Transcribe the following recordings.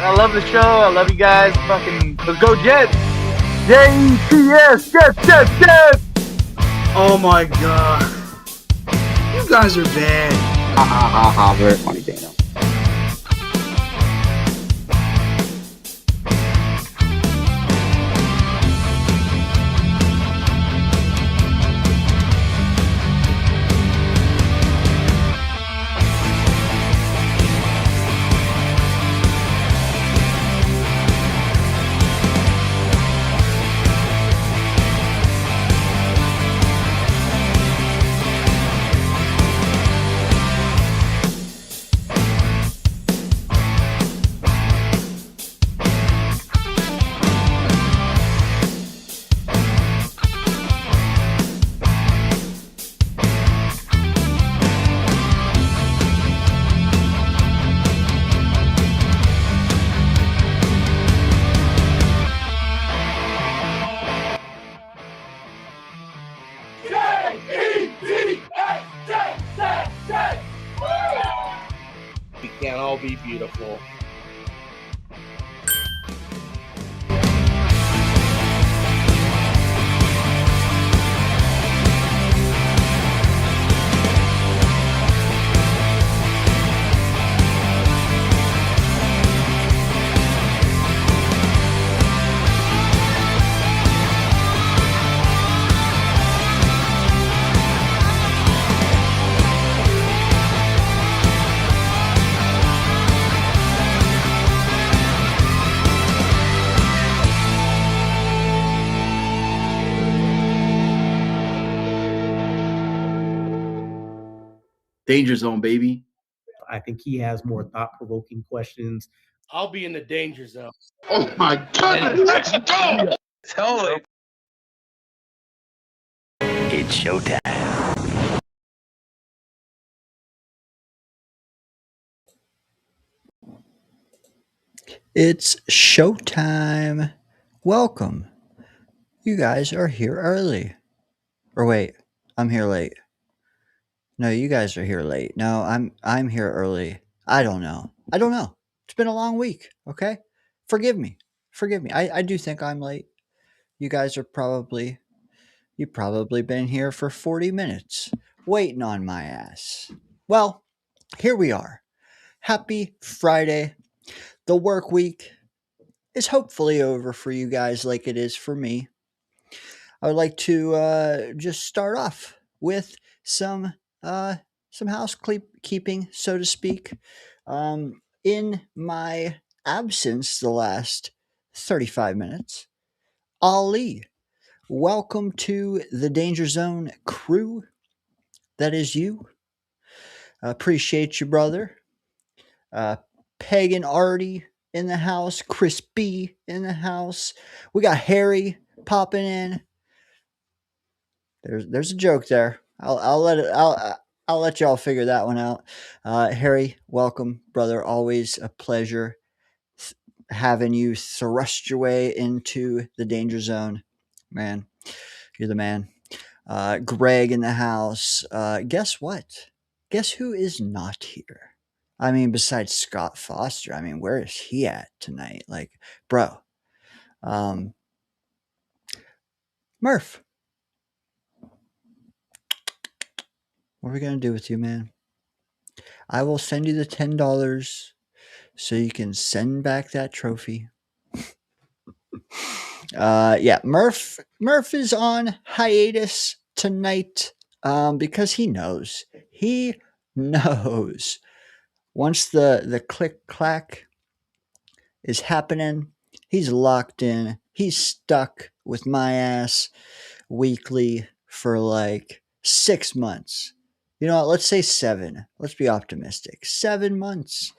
I love the show. I love you guys. Fucking let's go Jets. Jets, Jets. Oh my god. You guys are bad. Ha ha ha ha. Very funny, Dana. We can't all be beautiful. DayngerZone, baby. I think he has more thought-provoking questions. I'll be in the danger zone. Oh my God! Let's go! Totally. It's showtime. It's showtime. Welcome. You guys are here early. Or wait, I'm here late. No, you guys are here late. No, I'm here early. I don't know. It's been a long week, okay? Forgive me. I do think I'm late. You guys are you've probably been here for 40 minutes waiting on my ass. Well, here we are. Happy Friday. The work week is hopefully over for you guys like it is for me. I would like to just start off with some housekeeping, so to speak. In my absence the last 35 minutes, Ali, welcome to the Danger Zone crew. That is you. Appreciate you, brother. Pagan Artie in the house. Chris B in the house. We got Harry popping in. There's a joke there. I'll let y'all figure that one out. Harry, welcome, brother. Always a pleasure having you thrust your way into the danger zone. Man, you're the man. Greg in the house. Guess what? Guess who is not here? I mean, besides Scott Foster. I mean, where is he at tonight? Like, bro. Murph. What are we going to do with you, man? I will send you the $10 so you can send back that trophy. Yeah, Murph is on hiatus tonight because he knows. He knows. Once the click clack is happening, he's locked in. He's stuck with my ass weekly for like 6 months. You know what? Let's say 7. Let's be optimistic. 7 months.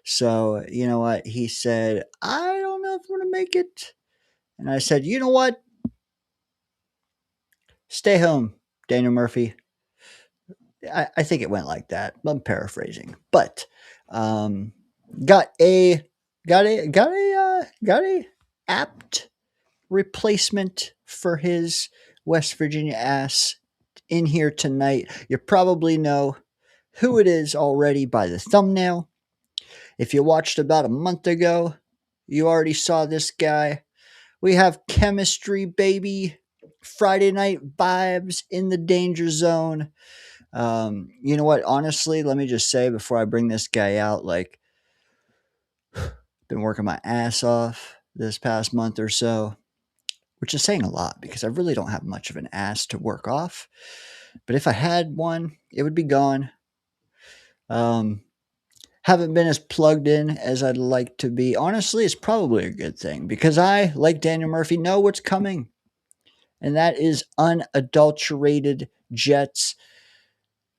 So, you know what? He said, I don't know if I'm going to make it. And I said, you know what? Stay home, Daniel Murphy. I think it went like that. I'm paraphrasing. But got a apt replacement for his West Virginia ass in here tonight. You probably know who it is already by the thumbnail. If you watched about a month ago, You already saw this guy. We have chemistry, baby. Friday night vibes in the danger zone. You know what? Honestly, let me just say before I bring this guy out, like, been working my ass off this past month or so, which is saying a lot because I really don't have much of an ass to work off. But if I had one, it would be gone. Haven't been as plugged in as I'd like to be. Honestly, it's probably a good thing because I, like Daniel Murphy, know what's coming. And that is unadulterated Jets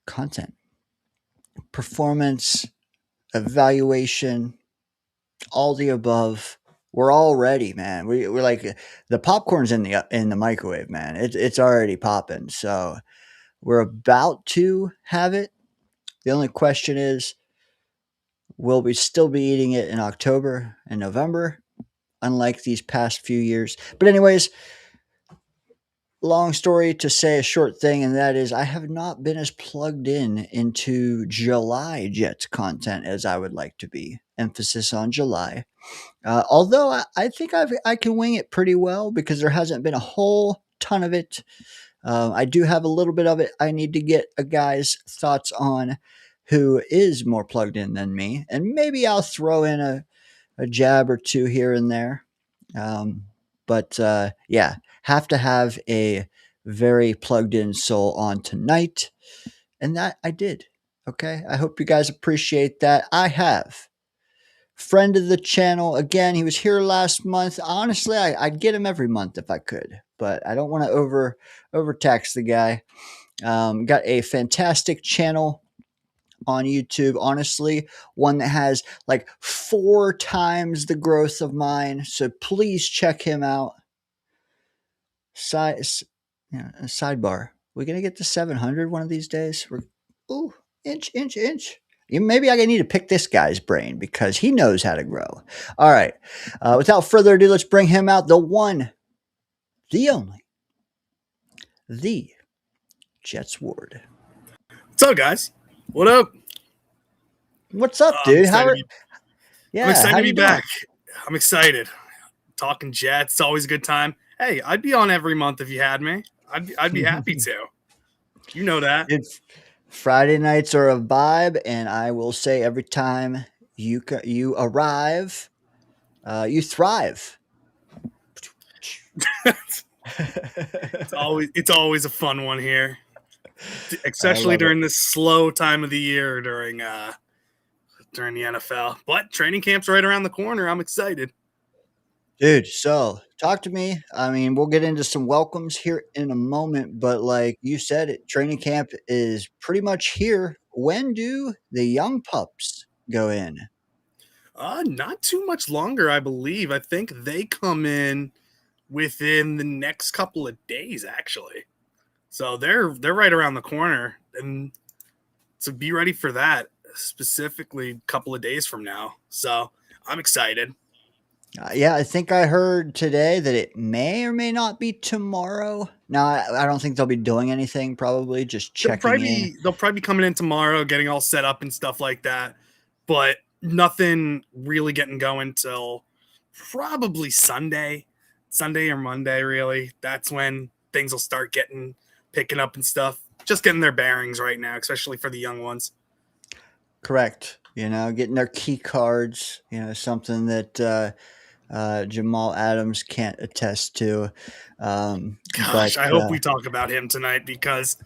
content, performance, evaluation, all the above. We're all ready, man. We're like the popcorn's in the microwave, man. It's already popping. So we're about to have it. The only question is, will we still be eating it in October and November, unlike these past few years? But anyways, long story to say a short thing, and that is I have not been as plugged in into July Jets content as I would like to be. Emphasis on July. Although I think I can wing it pretty well because there hasn't been a whole ton of it. I do have a little bit of it. I need to get a guy's thoughts on who is more plugged in than me, and maybe I'll throw in a jab or two here and there. But yeah, have to have a very plugged in soul on tonight. And that I did. Okay. I hope you guys appreciate that. I have. Friend of the channel. Again, he was here last month. Honestly, I'd get him every month if I could, but I don't want to overtax the guy. Got a fantastic channel on YouTube, honestly, one that has like 4 times the growth of mine. So please check him out. Sidebar. We're going to get to 700 one of these days. Ooh, inch. Maybe I need to pick this guy's brain because he knows how to grow. All right. Without further ado, let's bring him out. The one, the only, the JetsWard. What's up, guys? What up? What's up, dude? I'm excited to be back. I'm excited. Talking Jets, it's always a good time. Hey, I'd be on every month if you had me. I'd be happy to. You know that. Friday nights are a vibe, and I will say every time you arrive, you thrive. It's always a fun one here, especially during this slow time of the year during the NFL. But training camp's right around the corner. I'm excited. Dude, so talk to me. I mean, we'll get into some welcomes here in a moment, but like you said, training camp is pretty much here. When do the young pups go in? Not too much longer, I believe. I think they come in within the next couple of days, actually. So they're right around the corner, and so be ready for that. Specifically, a couple of days from now. So I'm excited. Yeah, I think I heard today that it may or may not be tomorrow. Now, I don't think they'll be doing anything, probably just checking in. They'll probably be coming in tomorrow, getting all set up and stuff like that. But nothing really getting going till probably Sunday or Monday, really. That's when things will start picking up and stuff. Just getting their bearings right now, especially for the young ones. Correct. Getting their key cards, something that Jamal Adams can't attest to. Gosh, I hope we talk about him tonight because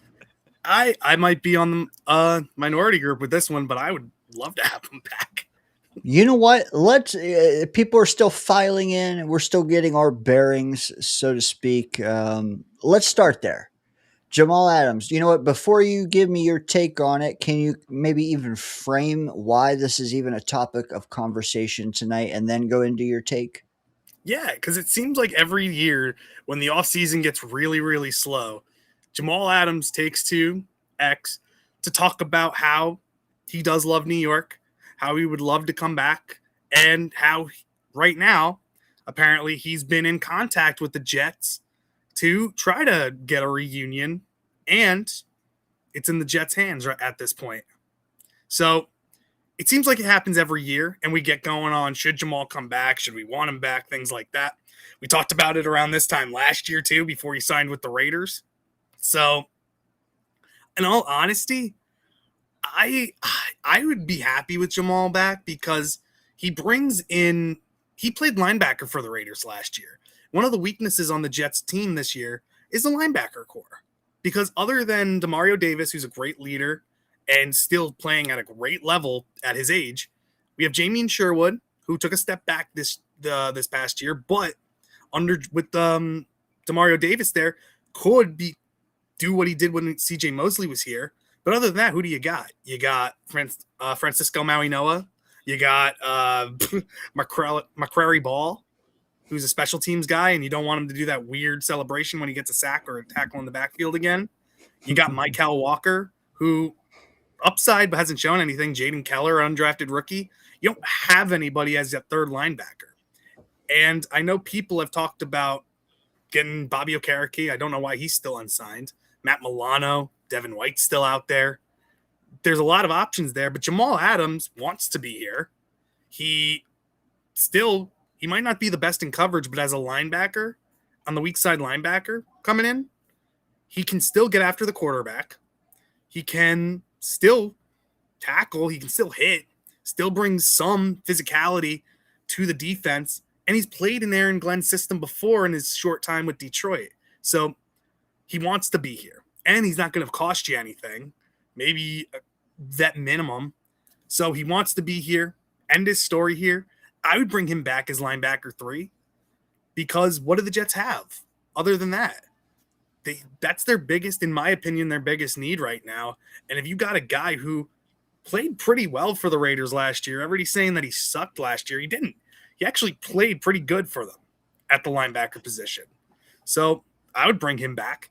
I might be on the minority group with this one, but I would love to have him back. You know what? People are still filing in. We're still getting our bearings, so to speak. Let's start there. Jamal Adams, you know what? Before you give me your take on it, can you maybe even frame why this is even a topic of conversation tonight and then go into your take? Yeah, because it seems like every year when the offseason gets really, really slow, Jamal Adams takes to X to talk about how he does love New York, how he would love to come back, and how right now, apparently, he's been in contact with the Jets to try to get a reunion, and it's in the Jets' hands at this point. So it seems like it happens every year, and we get going on, should Jamal come back? Should we want him back? Things like that. We talked about it around this time last year, too, before he signed with the Raiders. So, in all honesty, I would be happy with Jamal back because he brings in – he played linebacker for the Raiders last year. One of the weaknesses on the Jets team this year is the linebacker core. Because other than Demario Davis, who's a great leader and still playing at a great level at his age, we have Jamie Sherwood, who took a step back this past year, but with Demario Davis there, could do what he did when CJ Mosley was here. But other than that, who do you got? You got Francisco Mauigoa. You got McCrary Ball, who's a special teams guy, and you don't want him to do that weird celebration when he gets a sack or a tackle in the backfield again. You got Michael Walker, who upside but hasn't shown anything. Jaden Keller, undrafted rookie. You don't have anybody as a third linebacker. And I know people have talked about getting Bobby Okereke. I don't know why he's still unsigned. Matt Milano, Devin White's still out there. There's a lot of options there, but Jamal Adams wants to be here. He might not be the best in coverage, but as a linebacker, on the weak side linebacker coming in, he can still get after the quarterback. He can still tackle. He can still hit, still brings some physicality to the defense. And he's played in Aaron Glenn's system before in his short time with Detroit. So he wants to be here. And he's not going to cost you anything, maybe that minimum. So he wants to be here, end his story here. I would bring him back as linebacker 3 because what do the Jets have other than that? That's their biggest, in my opinion, their biggest need right now. And if you got a guy who played pretty well for the Raiders last year, everybody's saying that he sucked last year. He didn't. He actually played pretty good for them at the linebacker position. So I would bring him back.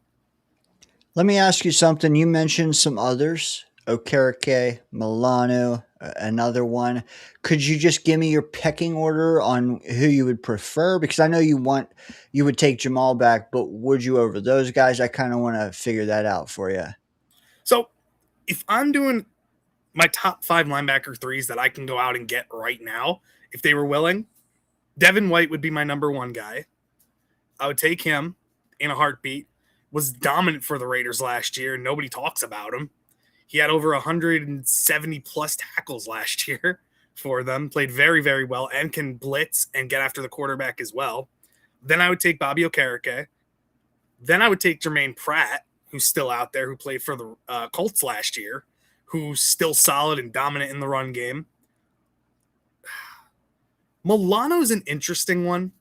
Let me ask you something. You mentioned some others, Okereke, Milano, another one. Could you just give me your pecking order on who you would prefer? Because I know you would take Jamal back, but would you over those guys? I kind of want to figure that out for you. So if I'm doing my top 5 linebacker 3s that I can go out and get right now, if they were willing, Devin White would be my number 1 guy. I would take him in a heartbeat. Was dominant for the Raiders last year, and nobody talks about him. He had over 170 plus tackles last year for them, played very, very well, and can blitz and get after the quarterback as well. Then I would take Bobby Okereke. Then I would take Jermaine Pratt, who's still out there, who played for the Colts last year, who's still solid and dominant in the run game. Milano's an interesting one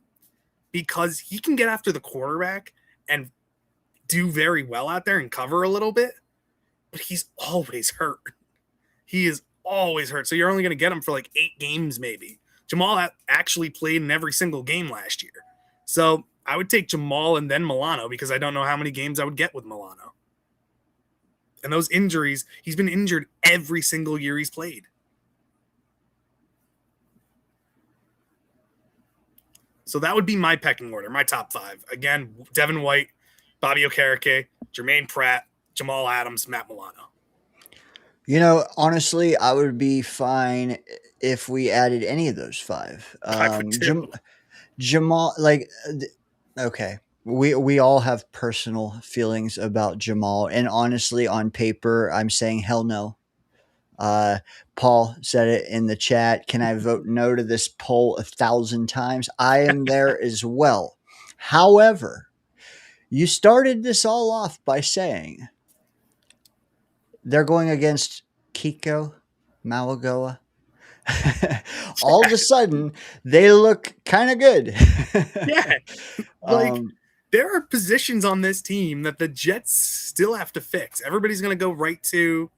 because he can get after the quarterback and do very well out there and cover a little bit, but he's always hurt. He is always hurt. So you're only going to get him for like 8 games maybe. Jamal actually played in every single game last year. So I would take Jamal and then Milano because I don't know how many games I would get with Milano. And those injuries, he's been injured every single year he's played. So that would be my pecking order, my top 5. Again, Devin White, Bobby Okereke, Jermaine Pratt, Jamal Adams, Matt Milano. You know, honestly, I would be fine if we added any of those 5. I would too. Jamal, okay. We all have personal feelings about Jamal, and honestly, on paper, I'm saying hell no. Paul said it in the chat. Can I vote no to this poll 1,000 times? I am there as well. However, you started this all off by saying they're going against Kiko Mauigoa. All of a sudden, they look kind of good. Yeah. There are positions on this team that the Jets still have to fix. Everybody's going to go right to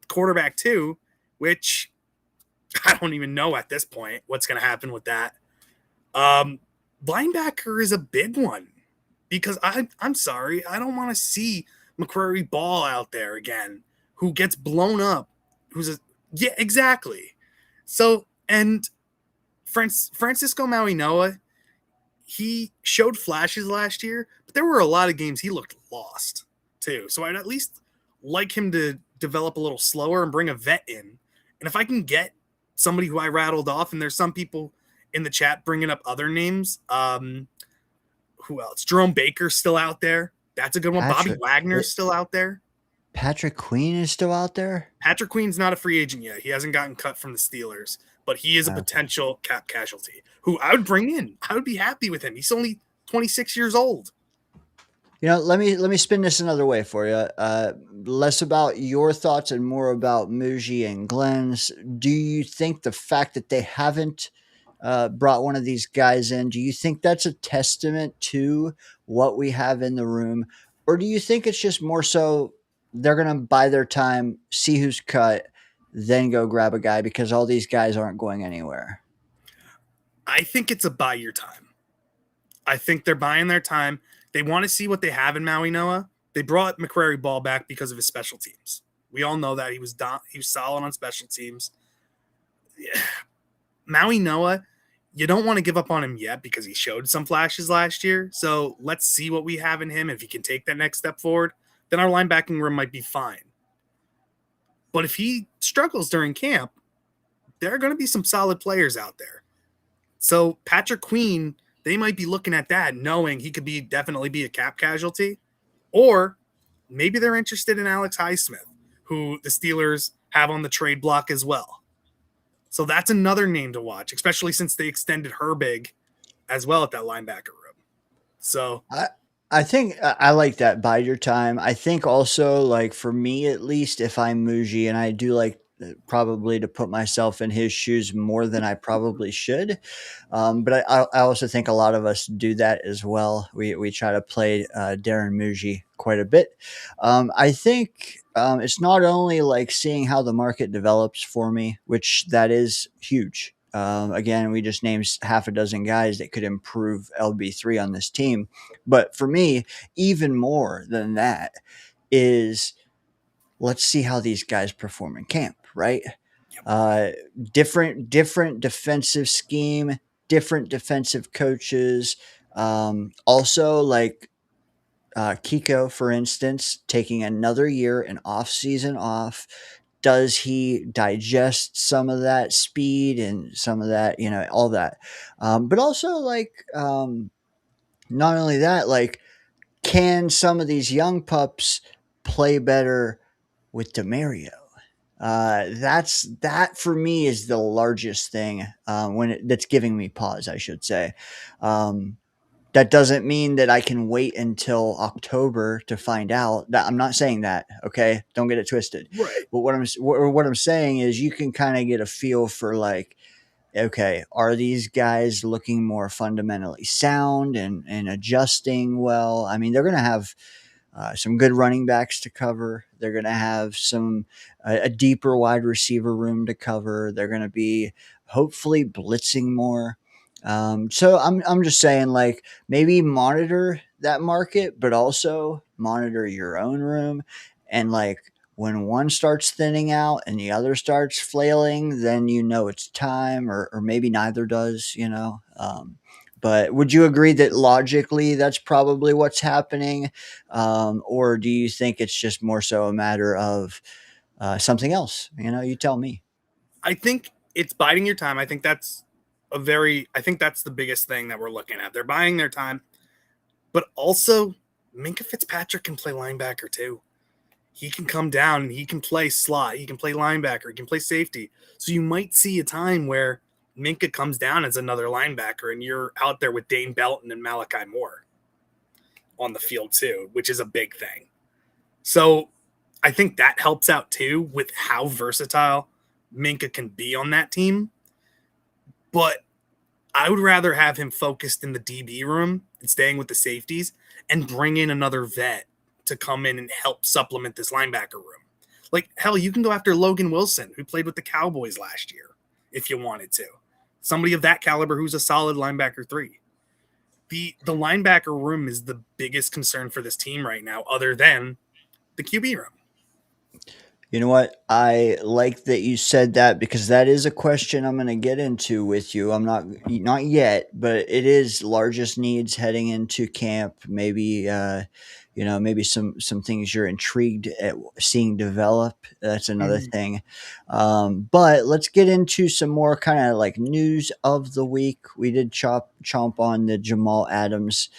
quarterback 2, which I don't even know at this point what's going to happen with that. Linebacker is a big one. Because I'm sorry, I don't want to see McCrary Ball out there again, who gets blown up. Yeah, exactly. So, and Francisco Mauigoa, he showed flashes last year, but there were a lot of games he looked lost too. So I'd at least like him to develop a little slower and bring a vet in. And if I can get somebody who I rattled off, and there's some people in the chat bringing up other names. Who else? Jerome Baker's still out there. That's a good one. Bobby Wagner's still out there. Patrick Queen is still out there? Patrick Queen's not a free agent yet. He hasn't gotten cut from the Steelers, but he is a potential cap casualty who I would bring in. I would be happy with him. He's only 26 years old. You know, let me spin this another way for you. Less about your thoughts and more about Muji and Glenn's. Do you think the fact that they haven't brought one of these guys in, do you think that's a testament to what we have in the room? Or do you think it's just more so they're going to buy their time, see who's cut, then go grab a guy because all these guys aren't going anywhere? I think it's a buy your time. I think they're buying their time. They want to see what they have in Maui Noah. They brought McCrary Ball back because of his special teams. We all know that he was solid on special teams. Yeah. Maui Noah, you don't want to give up on him yet because he showed some flashes last year. So let's see what we have in him. If he can take that next step forward, then our linebacking room might be fine. But if he struggles during camp, there are going to be some solid players out there. So Patrick Queen, they might be looking at that, knowing he could definitely be a cap casualty. Or maybe they're interested in Alex Highsmith, who the Steelers have on the trade block as well. So that's another name to watch, especially since they extended Herbig as well at that linebacker room. So I think I like that bide your time. I think also, like, for me at least, if I'm Muji, and I do like probably to put myself in his shoes more than I probably should. But I also think a lot of us do that as well. We try to play Darren Muji quite a bit. I think it's not only like seeing how the market develops for me, which that is huge. Again, we just named half a dozen guys that could improve LB3 on this team. But for me, even more than that is let's see how these guys perform in camp, right? Different defensive scheme, different defensive coaches. Also, like Kiko, for instance, taking another year, an off season off. Does he digest some of that speed and some of that, all that? But also, like, not only that, like, can some of these young pups play better with Demario? That for me is the largest thing that's giving me pause, I should say. That doesn't mean that I can wait until October to find out. That I'm not saying that. Okay, don't get it twisted. Right. But what I'm saying is you can kind of get a feel for, like, okay, are these guys looking more fundamentally sound and adjusting well? I mean, they're going to have some good running backs to cover. They're going to have a deeper wide receiver room to cover. They're going to be hopefully blitzing more. So I'm just saying, like, maybe monitor that market, but also monitor your own room. And, like, when one starts thinning out and the other starts flailing, then it's time, or maybe neither does, But would you agree that logically that's probably what's happening? Or do you think it's just more so a matter of something else? You tell me. I think it's biding your time. I think that's the biggest thing that we're looking at. They're buying their time, but also Minkah Fitzpatrick can play linebacker too. He can come down and he can play slot. He can play linebacker. He can play safety. So you might see a time where Minkah comes down as another linebacker and you're out there with Dane Belton and Malachi Moore on the field too, which is a big thing. So I think that helps out too with how versatile Minkah can be on that team. But I would rather have him focused in the DB room and staying with the safeties and bring in another vet to come in and help supplement this linebacker room. Like, hell, you can go after Logan Wilson, who played with the Cowboys last year, if you wanted to. Somebody of that caliber who's a solid linebacker 3. The linebacker room is the biggest concern for this team right now, other than the QB room. You know what? I like that you said that because that is a question I'm going to get into with you. I'm not yet, but it is largest needs heading into camp. Maybe maybe some things you're intrigued at seeing develop. That's another Mhm. thing. But let's get into some more kind of like news of the week. We did chomp on the Jamal Adams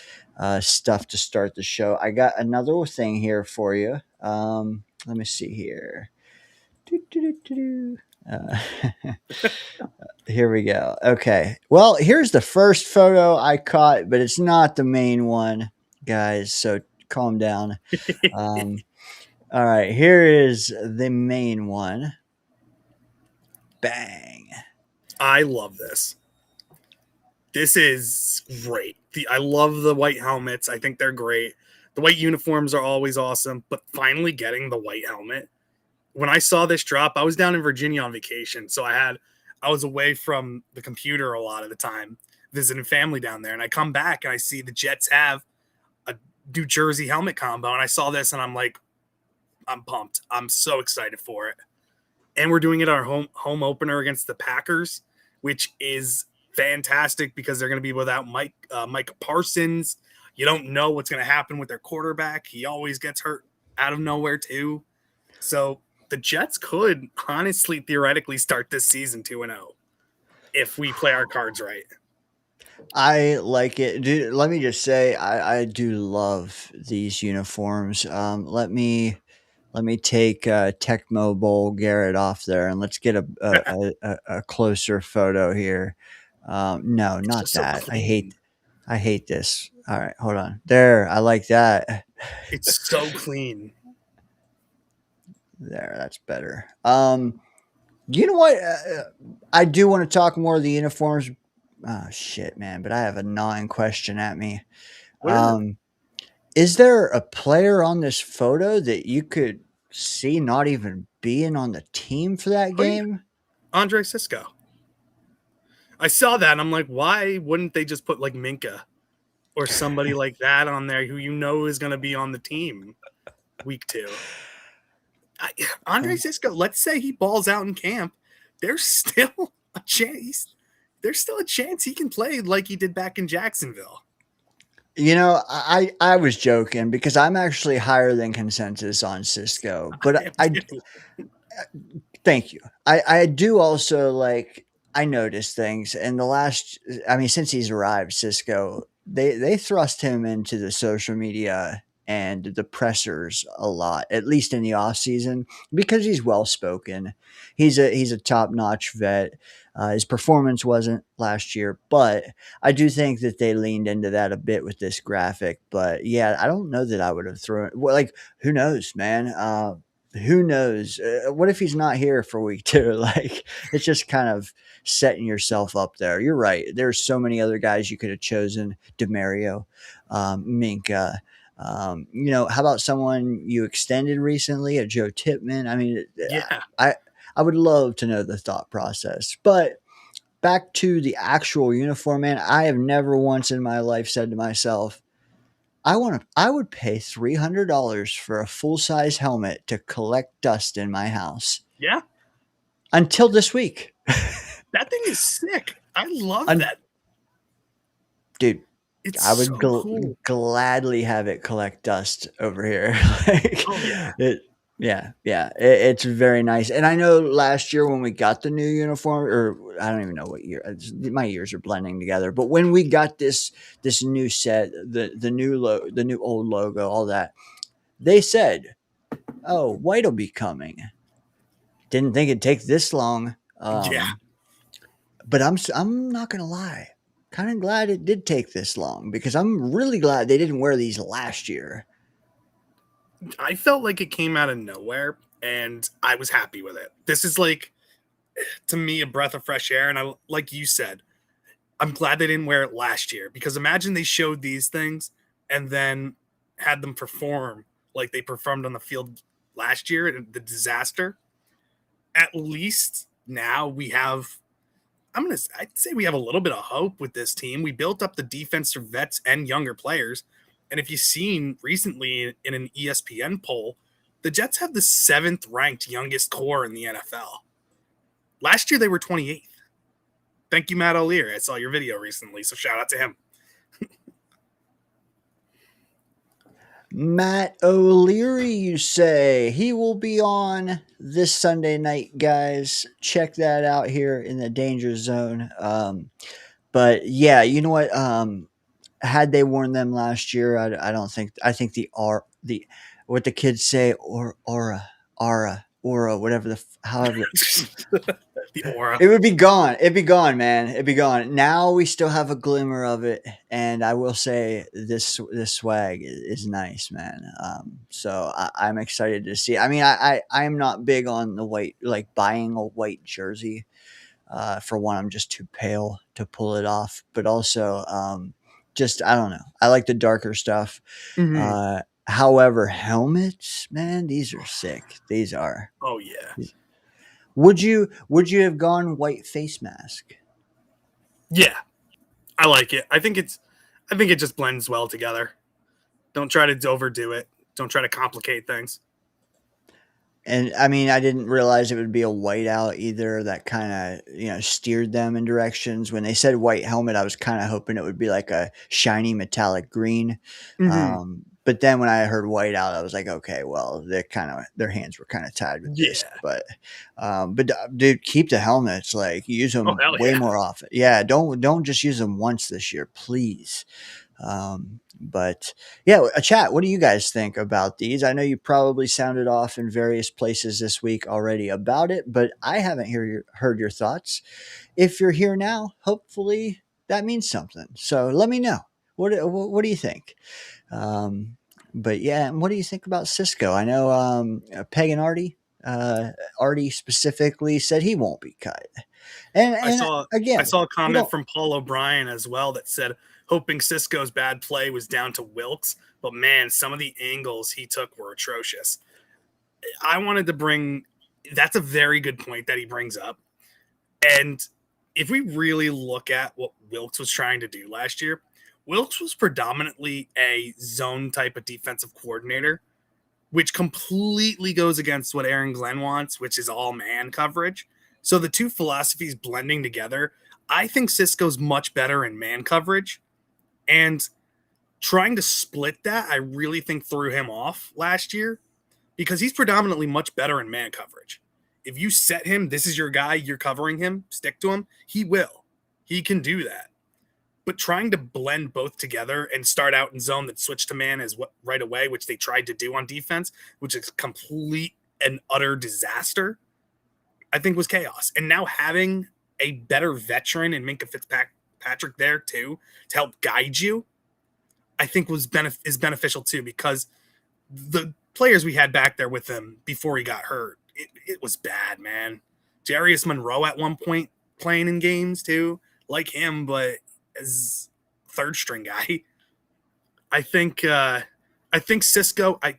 stuff to start the show. I got another thing here for you. Let me see here. Doo-doo-doo-doo-doo. Here we go. Okay. Well, here's the first photo I caught, but it's not the main one, guys. So calm down. All right. Here is the main one. Bang. I love this. This is great. I love the white helmets. I think they're great. The white uniforms are always awesome, but finally getting the white helmet. When I saw this drop, I was down in Virginia on vacation, so I was away from the computer a lot of the time, visiting family down there, and I come back and I see the Jets have a New Jersey helmet combo, and I saw this and I'm like, I'm pumped. I'm so excited for it. And we're doing it our home opener against the Packers, which is fantastic because they're going to be without Micah Parsons. You don't know what's going to happen with their quarterback. He always gets hurt out of nowhere too. So the Jets could honestly, theoretically start this season 2-0 if we play our cards right. I like it. Dude, let me just say, I do love these uniforms. Let me take Tech Mobile Garrett off there and let's get a closer photo here. No, It's not just so that. clean. I hate this. All right, hold on. There, I like that. It's so clean. There, that's better. You know what? I do want to talk more of the uniforms. Oh shit, man! But I have a gnawing question at me. What is it? Is there a player on this photo that you could see not even being on the team for that Oh, yeah. game? Andre Sisco. I saw that and I'm like, why wouldn't they just put like Minka or somebody like that on there who you know is going to be on the team week 2? Andre Sisco, let's say he balls out in camp. There's still a chance. There's still a chance he can play like he did back in Jacksonville. You know, I was joking because I'm actually higher than consensus on Cisco, but I thank you. I do also like I notice things and since he's arrived, Cisco, they thrust him into the social media and the pressers a lot, at least in the off season, because he's well spoken. He's a top notch vet. His performance wasn't last year, but I do think that they leaned into that a bit with this graphic. But yeah, I don't know that I would have thrown. Well, like who knows, man? Who knows? What if he's not here for week 2? Like it's just kind of setting yourself up there. You're right. There's so many other guys you could have chosen. Demario, Minka. How about someone you extended recently, a Joe Tipman? I mean, Yeah. I would love to know the thought process. But back to the actual uniform, man. I have never once in my life said to myself, I would pay $300 for a full size helmet to collect dust in my house. Yeah. Until this week. That thing is sick. I love that. Dude, It's I would so cool. gladly have it collect dust over here. Oh, yeah. It's very nice. And I know last year when we got the new uniform, or I don't even know what year. My years are blending together. But when we got this new set, the new old logo, all that, they said, "Oh, white will be coming." Didn't think it'd take this long. Yeah. But I'm not gonna lie. Kind of glad it did take this long because I'm really glad they didn't wear these last year. I felt like it came out of nowhere and I was happy with it. This is like, to me, a breath of fresh air. And like you said, I'm glad they didn't wear it last year because imagine they showed these things and then had them perform like they performed on the field last year and the disaster. At least now we have, I'd say we have a little bit of hope with this team. We built up the defensive vets and younger players. And if you've seen recently in an ESPN poll, The Jets have the 7th ranked youngest core in the NFL. Last year, they were 28th. Thank you, Matt O'Leary. I saw your video recently, so shout out to him. Matt O'Leary, you say. He will be on this Sunday night, guys. Check that out here in the Danger Zone. But yeah, you know what? Had they worn them last year, I don't think. I think the what the kids say, aura, whatever however. The aura. It would be gone. It'd be gone, man. It'd be gone. Now we still have a glimmer of it, and I will say this swag is nice, man. So I'm excited to see. I mean, I'm not big on the white, like buying a white jersey. For one, I'm just too pale to pull it off, but also, just I don't know. I like the darker stuff. Mm-hmm. However, helmets, man, these are sick. These are. Oh yeah. Would you have gone white face mask? Yeah, I like it. I think it just blends well together. Don't try to overdo it. Don't try to complicate things. And I mean, I didn't realize it would be a whiteout either. That kind of steered them in directions. When they said white helmet, I was kind of hoping it would be like a shiny metallic green. Mm-hmm. But then when I heard whiteout, I was like, okay, well, their hands were kind of tied with this. But dude, keep the helmets. Like use them way more often. Yeah, don't just use them once this year, please. But yeah, a chat. What do you guys think about these? I know you probably sounded off in various places this week already about it, but I haven't heard your thoughts. If you're here now, hopefully that means something. So let me know. What do you think? But yeah, and what do you think about Cisco? I know Peg and Artie specifically said he won't be cut. And I saw a comment from Paul O'Brien as well that said hoping Cisco's bad play was down to Wilkes, but man, some of the angles he took were atrocious. I wanted to that's a very good point that he brings up. And if we really look at what Wilkes was trying to do last year, Wilkes was predominantly a zone type of defensive coordinator, which completely goes against what Aaron Glenn wants, which is all man coverage. So the two philosophies blending together, I think Cisco's much better in man coverage. And trying to split that, I really think threw him off last year because he's predominantly much better in man coverage. If you set him, this is your guy, you're covering him, stick to him, he will. He can do that. But trying to blend both together and start out in zone that switch to man right away, which they tried to do on defense, which is complete and utter disaster, I think was chaos. And now having a better veteran in Minkah Fitzpatrick there too to help guide you, I think is beneficial too, because the players we had back there with him before he got hurt, it was bad, man. Jarius Monroe at one point playing in games too, like him, but as third string guy. I think Cisco, I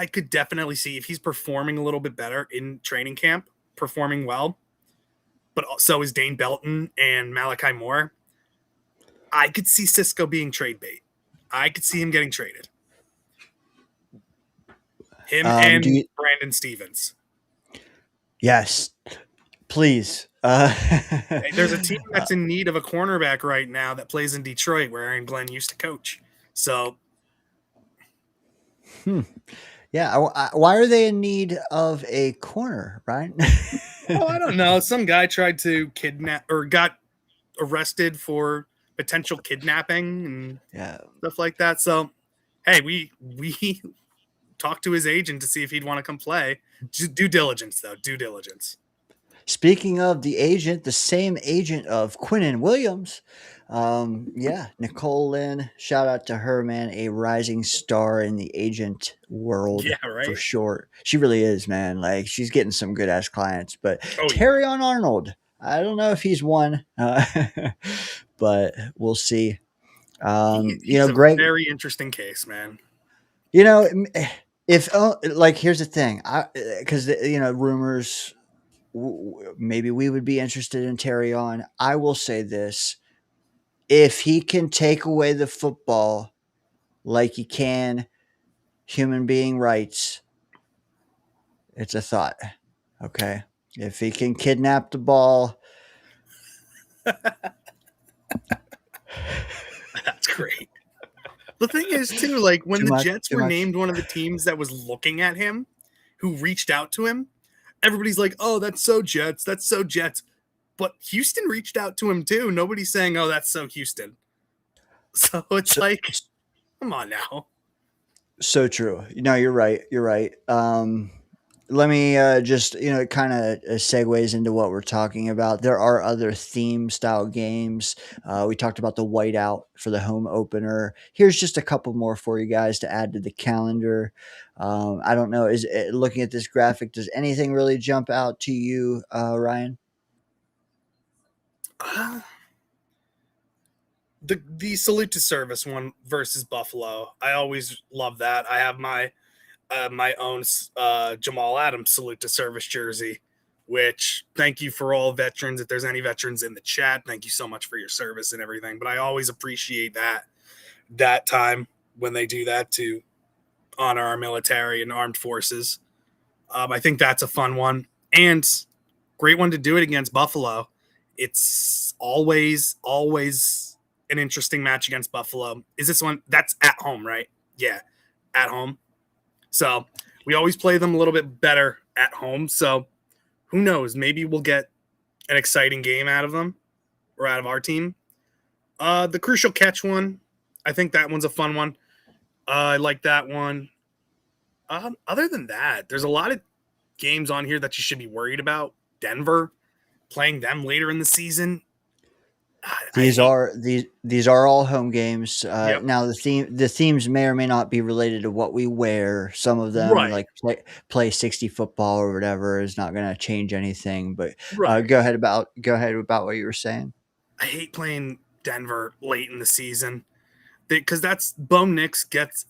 could definitely see if he's performing a little bit better in training camp, performing well, but so is Dane Belton and Malachi Moore. I could see Cisco being trade bait. I could see him getting traded. Him and Brandon Stevens. Yes, please. There's a team that's in need of a cornerback right now that plays in Detroit where Aaron Glenn used to coach. So, yeah. Why are they in need of a corner, right? I don't know. Some guy tried to kidnap or got arrested for potential kidnapping and stuff like that. So, hey, we talked to his agent to see if he'd want to come play. Due diligence, though. Due diligence. Speaking of the agent, the same agent of Quinnen Williams, Nicole Lynn, shout out to her, man, a rising star in the agent world for sure. She really is, man. Like she's getting some good ass clients. But Terrion Arnold, I don't know if he's one, but we'll see. He's Greg, very interesting case, man. If here's the thing, because rumors. Maybe we would be interested in Terrion. I will say this. If he can take away the football like he can human being rights. It's a thought. Okay. If he can kidnap the ball, That's great. The thing is, too, like when Too the much, Jets too were much. named one of the teams that was looking at him, who reached out to him, everybody's like, "Oh, that's so Jets. That's so Jets." But Houston reached out to him too. Nobody's saying, "Oh, that's so Houston." So it's So, like, come on now. so true. No, you're right. You're right. Let me just, it kind of segues into what we're talking about. There are other theme style games. We talked about the whiteout for the home opener. Here's just a couple more for you guys to add to the calendar. I don't know. Looking at this graphic, does anything really jump out to you, Ryan? The salute to service one versus Buffalo. I always love that. I have my own Jamal Adams salute to service jersey, which thank you for all veterans. If there's any veterans in the chat, thank you so much for your service and everything. But I always appreciate that time when they do that to honor our military and armed forces. I think that's a fun one and great one to do it against Buffalo. It's always an interesting match against Buffalo. Is this one that's at home, right? Yeah, at home. So we always play them a little bit better at home. So who knows? Maybe we'll get an exciting game out of them or out of our team. The crucial catch one, I think that one's a fun one. I like that one. Other than that, there's a lot of games on here that you should be worried about. Denver, playing them later in the season. These are all home games. Yep. Now the themes may or may not be related to what we wear. Some of them, Right. like play 60 football or whatever, is not going to change anything. But Right. go ahead about what you were saying. I hate playing Denver late in the season because that's Bo Nix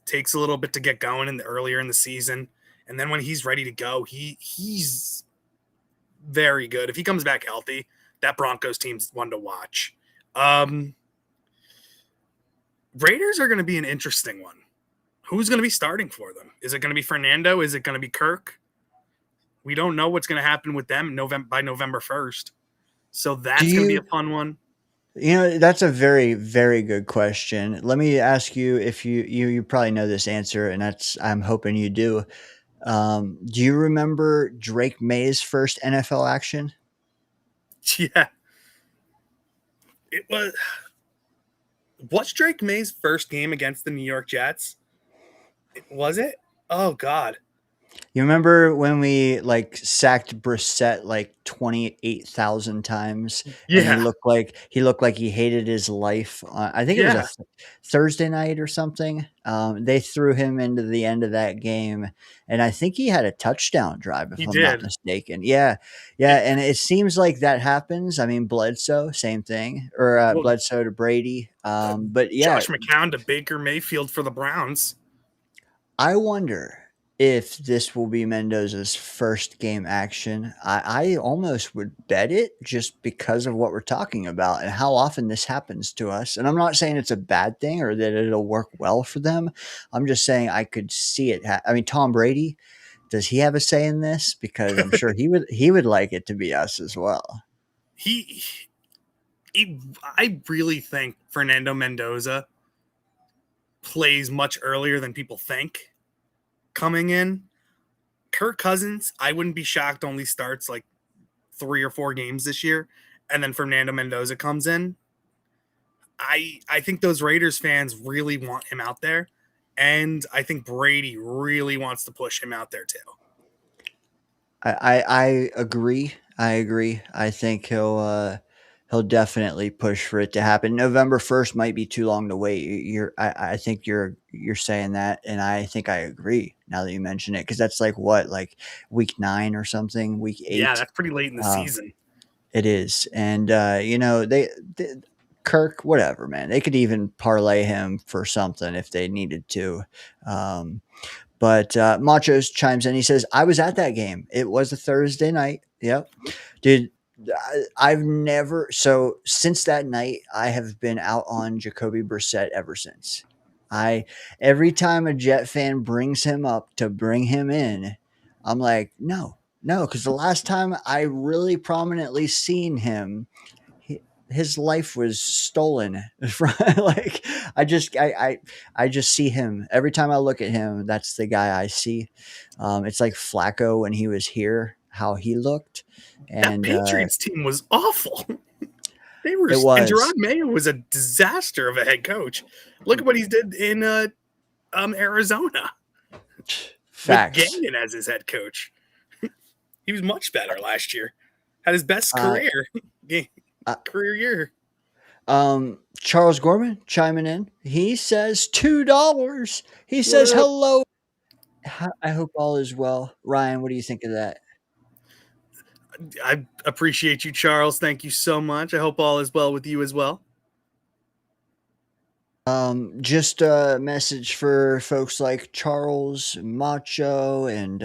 takes a little bit to get going earlier in the season, and then when he's ready to go, he's very good. If he comes back healthy, that Broncos team's one to watch. Raiders are going to be an interesting one. Who's going to be starting for them? Is it going to be Fernando? Is it going to be Kirk? We don't know what's going to happen with them by November 1st. So that's going to be a fun one. That's a very, very good question. Let me ask you if you probably know this answer, and I'm hoping you do. Do you remember Drake May's first NFL action? Yeah. What's Drake May's first game against the New York Jets? Was it? Oh God. You remember when we sacked Brissett 28,000 times? Yeah. And he looked like he hated his life. I think it was a Thursday night or something. They threw him into the end of that game, and I think he had a touchdown drive, if I'm not mistaken. Yeah. And it seems like that happens. I mean, Bledsoe, same thing, or Bledsoe to Brady. But yeah, Josh McCown to Baker Mayfield for the Browns. I wonder if this will be Mendoza's first game action. I almost would bet it just because of what we're talking about and how often this happens to us. And I'm not saying it's a bad thing or that it'll work well for them. I'm just saying I could see it. I mean, Tom Brady, does he have a say in this? Because I'm sure he would like it to be us as well. I really think Fernando Mendoza plays much earlier than people think coming in. Kirk Cousins, I wouldn't be shocked, only starts 3 or 4 games this year, and then Fernando Mendoza comes in. I think those Raiders fans really want him out there, and I think Brady really wants to push him out there too. I agree. I think he'll definitely push for it to happen. November 1st might be too long to wait. I think you're saying that, and I think I agree now that you mention it, because that's week 9 or something, week 8. Yeah, that's pretty late in the season. It is, and they Kirk, whatever, man. They could even parlay him for something if they needed to. But Machos chimes in. He says, I was at that game. It was a Thursday night. Yep. Dude, I've never – so since that night, I have been out on Jacoby Brissett ever since. Every time a Jet fan brings him up to bring him in, I'm like, no, because the last time I really prominently seen him, his life was stolen. Like I just see him every time I look at him. That's the guy I see. It's like Flacco when he was here, how he looked, That and Patriots team was awful. They were, it and was Gerard Mayo was a disaster of a head coach. Look at what he did in Arizona with facts. Gannon as his head coach. He was much better last year. Had his best Uh, career year. Charles Gorman chiming in. He says $2. He says hello. I hope all is well. Ryan, what do you think of that? I appreciate you, Charles. Thank you so much. I hope all is well with you as well. Just a message for folks like Charles Macho and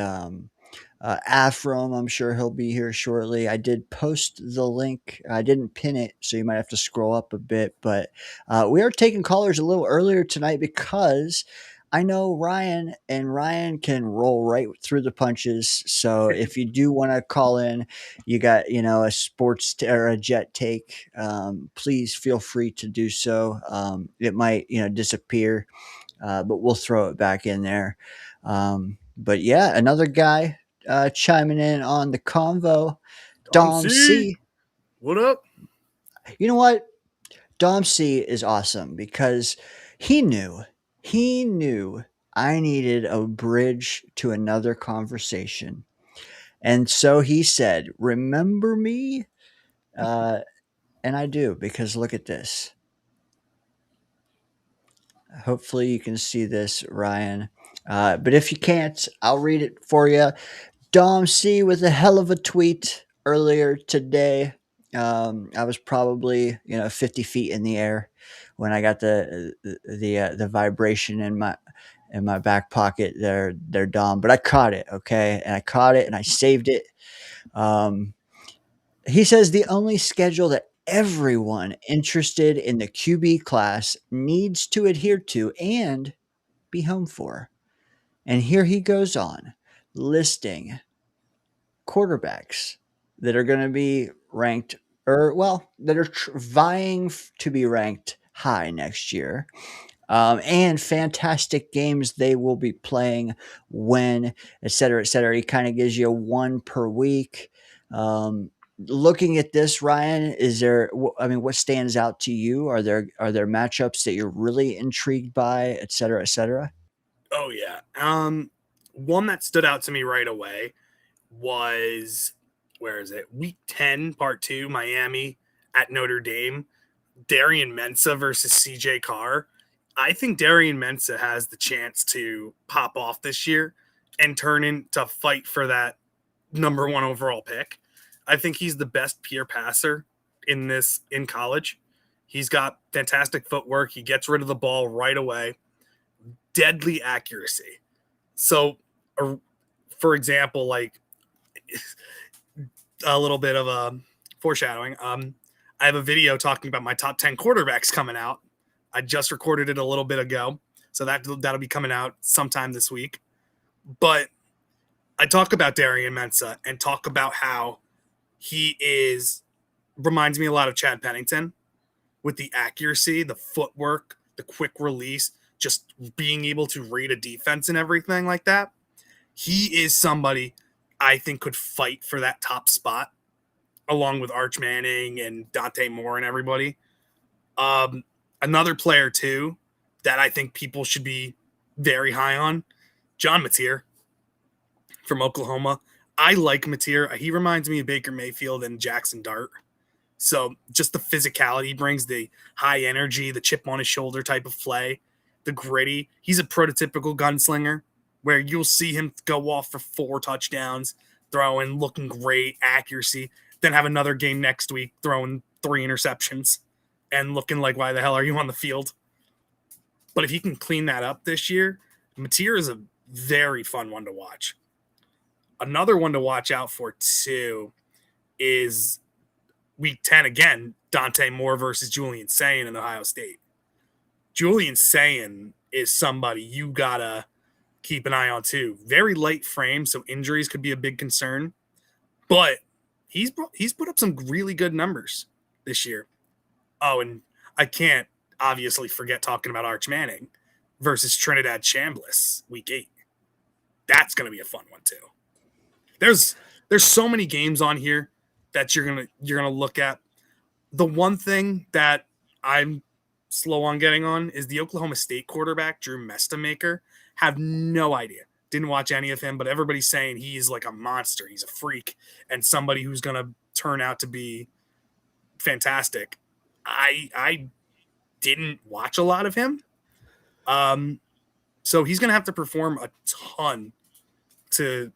Afram. I'm sure he'll be here shortly. I did post the link. I didn't pin it, so you might have to scroll up a bit. But we are taking callers a little earlier tonight because I know Ryan, and Ryan can roll right through the punches. So if you do want to call in, you got a sports or a Jet take. Please feel free to do so. It might disappear, but we'll throw it back in there. But yeah, another guy chiming in on the convo. Dom C. What up? You know what? Dom C is awesome because he knew I needed a bridge to another conversation. And so he said, remember me? And I do, because look at this. Hopefully you can see this, Ryan. But if you can't, I'll read it for you. Dom C with a hell of a tweet earlier today. I was probably 50 feet in the air when I got the vibration in my back pocket there, Dom. But I caught it, okay, and I caught it and I saved it. He says the only schedule that everyone interested in the QB class needs to adhere to and be home for. And here he goes on listing quarterbacks that are going to be ranked, that are vying to be ranked high next year, and fantastic games they will be playing when, et cetera, et cetera. He kind of gives you one per week. Looking at this, Ryan, what stands out to you? Are there matchups that you're really intrigued by, et cetera, et cetera? Oh yeah. One that stood out to me right away was, where is it? Week 10, part 2, Miami at Notre Dame. Darian Mensah versus CJ Carr. I think Darian Mensah has the chance to pop off this year and turn into fight for that number 1 overall pick. I think he's the best pure passer in college. He's got fantastic footwork. He gets rid of the ball right away. Deadly accuracy. So, for example, like a little bit of a foreshadowing. I have a video talking about my top 10 quarterbacks coming out. I just recorded it a little bit ago, so that'll be coming out sometime this week. But I talk about Darian Mensah and talk about how he reminds me a lot of Chad Pennington with the accuracy, the footwork, the quick release, just being able to read a defense and everything like that. He is somebody I think could fight for that top spot along with Arch Manning and Dante Moore and everybody. Another player, too, that I think people should be very high on, John Mateer from Oklahoma. I like Mateer. He reminds me of Baker Mayfield and Jackson Dart. So just the physicality he brings, the high energy, the chip on his shoulder type of play, the gritty. He's a prototypical gunslinger where you'll see him go off for 4 touchdowns, throwing, looking great, accuracy, then have another game next week throwing 3 interceptions and looking like, why the hell are you on the field? But if he can clean that up this year, Mateer is a very fun one to watch. Another one to watch out for, too, is week 10 again, Dante Moore versus Julian Sayin in Ohio State. Julian Sayin is somebody you gotta keep an eye on too. Very light frame, so injuries could be a big concern. But he's put up some really good numbers this year. Oh, and I can't obviously forget talking about Arch Manning versus Trinidad Chambliss week 8. That's going to be a fun one too. There's so many games on here that you're gonna look at. The one thing that I'm slow on getting on is the Oklahoma State quarterback Drew Mestamaker. Have no idea. Didn't watch any of him, but everybody's saying he's like a monster. He's a freak and somebody who's going to turn out to be fantastic. I didn't watch a lot of him. So he's going to have to perform a ton to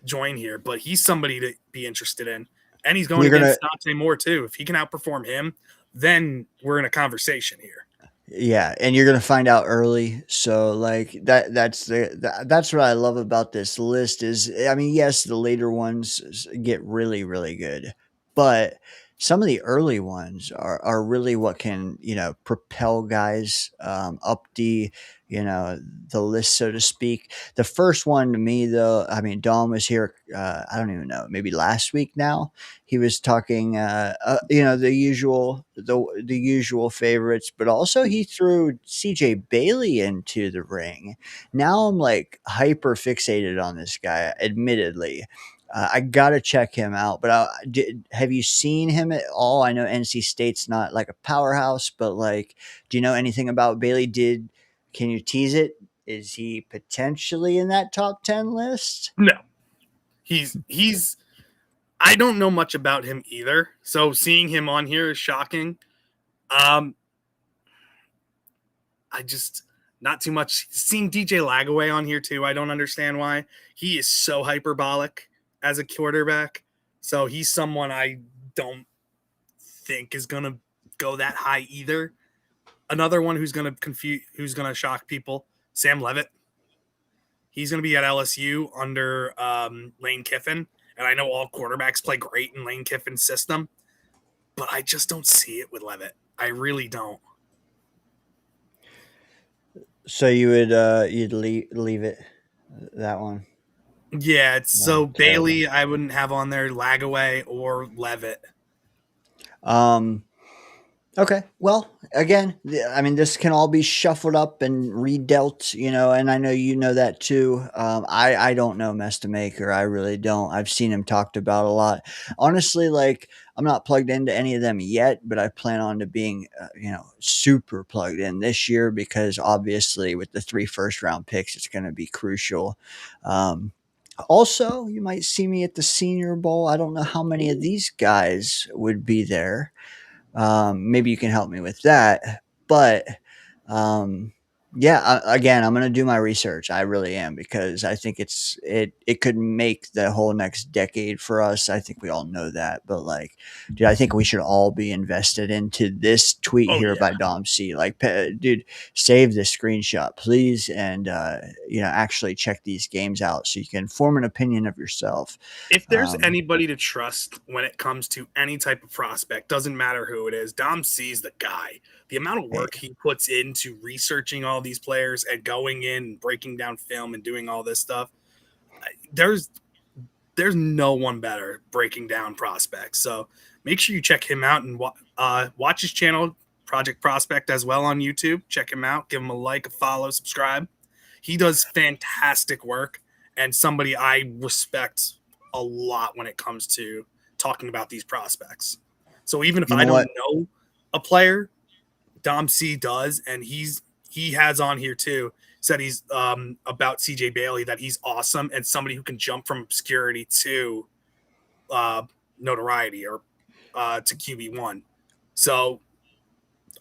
join here, but he's somebody to be interested in. And he's going against Dante Moore too. If he can outperform him, then we're in a conversation here. Yeah, and you're gonna find out early. So like that's what I love about this list is, I mean, yes, the later ones get really, really good, but some of the early ones are really what can, propel guys up the list, so to speak. The first one to me though, I mean, Dom was here, I don't even know, maybe last week now. He was talking, the usual favorites, but also he threw CJ Bailey into the ring. Now I'm like hyper fixated on this guy, admittedly. I gotta check him out. But have you seen him at all? I know NC State's not like a powerhouse, but like, do you know anything about Bailey? Can you tease it? Is he potentially in that top 10 list? No, he's. I don't know much about him either, so seeing him on here is shocking. I just not too much. Seeing DJ Lagaway on here too, I don't understand why. He is so hyperbolic as a quarterback, so he's someone I don't think is gonna go that high either. Another one who's gonna shock people, Sam Levitt. He's gonna be at LSU under Lane Kiffin. And I know all quarterbacks play great in Lane Kiffin's system, but I just don't see it with Levitt. I really don't. So you would you'd leave it, that one? Yeah, so Bailey I wouldn't have on there, Lagaway or Levitt. Okay. Well, again, I mean, this can all be shuffled up and redealt, and I know you know that too. I don't know Mestamaker. I really don't. I've seen him talked about a lot. Honestly, like, I'm not plugged into any of them yet, but I plan on to being, super plugged in this year because obviously with the 3 first-round picks, it's going to be crucial. Also, you might see me at the Senior Bowl. I don't know how many of these guys would be there. Maybe you can help me with that, but, again, I'm going to do my research. I really am, because I think it could make the whole next decade for us. I think we all know that, but like, dude, I think we should all be invested into this tweet here by Dom C. Like, dude, save this screenshot, please. And, actually check these games out so you can form an opinion of yourself. If there's anybody to trust when it comes to any type of prospect, doesn't matter who it is, Dom C's the guy. The amount of work he puts into researching all these players and going in and breaking down film and doing all this stuff, there's no one better breaking down prospects. So make sure you check him out and watch his channel, Project Prospect, as well on YouTube. Check him out. Give him a like, a follow, subscribe. He does fantastic work and somebody I respect a lot when it comes to talking about these prospects. So even if I don't know a player, Dom C does, and he has on here too, said he's about CJ Bailey, that he's awesome and somebody who can jump from obscurity to notoriety or to QB1. So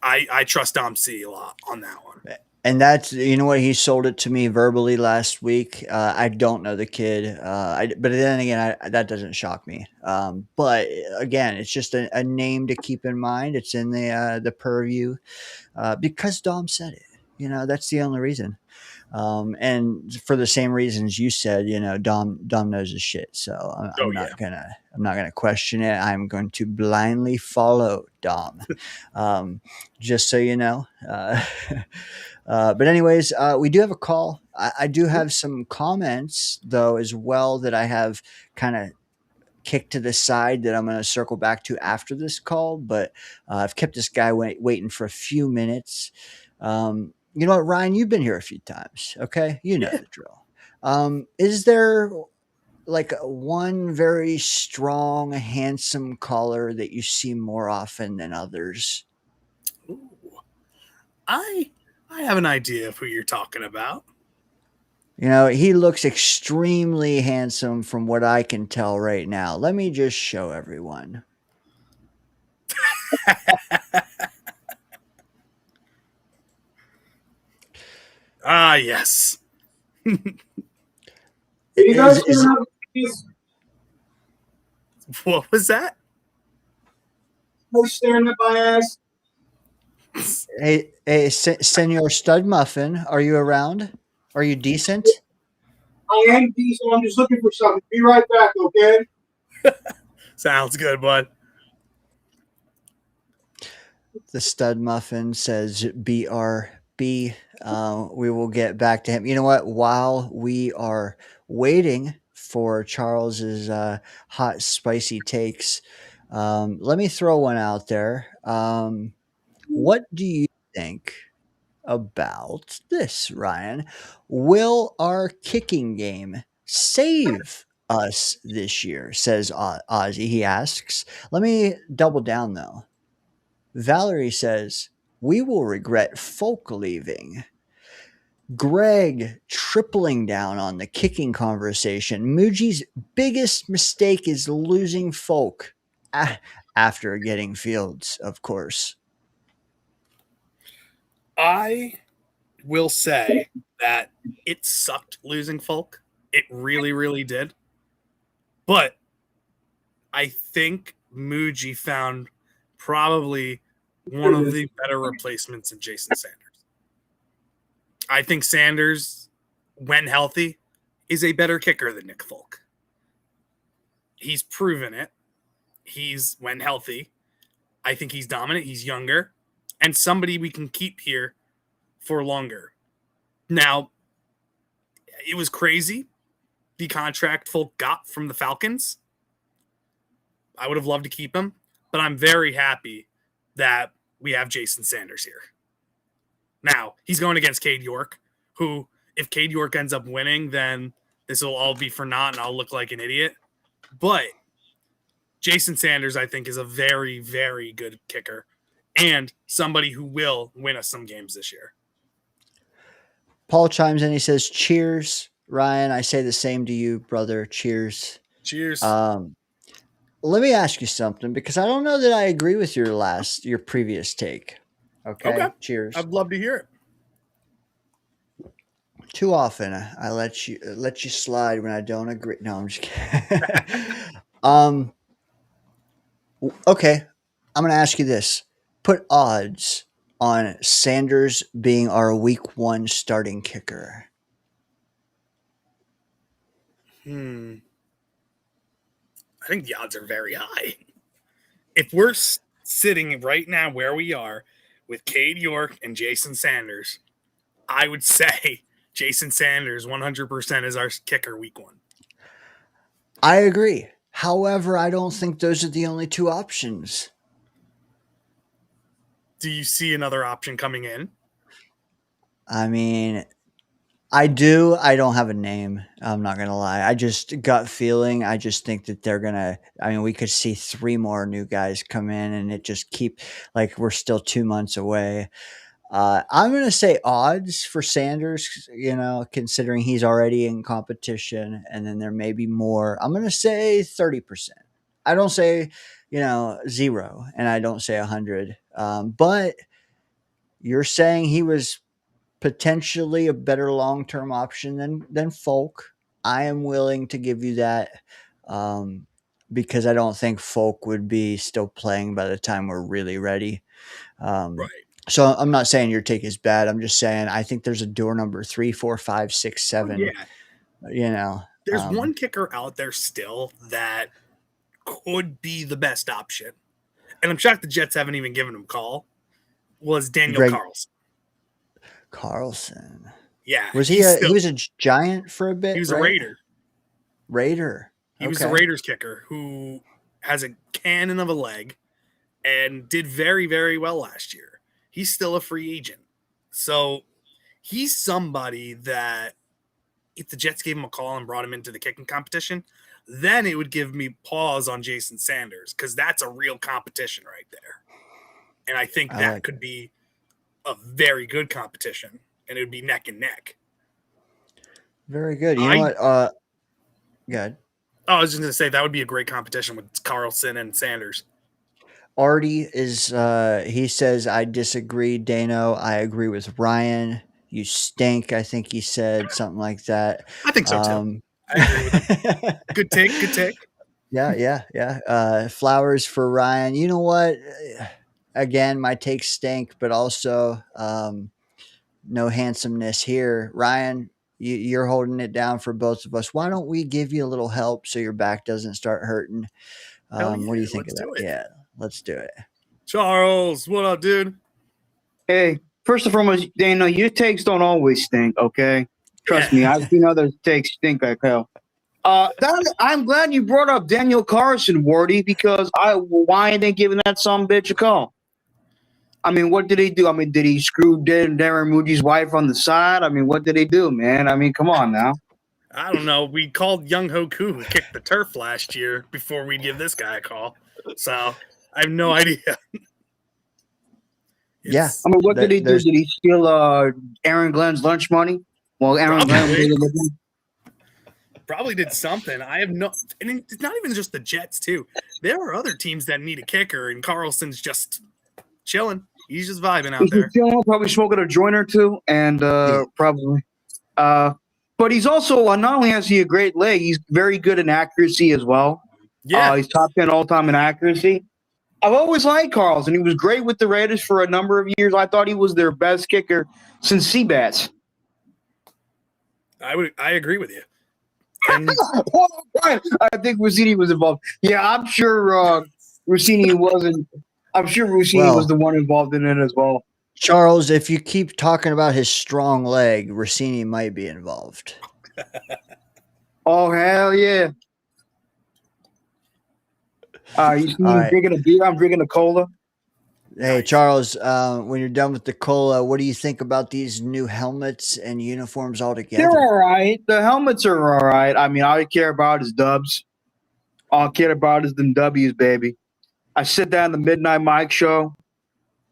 I trust Dom C a lot on that one. And that's, he sold it to me verbally last week. I don't know the kid, but then again, that doesn't shock me. But again, it's just a name to keep in mind. It's in the purview because Dom said it. That's the only reason. And for the same reasons you said, Dom knows his shit. So I'm yeah. not gonna question it. I'm going to blindly follow Dom, just so you know. But anyways, we do have a call. I do have some comments though as well that I have kind of kicked to the side that I'm going to circle back to after this call. But I've kept this guy waiting for a few minutes. You know what, Ryan? You've been here a few times. Okay, you know the drill. Is there like one very strong, handsome caller that you see more often than others? Ooh. I have an idea of who you're talking about. He looks extremely handsome from what I can tell right now. Let me just show everyone. Ah, yes. What was that? Staring at my ass. Hey, Senor Stud Muffin, are you around? Are you decent? I am decent. I'm just looking for something. Be right back, okay? Sounds good, bud. The Stud Muffin says BRB. We will get back to him. You know what? While we are waiting for Charles's hot, spicy takes, let me throw one out there. What do you think about this, Ryan? Will our kicking game save us this year? Says Ozzy. He asks. Let me double down though. Valerie says, we will regret Folk leaving. Greg tripling down on the kicking conversation. Muji's biggest mistake is losing Folk after getting Fields, of course. I will say that it sucked losing Folk. It really, really did. But I think Muji found probably one of the better replacements in Jason Sanders. I think Sanders, when healthy, is a better kicker than Nick Folk. He's proven it. When healthy, I think he's dominant. He's younger and somebody we can keep here for longer. Now, it was crazy, the contract Folk got from the Falcons. I would have loved to keep him, but I'm very happy that we have Jason Sanders here. Now, he's going against Cade York, who, if Cade York ends up winning, then this will all be for naught and I'll look like an idiot. But Jason Sanders, I think, is a very, very good kicker and somebody who will win us some games this year. Paul chimes in. He says, cheers, Ryan. I say the same to you, brother. Cheers. Cheers. Let me ask you something because I don't know that I agree with your previous take. Okay. Cheers. I'd love to hear it. Too often I let you slide when I don't agree. No, I'm just kidding. Okay. I'm going to ask you this. Put odds on Sanders being our week 1 starting kicker. I think the odds are very high. If we're sitting right now where we are with Cade York and Jason Sanders, I would say Jason Sanders 100% is our kicker week 1. I agree. However, I don't think those are the only 2 options. Do you see another option coming in? I mean, I do. I don't have a name. I'm not going to lie. I just gut feeling. I just think that we could see 3 more new guys come in and it just keep like we're still 2 months away. I'm going to say odds for Sanders, considering he's already in competition and then there may be more. I'm going to say 30%. I don't say, 0 and I don't say 100. But you're saying he was potentially a better long-term option than Folk. I am willing to give you that because I don't think Folk would be still playing by the time we're really ready. Right. So I'm not saying your take is bad. I'm just saying I think there's a door number 3, 4, 5, 6, 7. Yeah. You know, There's one kicker out there still that could be the best option. And I'm shocked the Jets haven't even given him a call. Was Daniel Carlson. Carlson. Yeah. Was he was a Giant for a bit? He was right? a Raider. Raider. He was the Raiders kicker who has a cannon of a leg and did very, very well last year. He's still a free agent. So he's somebody that if the Jets gave him a call and brought him into the kicking competition, then it would give me pause on Jason Sanders because that's a real competition right there. And I think that could be a very good competition, and it would be neck and neck. Very good. You know what? Good. Oh, I was just going to say that would be a great competition with Carlson and Sanders. Artie is, he says, I disagree, Dano. I agree with Ryan. You stink. I think he said something like that. I think so too. I agree with him. Good take. Good take. Yeah. Flowers for Ryan. You know what? Again, my takes stink, but also no handsomeness here. Ryan, you're holding it down for both of us. Why don't we give you a little help so your back doesn't start hurting? What do you think of that? Yeah, let's do it. Charles, what up, dude? Hey, first and foremost, Dano, your takes don't always stink, okay? Trust me, I've seen other takes stink like hell. I'm glad you brought up Daniel Carlson, Wardy, because why ain't they giving that some bitch a call? I mean, what did he do? I mean, did he screw Darren Moody's wife on the side? I mean, what did he do, man? I mean, come on now. I don't know. We called Young Hoku, who kicked the turf last year, before we give this guy a call. So I have no idea. Yeah. I mean, what did he do? Did he steal Aaron Glenn's lunch money? Well, Aaron Glenn probably did something. I have no, and it's not even just the Jets too. There are other teams that need a kicker, and Carlson's just chilling. He's just vibing out there. Chilling, probably smoking a joint or two, and probably. But he's also not only has he a great leg, he's very good in accuracy as well. Yeah, he's top 10 all time in accuracy. I've always liked Carlson. He was great with the Raiders for a number of years. I thought he was their best kicker since Seabats. I agree with you. And I think Rossini was involved. Yeah, I'm sure Rossini wasn't. I'm sure Rossini was the one involved in it as well. Charles, if you keep talking about his strong leg, Rossini might be involved. Oh, hell yeah. You see me drinking a beer? I'm drinking a cola. Hey, Charles, when you're done with the cola, what do you think about these new helmets and uniforms altogether? They're all right. The helmets are all right. I mean, all I care about is dubs. All I care about is them W's, baby. I sit down the Midnight Mike show.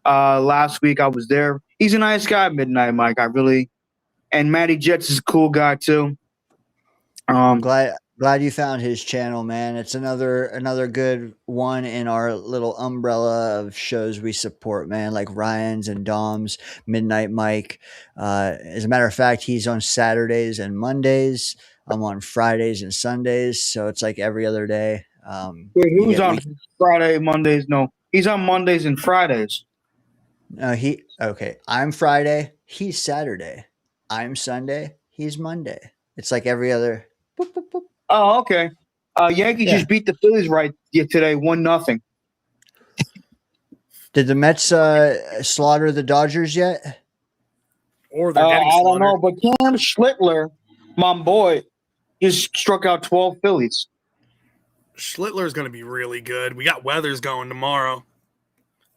Last week I was there. He's a nice guy, Midnight Mike. And Matty Jets is a cool guy too. Glad you found his channel, man. It's another good one in our little umbrella of shows we support, man, like Ryan's and Dom's, Midnight Mike. As a matter of fact, he's on Saturdays and Mondays. I'm on Fridays and Sundays, so it's like every other day. Who's on Friday, Mondays? No, he's on Mondays and Fridays. No, I'm Friday. He's Saturday. I'm Sunday. He's Monday. It's like every other. Boop, boop, boop. Oh, okay. Yankees just beat the Phillies today, 1-0. Did the Mets slaughter the Dodgers yet? Or they're getting I don't know, but Cam Schlittler, my boy, just struck out 12 Phillies. Schlittler's going to be really good. We got Weathers going tomorrow,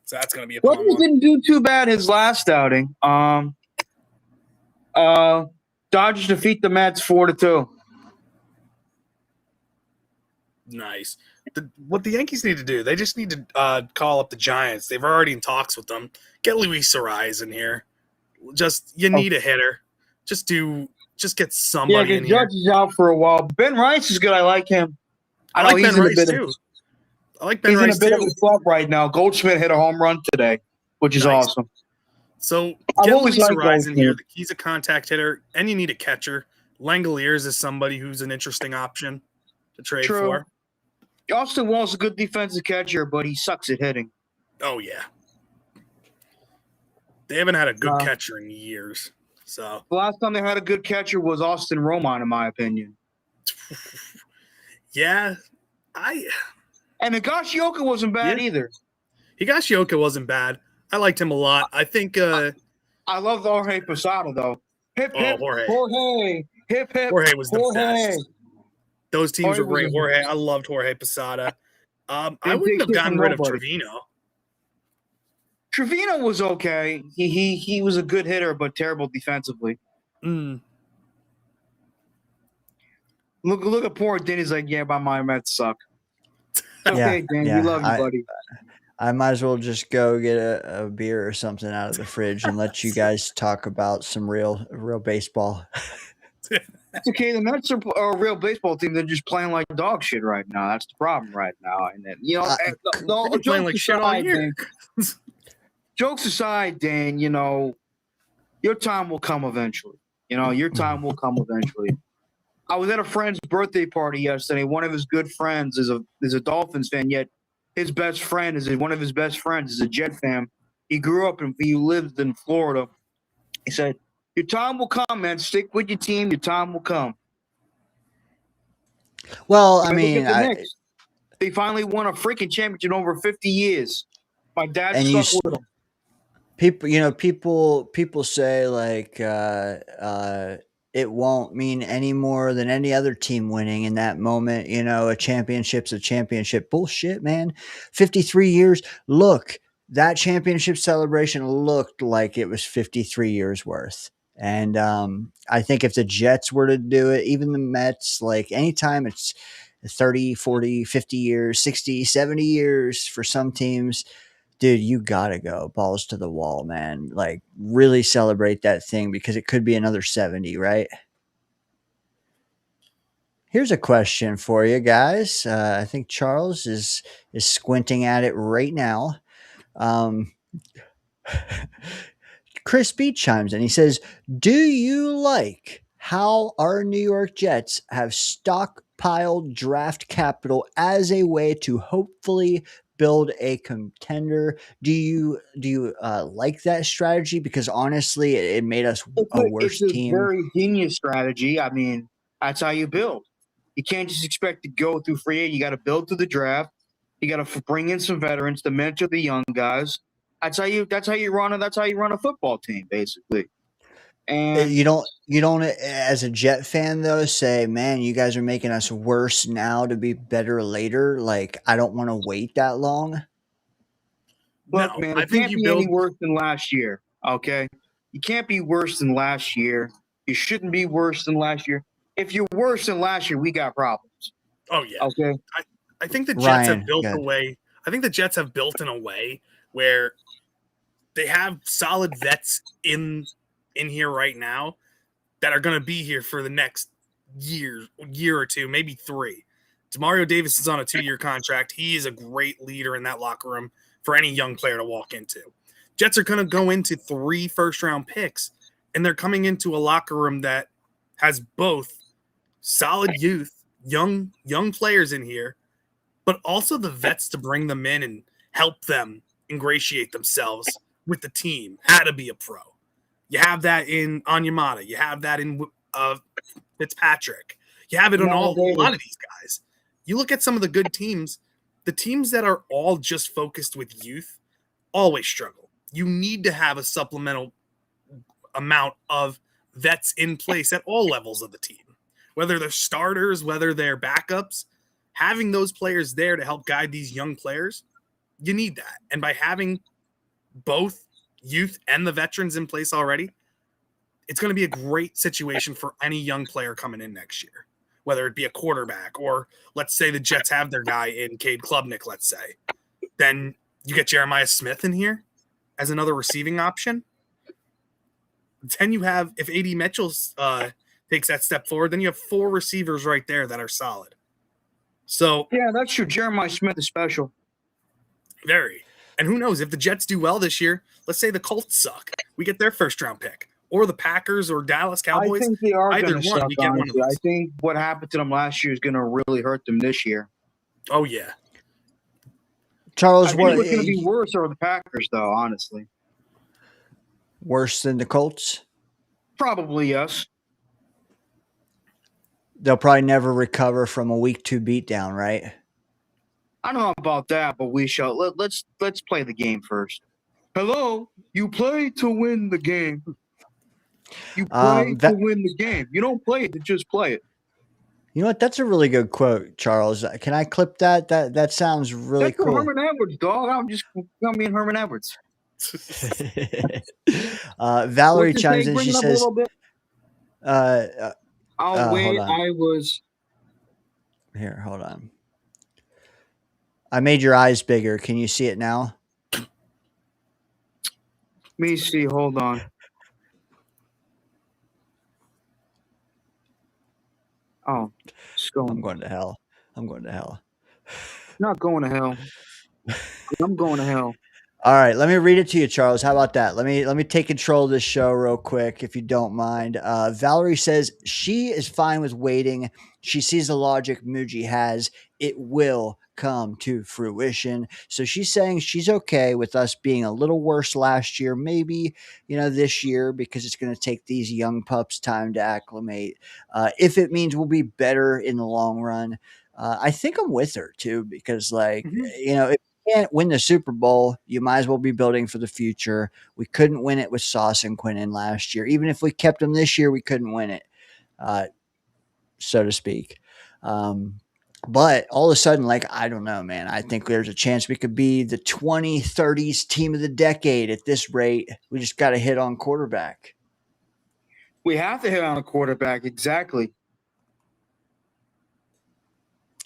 so that's going to be a fun Weathers one. didn't do too bad his last outing. Dodgers defeat the Mets 4-2. Nice. What the Yankees need to do, they just need to call up the Giants. They've already in talks with them. Get Luis Suarez in here. You need a hitter. Just get somebody in here. Judge is out for a while. Ben Rice is good. I like him. I like Ben Rice too. I like Ben Rice too. He's in a bit of a slump right now. Goldschmidt hit a home run today, which is awesome. So get Luis Suarez in here. He's a contact hitter, and you need a catcher. Langoliers is somebody who's an interesting option to trade for. Austin Wall's a good defensive catcher, but he sucks at hitting. Oh, yeah. They haven't had a good No. catcher in years. So The last time they had a good catcher was Austin Romine, in my opinion. yeah, And Higashioka wasn't bad either. Higashioka wasn't bad. I liked him a lot. I think I love Jorge Posada, though. Hip, hip, Jorge. Jorge. Hip, hip, Jorge was the Jorge. best. Those teams Jorge were great. was Jorge, I loved Jorge Posada. I Didn't wouldn't take have shit gotten from rid of nobody. Trevino. Trevino was okay. He was a good hitter, but terrible defensively. Mm. Look at poor Denny's like, yeah, but my Mets suck. Okay, Dan, yeah, we love you, buddy. I might as well just go get a beer or something out of the fridge and let you guys talk about some real baseball. It's okay. The Mets are a real baseball team. They're just playing like dog shit right now. That's the problem right now. And then, They're playing like shit all year. Jokes aside, Dan, your time will come eventually. Your time will come eventually. I was at a friend's birthday party yesterday. One of his good friends is a Dolphins fan, yet his best friend one of his best friends is a Jet fan. He lived in Florida. He said, "Your time will come, man. Stick with your team. Your time will come." Well, I Look mean, at the Knicks. They finally won a freaking championship in over 50 years. My dad And you stuck with them. people say like it won't mean any more than any other team winning in that moment. A championship's a championship. Bullshit, man. 53 years. Look, that championship celebration looked like it was 53 years worth. And I think if the Jets were to do it, even the Mets, like anytime it's 30, 40, 50 years, 60, 70 years for some teams, dude, you gotta go balls to the wall, man. Like really celebrate that thing because it could be another 70, right? Here's a question for you guys. I think Charles is squinting at it right now. Chris B chimes in. He says, "Do you like how our New York Jets have stockpiled draft capital as a way to hopefully build a contender? Do you like that strategy? Because honestly, it made us a worse It's a team." very genius strategy. I mean, that's how you build. You can't just expect to go through free agent. You got to build through the draft. You got to bring in some veterans to mentor the young guys. That's how you run a football team, basically. And You don't as a Jet fan though say, "Man, you guys are making us worse now to be better later." Like I don't want to wait that long. look, No, man, I it think can't you be build. any worse than last year. Okay, you can't be worse than last year. You shouldn't be worse than last year. If you're worse than last year, we got problems. Oh yeah. Okay. I think the Jets Ryan, have built go a ahead. way. I think the Jets have built in a way where they have solid vets in here right now that are going to be here for the next year or two, maybe 3. Demario Davis is on a 2-year contract. He is a great leader in that locker room for any young player to walk into. Jets are going to go into 3 first-round picks, and they're coming into a locker room that has both solid youth, young players in here, but also the vets to bring them in and help them ingratiate themselves with the team, how to be a pro. You have that in Onyemata. You have that in Fitzpatrick. You have it on a lot of these guys. You look at some of the good teams, the teams that are all just focused with youth always struggle. You need to have a supplemental amount of vets in place at all levels of the team, whether they're starters, whether they're backups. Having those players there to help guide these young players, you need that. And by having both youth and the veterans in place already, it's going to be a great situation for any young player coming in next year, whether it be a quarterback or let's say the Jets have their guy in Cade Klubnik, let's say. Then you get Jeremiah Smith in here as another receiving option. Then you have, if A.D. Mitchell takes that step forward, then you have 4 receivers right there that are solid. So yeah, that's true. Jeremiah Smith is special. Very. And who knows, if the Jets do well this year, let's say the Colts suck, we get their first-round pick. Or the Packers or Dallas Cowboys. I think they are either going to one, suck, we get one of honestly. I those. think what happened to them last year is going to really hurt them this year. Oh, yeah. Charles, I think what's going to be worse are the Packers, though, honestly. Worse than the Colts? Probably yes. They'll probably never recover from a week 2 beatdown, right? I don't know about that, but we shall. Let's play the game first. Hello, you play to win the game. You play to win the game. You don't play it to just play it. You know what? That's a really good quote, Charles. Can I clip that? That sounds really That's cool. Herman Edwards, dog. I'm just me and Herman Edwards. Valerie chimes in. She says, "Oh wait, I was." Here, hold on. I made your eyes bigger. Can you see it now? Let me see. Hold on. Oh, I'm going to hell. I'm going to hell. Not going to hell. I'm going to hell. All right, let me read it to you, Charles. How about that? Let me take control of this show real quick, if you don't mind. Valerie says she is fine with waiting. She sees the logic Muji has. It will come to fruition. So she's saying she's okay with us being a little worse last year, maybe, this year, because it's going to take these young pups time to acclimate. If it means we'll be better in the long run, I think I'm with her too, because if you can't win the Super Bowl, you might as well be building for the future. We couldn't win it with Sauce and Quinnen last year. Even if we kept them this year, we couldn't win it, so to speak. But all of a sudden, I don't know, man. I think there's a chance we could be the 2030s team of the decade at this rate. We just got to hit on quarterback. We have to hit on a quarterback, exactly.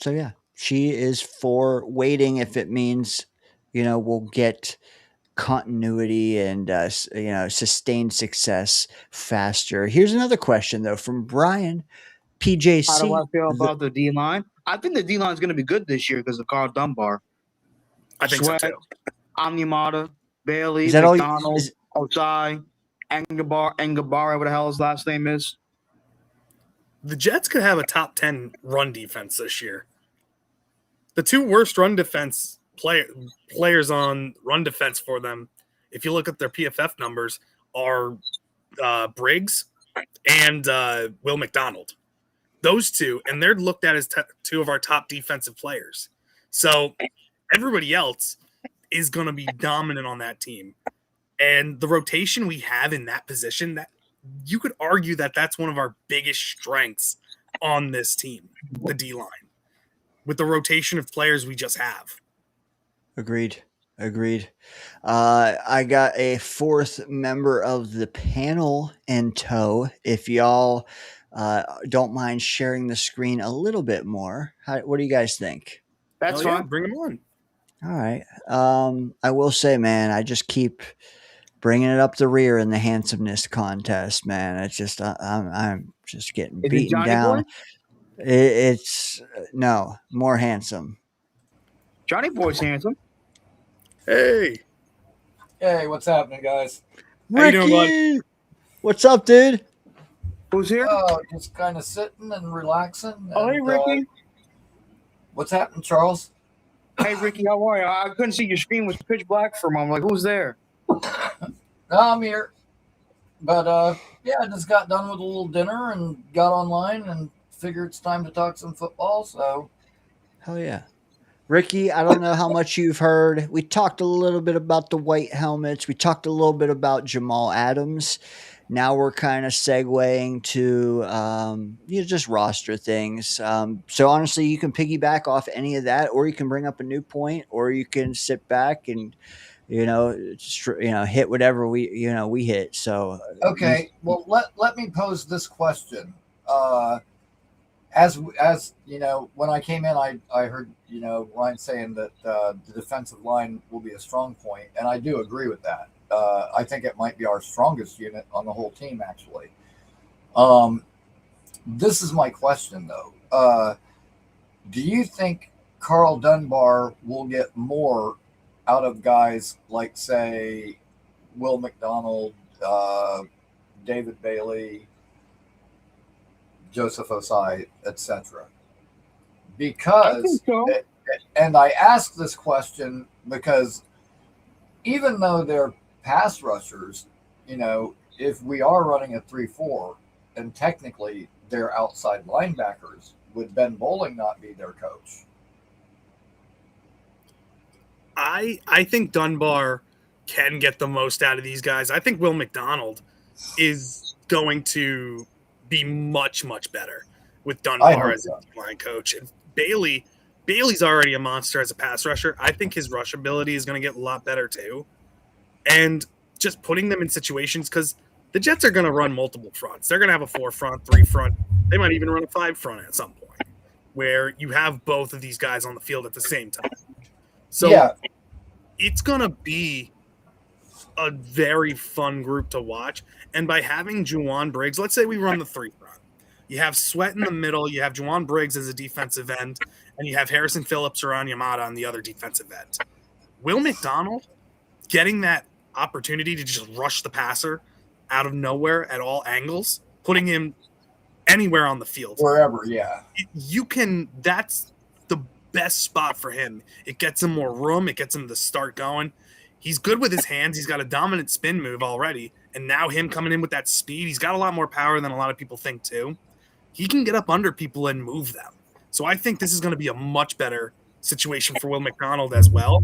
So, yeah, she is for waiting if it means, we'll get continuity and, sustained success faster. Here's another question, though, from Brian. PJC. How do I feel about the D-line? I think the D-line is going to be good this year because of Carl Dunbar. I think Sweat, so, too. Omnimata, Bailey, Is that McDonald, Osai, Engabar, whatever the hell his last name is. The Jets could have a top 10 run defense this year. The two worst run defense players on run defense for them, if you look at their PFF numbers, are Briggs and Will McDonald. Those two, and they're looked at as two of our top defensive players. So everybody else is going to be dominant on that team. And the rotation we have in that position, that you could argue that that's one of our biggest strengths on this team, the D-line, with the rotation of players we just have. Agreed. I got a fourth member of the panel in tow. If y'all don't mind sharing the screen a little bit more, what do you guys think? That's fine. Yeah, bring them on. All right. I will say, man, I just keep bringing it up the rear in the handsomeness contest, man. It's just I'm just getting beaten down. It's no more handsome. Johnny Boy's handsome. Hey, what's happening, guys? How you doing, bud? What's up, dude? Who's here? Oh, just kind of sitting and relaxing. Oh, hey, Ricky. What's happening, Charles? Hey, Ricky, how are you? I couldn't see your screen was pitch black for a moment. Like, who's there? No, I'm here. But, I just got done with a little dinner and got online and figured it's time to talk some football, so. Hell yeah. Ricky, I don't know how much you've heard. We talked a little bit about the white helmets. We talked a little bit about Jamal Adams. Now we're kind of segueing to just roster things. So honestly, you can piggyback off any of that, or you can bring up a new point, or you can sit back and hit whatever we hit. So okay, well let me pose this question. As you know, when I came in, I heard Ryan saying that the defensive line will be a strong point, and I do agree with that. I think it might be our strongest unit on the whole team, actually. This is my question, though. Do you think Carl Dunbar will get more out of guys like, say, Will McDonald, David Bailey, Joseph Osai, etc.? Because, and I ask this question because even though they're pass rushers, if we are running a 3-4, and technically they're outside linebackers, would Ben Bowling not be their coach? I think Dunbar can get the most out of these guys. I think Will McDonald is going to be much, much better with Dunbar as a line coach. And Bailey's already a monster as a pass rusher. I think his rush ability is going to get a lot better too. And just putting them in situations, because the Jets are going to run multiple fronts. They're going to have a 4 front, 3 front. They might even run a 5 front at some point, where you have both of these guys on the field at the same time. So it's going to be a very fun group to watch. And by having Juwan Briggs, let's say we run the 3 front. You have Sweat in the middle. You have Juwan Briggs as a defensive end. And you have Harrison Phillips or Onyemata on the other defensive end. Will McDonald getting that opportunity to just rush the passer out of nowhere at all angles, putting him anywhere on the field. Wherever, that's the best spot for him. It gets him more room. It gets him to start going. He's good with his hands. He's got a dominant spin move already. And now him coming in with that speed, he's got a lot more power than a lot of people think too. He can get up under people and move them. So I think this is going to be a much better situation for Will McDonald as well.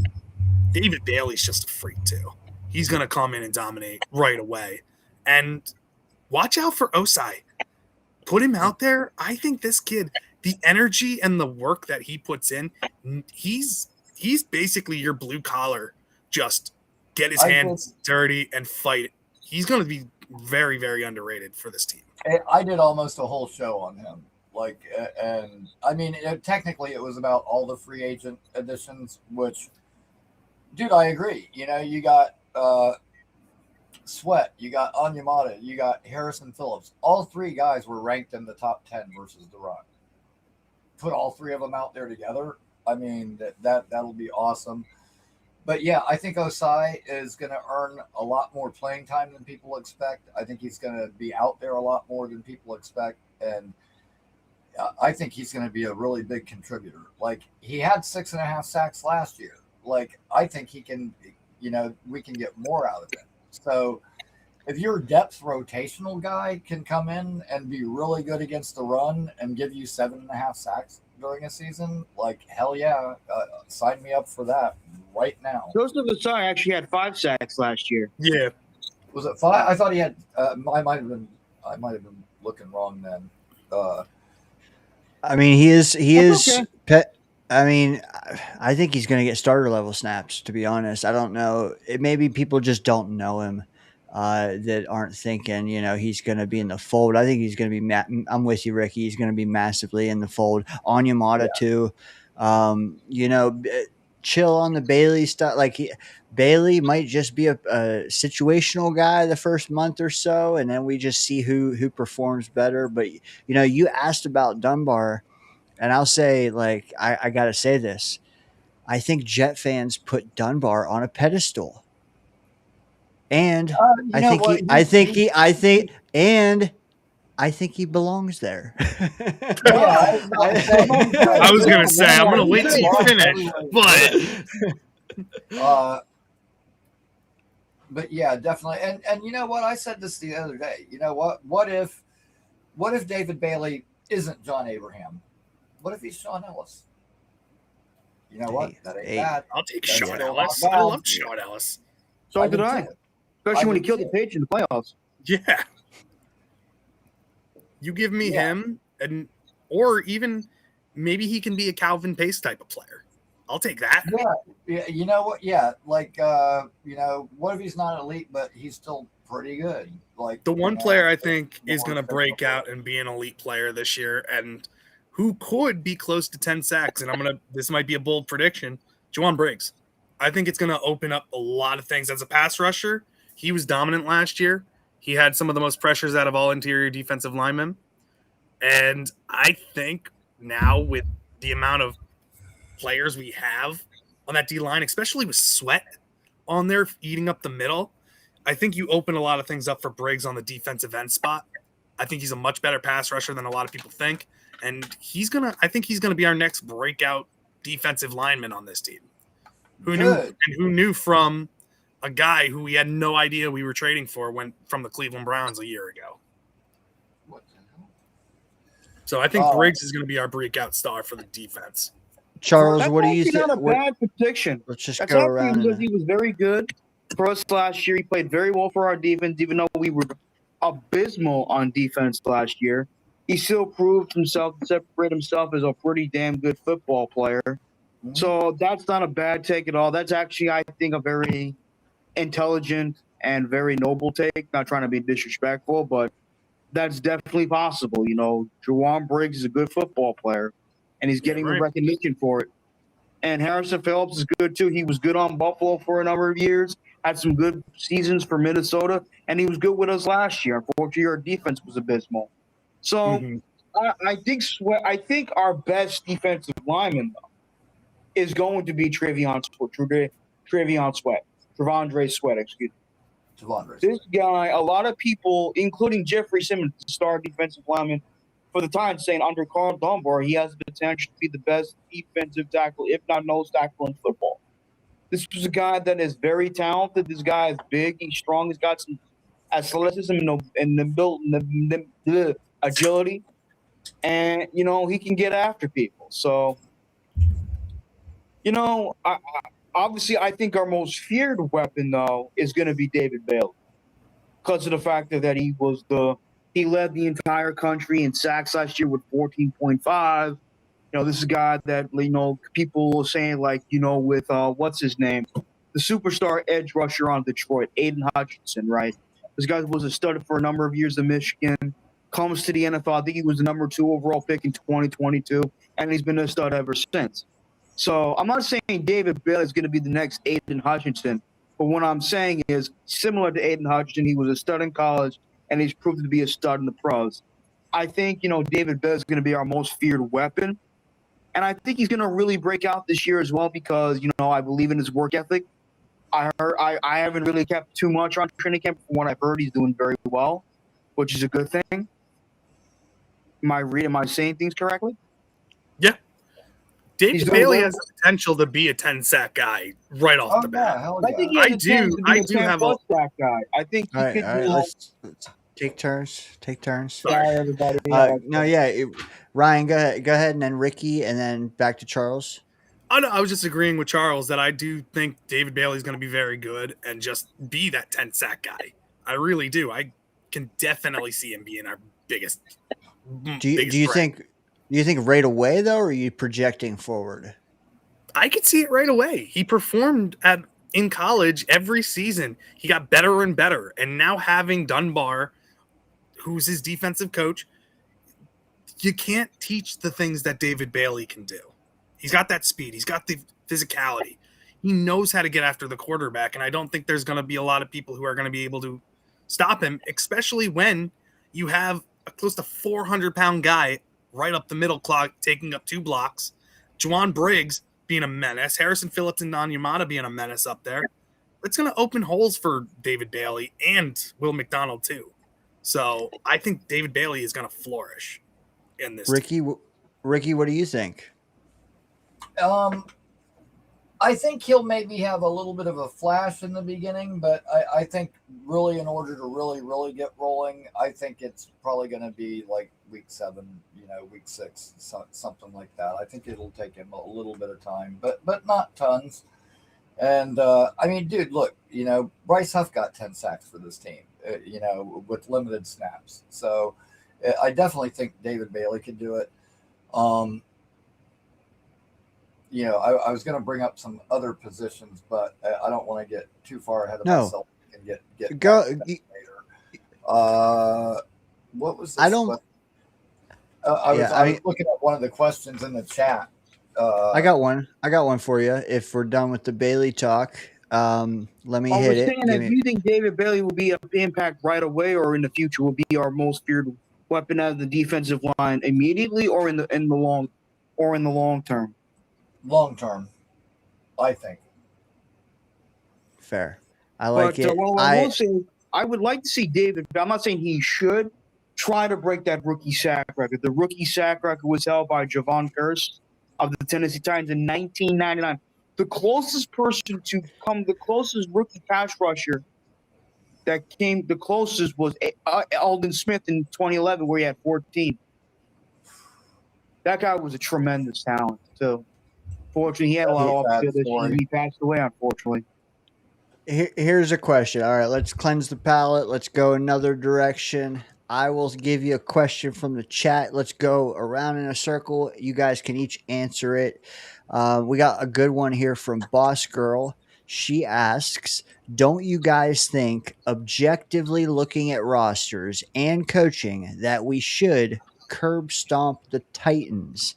David Bailey's just a freak too. He's going to come in and dominate right away. And watch out for Osai. Put him out there. I think this kid, the energy and the work that he puts in, he's basically your blue collar. Just get his hands dirty and fight. He's going to be very, very underrated for this team. I did almost a whole show on him. And I mean, technically it was about all the free agent additions, which, dude, I agree. You got Sweat, you got Onyemata, you got Harrison Phillips. All 3 guys were ranked in the top 10 versus the run. Put all 3 of them out there together. I mean, that'll be awesome. But yeah, I think Osai is going to earn a lot more playing time than people expect. I think he's going to be out there a lot more than people expect. And I think he's going to be a really big contributor. He had 6.5 sacks last year. I think he can, we can get more out of it. So if your depth rotational guy can come in and be really good against the run and give you 7.5 sacks during a season, hell yeah, sign me up for that right now. Joseph Asai actually had 5 sacks last year. Yeah. Was it 5? I thought he had. I might have been looking wrong then. I mean, he is. Okay. I mean, I think he's going to get starter level snaps. To be honest, I don't know. Maybe people just don't know him. That aren't thinking, he's going to be in the fold. I think he's going to be. I'm with you, Ricky. He's going to be massively in the fold. Onyemata too. Chill on the Bailey stuff. Bailey might just be a situational guy the first month or so, and then we just see who performs better. But you asked about Dunbar, and I'll say, I got to say this. I think Jet fans put Dunbar on a pedestal. And I think he belongs there. I was gonna say I'm gonna wait till you finish, but yeah, definitely. And you know what? I said this the other day. You know what? What if David Bailey isn't John Abraham? What if he's Sean Ellis? You know what? That ain't bad. I'll take Sean Ellis. I love Sean Ellis. So did I. Especially when he killed the Patriots in the playoffs. Yeah. You give me him, or even maybe he can be a Calvin Pace type of player. I'll take that. Yeah. You know what? Yeah. What if he's not elite, but he's still pretty good? The one player I think is going to break out and be an elite player this year, and who could be close to 10 sacks. And this might be a bold prediction. Juwan Briggs. I think it's going to open up a lot of things as a pass rusher. He was dominant last year. He had some of the most pressures out of all interior defensive linemen. And I think now with the amount of players we have on that D-line, especially with Sweat on there eating up the middle, I think you open a lot of things up for Briggs on the defensive end spot. I think he's a much better pass rusher than a lot of people think. And I think he's going to be our next breakout defensive lineman on this team. Who knew from a guy who we had no idea we were trading for went from the Cleveland Browns a year ago. What the hell? So I think Briggs is going to be our breakout star for the defense. Charles, That's what do you actually think? not a bad prediction. Let's just That's go actually around. because he was very good for us last year. He played very well for our defense, even though we were abysmal on defense last year. He still proved himself to separate himself as a pretty damn good football player. Mm-hmm. So that's not a bad take at all. That's actually, I think, a very intelligent and very noble take. Not trying to be disrespectful, but that's definitely possible. You know, Juwan Briggs is a good football player, and he's getting the recognition for it. And Harrison Phillips is good too. He was good on Buffalo for a number of years, had some good seasons for Minnesota, and he was good with us last year. Unfortunately, our defense was abysmal. So I think our best defensive lineman though is going to be Trevondre Sweat. Excuse me. This guy, a lot of people, including Jeffrey Simmons, the star defensive lineman for the Titans, saying under Carl Dunbar, he has the potential to be the best defensive tackle, if not nose tackle in football. This is a guy that is very talented. This guy is big. He's strong. He's got some athleticism and the agility, and you know he can get after people. So, you know, obviously, I think our most feared weapon though is going to be David Bailey, because of the fact that he led the entire country in sacks last year with 14.5. You know, this is a guy that, you know, people were saying, like, you know, with what's his name, the superstar edge rusher on Detroit, Aiden Hutchinson, right? This guy was a stud for a number of years in Michigan. Comes to the NFL. I think he was the number 2 overall pick in 2022, and he's been a stud ever since. So I'm not saying David Bailey is going to be the next Aiden Hutchinson, but what I'm saying is similar to Aiden Hutchinson, he was a stud in college, and he's proved to be a stud in the pros. I think, you know, David Bailey is going to be our most feared weapon, and I think he's going to really break out this year as well because, you know, I believe in his work ethic. I haven't really kept too much on training camp. From what I've heard, he's doing very well, which is a good thing. Am I saying things correctly? Yeah. David Bailey has the potential to be a 10-sack guy right off the bat. I think he has a chance to be a 10-plus sack guy. I think he could do let's take turns. Sorry, everybody. Ryan, go ahead, and then Ricky, and then back to Charles. Oh, no, I was just agreeing with Charles that I do think David Bailey is going to be very good and just be that 10-sack guy. I really do. I can definitely see him being our biggest. Do you think right away though, or are you projecting forward? I could see it right away. He performed in college every season. He got better and better, and now having Dunbar, who's his defensive coach, you can't teach the things that David Bailey can do. He's got that speed. He's got the physicality. He knows how to get after the quarterback, and I don't think there's going to be a lot of people who are going to be able to stop him, especially when you have a close to 400-pound guy right up the middle clock, taking up 2 blocks. Juwan Briggs being a menace. Harrison Phillips and Nan Yamada being a menace up there. It's going to open holes for David Bailey and Will McDonald too. So I think David Bailey is going to flourish in this. Ricky, what do you think? I think he'll maybe have a little bit of a flash in the beginning, but I think really in order to really get rolling, I think it's probably going to be like week 7, week 6, something like that. I think it'll take him a little bit of time, but not tons. And I mean, dude, look, Bryce Huff got 10 sacks for this team, with limited snaps. So I definitely think David Bailey could do it. I was going to bring up some other positions, but I don't want to get too far ahead of myself and get go later. What was this? I was looking at one of the questions in the chat. I got one for you. If we're done with the Bailey talk, let me hit it. Do you think David Bailey will be an impact right away, or in the future will be our most feared weapon out of the defensive line immediately, or in the long term? Long term, I think. Fair. I like it. I would like to see David. I'm not saying he should try to break that rookie sack record. The rookie sack record was held by Javon Kearse of the Tennessee Titans in 1999. the closest person to come, the closest rookie pass rusher that came the closest was Alden Smith in 2011, where he had 14. That guy was a tremendous talent, too. Fortunately, he had a lot of off-field issues, and he passed away, unfortunately. Here's a question. All right, let's cleanse the palate. Let's go another direction. I will give you a question from the chat. Let's go around in a circle. You guys can each answer it. We got a good one here from Boss Girl. She asks, don't you guys think, objectively looking at rosters and coaching, that we should curb stomp the Titans?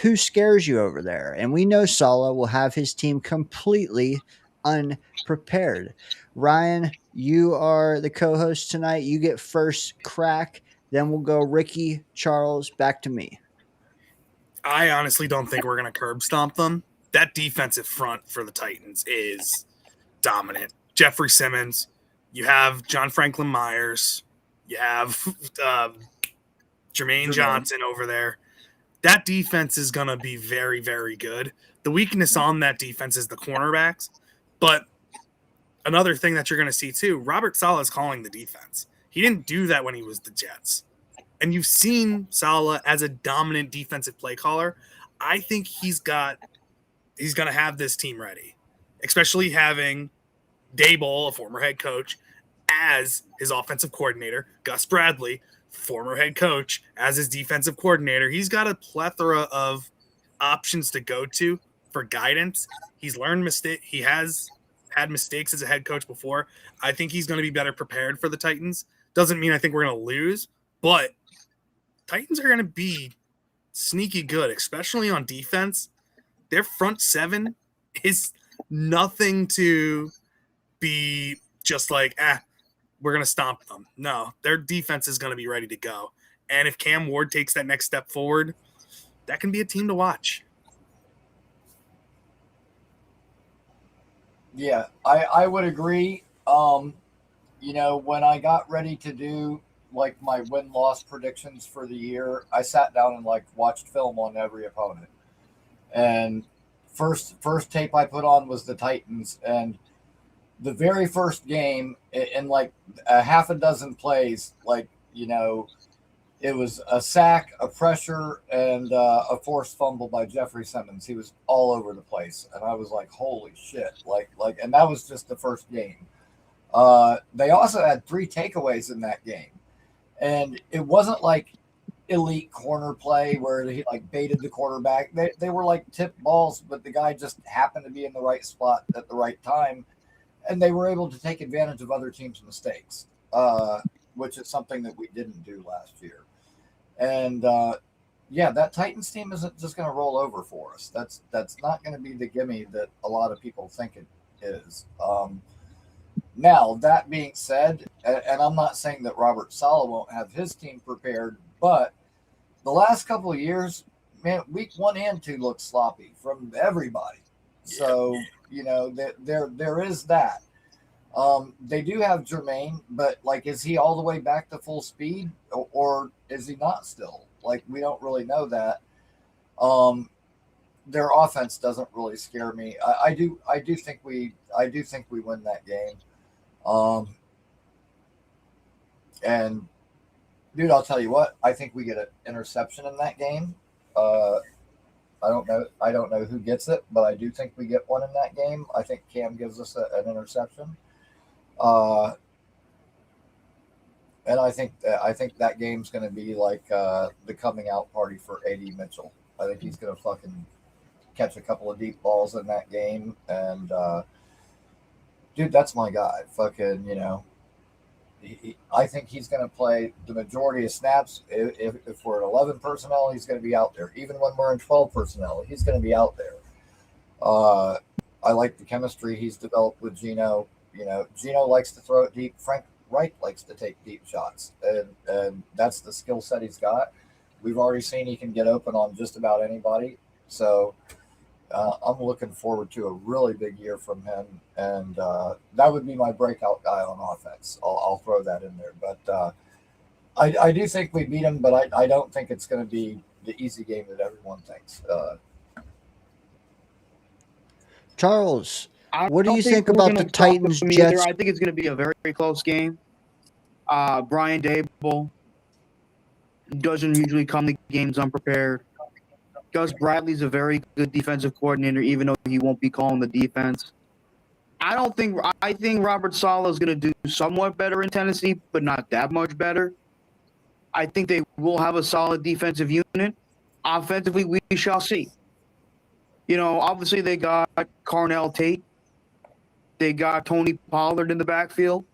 Who scares you over there? And we know Saleh will have his team completely unprepared. Ryan, you are the co-host tonight. You get first crack. Then we'll go Ricky, Charles, back to me. I honestly don't think we're going to curb stomp them. That defensive front for the Titans is dominant. Jeffrey Simmons, you have John Franklin Myers, you have Jermaine Johnson over there. That defense is going to be very, very good. The weakness on that defense is the cornerbacks. But another thing that you're going to see too, Robert Saleh is calling the defense. He didn't do that when he was the Jets. And you've seen Saleh as a dominant defensive play caller. I think he's going to have this team ready, especially having Daboll, a former head coach, as his offensive coordinator, Gus Bradley, former head coach, as his defensive coordinator. He's got a plethora of options to go to for guidance. He's learned he has had mistakes as a head coach before. I think he's going to be better prepared for the Titans. Doesn't mean I think we're going to lose, but Titans are going to be sneaky good, especially on defense. Their front seven is nothing to be just like, we're going to stomp them. No, their defense is going to be ready to go. And if Cam Ward takes that next step forward, that can be a team to watch. Yeah, I would agree. When I got ready to do like my win-loss predictions for the year, I sat down and like watched film on every opponent. And first tape I put on was the Titans, and the very first game in like a half a dozen plays, it was a sack, a pressure, and a forced fumble by Jeffrey Simmons. He was all over the place, and I was like, "Holy shit!" And that was just the first game. They also had 3 takeaways in that game, and it wasn't like elite corner play where he like baited the quarterback. They were like tipped balls, but the guy just happened to be in the right spot at the right time, and they were able to take advantage of other teams' mistakes, which is something that we didn't do last year. And that Titans team isn't just going to roll over for us. That's not going to be the gimme that a lot of people think it is. Now, that being said, and I'm not saying that Robert Saleh won't have his team prepared, but the last couple of years, man, week 1 and 2 looked sloppy from everybody. So, there is that. They do have Jermaine, but is he all the way back to full speed, or is he not still? We don't really know that. Their offense doesn't really scare me. I do think we win that game. And dude, I'll tell you what, I think we get an interception in that game. I don't know who gets it, but I do think we get one in that game. I think Cam gives us an interception. And I think that game's going to be like the coming out party for A.D. Mitchell. I think he's going to fucking catch a couple of deep balls in that game. And, dude, that's my guy. Fucking, I think he's going to play the majority of snaps. If we're at 11 personnel, he's going to be out there. Even when we're in 12 personnel, he's going to be out there. I like the chemistry he's developed with Geno. Geno likes to throw it deep. Frank Reich likes to take deep shots, and that's the skill set he's got. We've already seen he can get open on just about anybody. So I'm looking forward to a really big year from him, and that would be my breakout guy on offense. I'll throw that in there. But I do think we beat him, but I don't think it's going to be the easy game that everyone thinks. Charles, I what do don't you think we're about gonna the stop Titans them either. Jets? I think it's going to be a very, very close game. Brian Dable doesn't usually come to games unprepared. Gus Bradley's a very good defensive coordinator, even though he won't be calling the defense. I think Robert Saleh is going to do somewhat better in Tennessee, but not that much better. I think they will have a solid defensive unit. Offensively, we shall see. Obviously they got Carnell Tate. They got Tony Pollard in the backfield.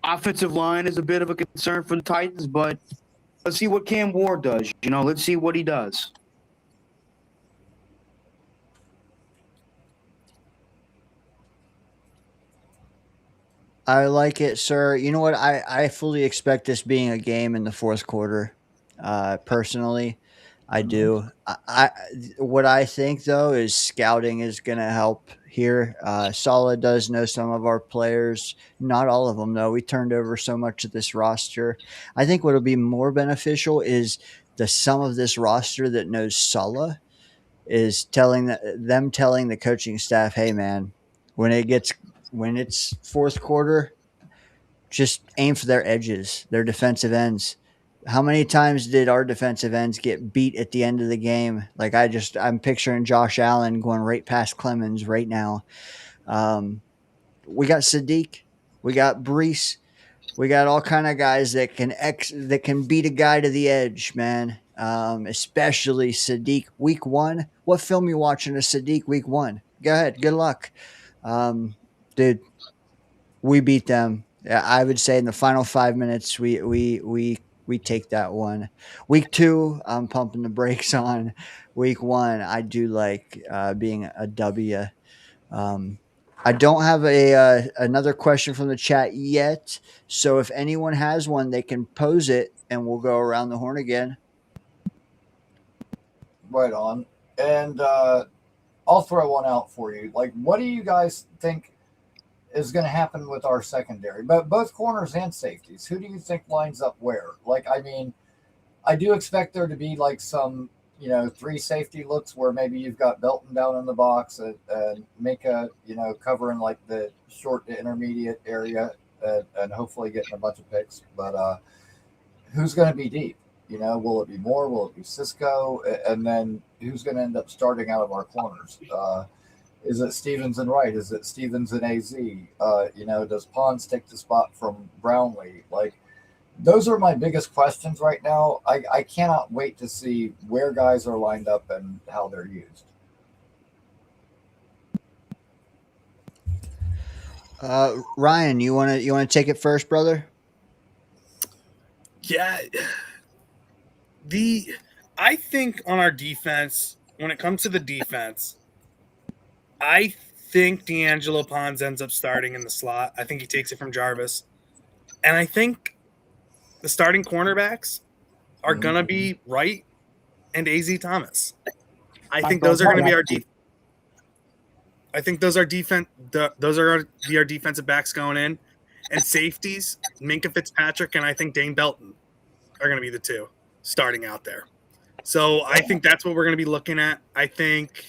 Offensive line is a bit of a concern for the Titans, but let's see what Cam Ward does. Let's see what he does. I like it, sir. You know what? I fully expect this being a game in the fourth quarter. Personally, I do. What I think though is scouting is going to help here. Solid does know some of our players, not all of them though. We turned over so much of this roster. I think what'll be more beneficial is the sum of this roster that knows Sala is telling the coaching staff, "Hey man, when it's fourth quarter, just aim for their edges, their defensive ends." How many times did our defensive ends get beat at the end of the game? Like I'm picturing Josh Allen going right past Clemens right now. We got Sadiq, we got Brees, we got all kind of guys that can beat a guy to the edge, man. Especially Sadiq week one. What film you watching of Sadiq week one? Go ahead, good luck, dude. We beat them. I would say in the final 5 minutes, we take that one. Week two, I'm pumping the brakes on. Week one, I do like being a W. I don't have another question from the chat yet, so if anyone has one, they can pose it, and we'll go around the horn again. Right on. And I'll throw one out for you. Like, what do you guys think is going to happen with our secondary? But both corners and safeties. Who do you think lines up where? Like, I mean, I do expect there to be like some, three safety looks where maybe you've got Belton down in the box and Minka, covering like the short to intermediate area and hopefully getting a bunch of picks. But who's going to be deep? Will it be Moore? Will it be Cisco? And then who's going to end up starting out of our corners? Is it Stevens and Wright? Is it Stevens and AZ? Does Pons take the spot from Brownlee? Like, those are my biggest questions right now. I cannot wait to see where guys are lined up and how they're used. Ryan, you wanna take it first, brother? Yeah. I think on our defense, when it comes to the defense, I think D'Angelo Pons ends up starting in the slot. I think he takes it from Jarvis. And I think the starting cornerbacks are going to be Wright and AZ Thomas. I think those are going to be our defense. I think those are our defensive backs going in. And safeties, Minka Fitzpatrick and I think Dane Belton are going to be the two starting out there. So I think that's what we're going to be looking at. I think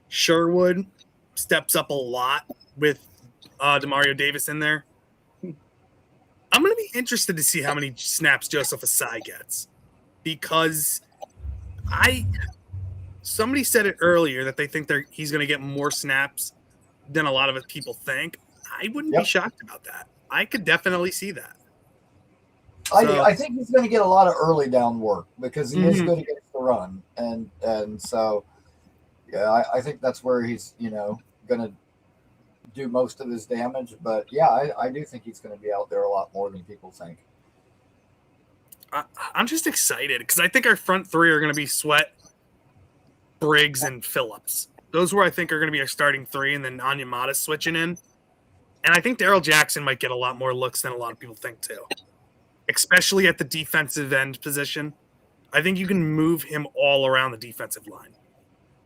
Sherwood steps up a lot with Demario Davis in there. I'm going to be interested to see how many snaps Joseph Asai gets, because somebody said it earlier that they think he's going to get more snaps than a lot of people think. I wouldn't be shocked about that. I could definitely see that. I think he's going to get a lot of early down work because he is good against the run, and so yeah, I think that's where he's going to do most of his damage. But yeah, I do think he's going to be out there a lot more than people think. I'm just excited because I think our front three are going to be Sweat, Briggs, and Phillips. Those who I think are going to be our starting three, and then Onyemata switching in. And I think Darrell Jackson might get a lot more looks than a lot of people think too, especially at the defensive end position. I think you can move him all around the defensive line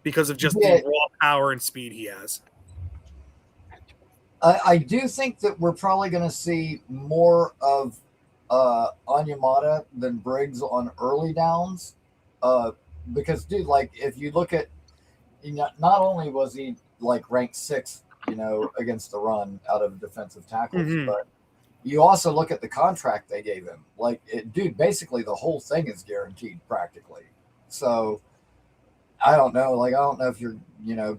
because of just the raw power and speed he has. I do think that we're probably going to see more of Onyemata than Briggs on early downs, because, dude, like if you look at not only was he like ranked 6th, against the run out of defensive tackles, but you also look at the contract they gave him. Like, dude, basically the whole thing is guaranteed practically. So I don't know. Like, I don't know if you're,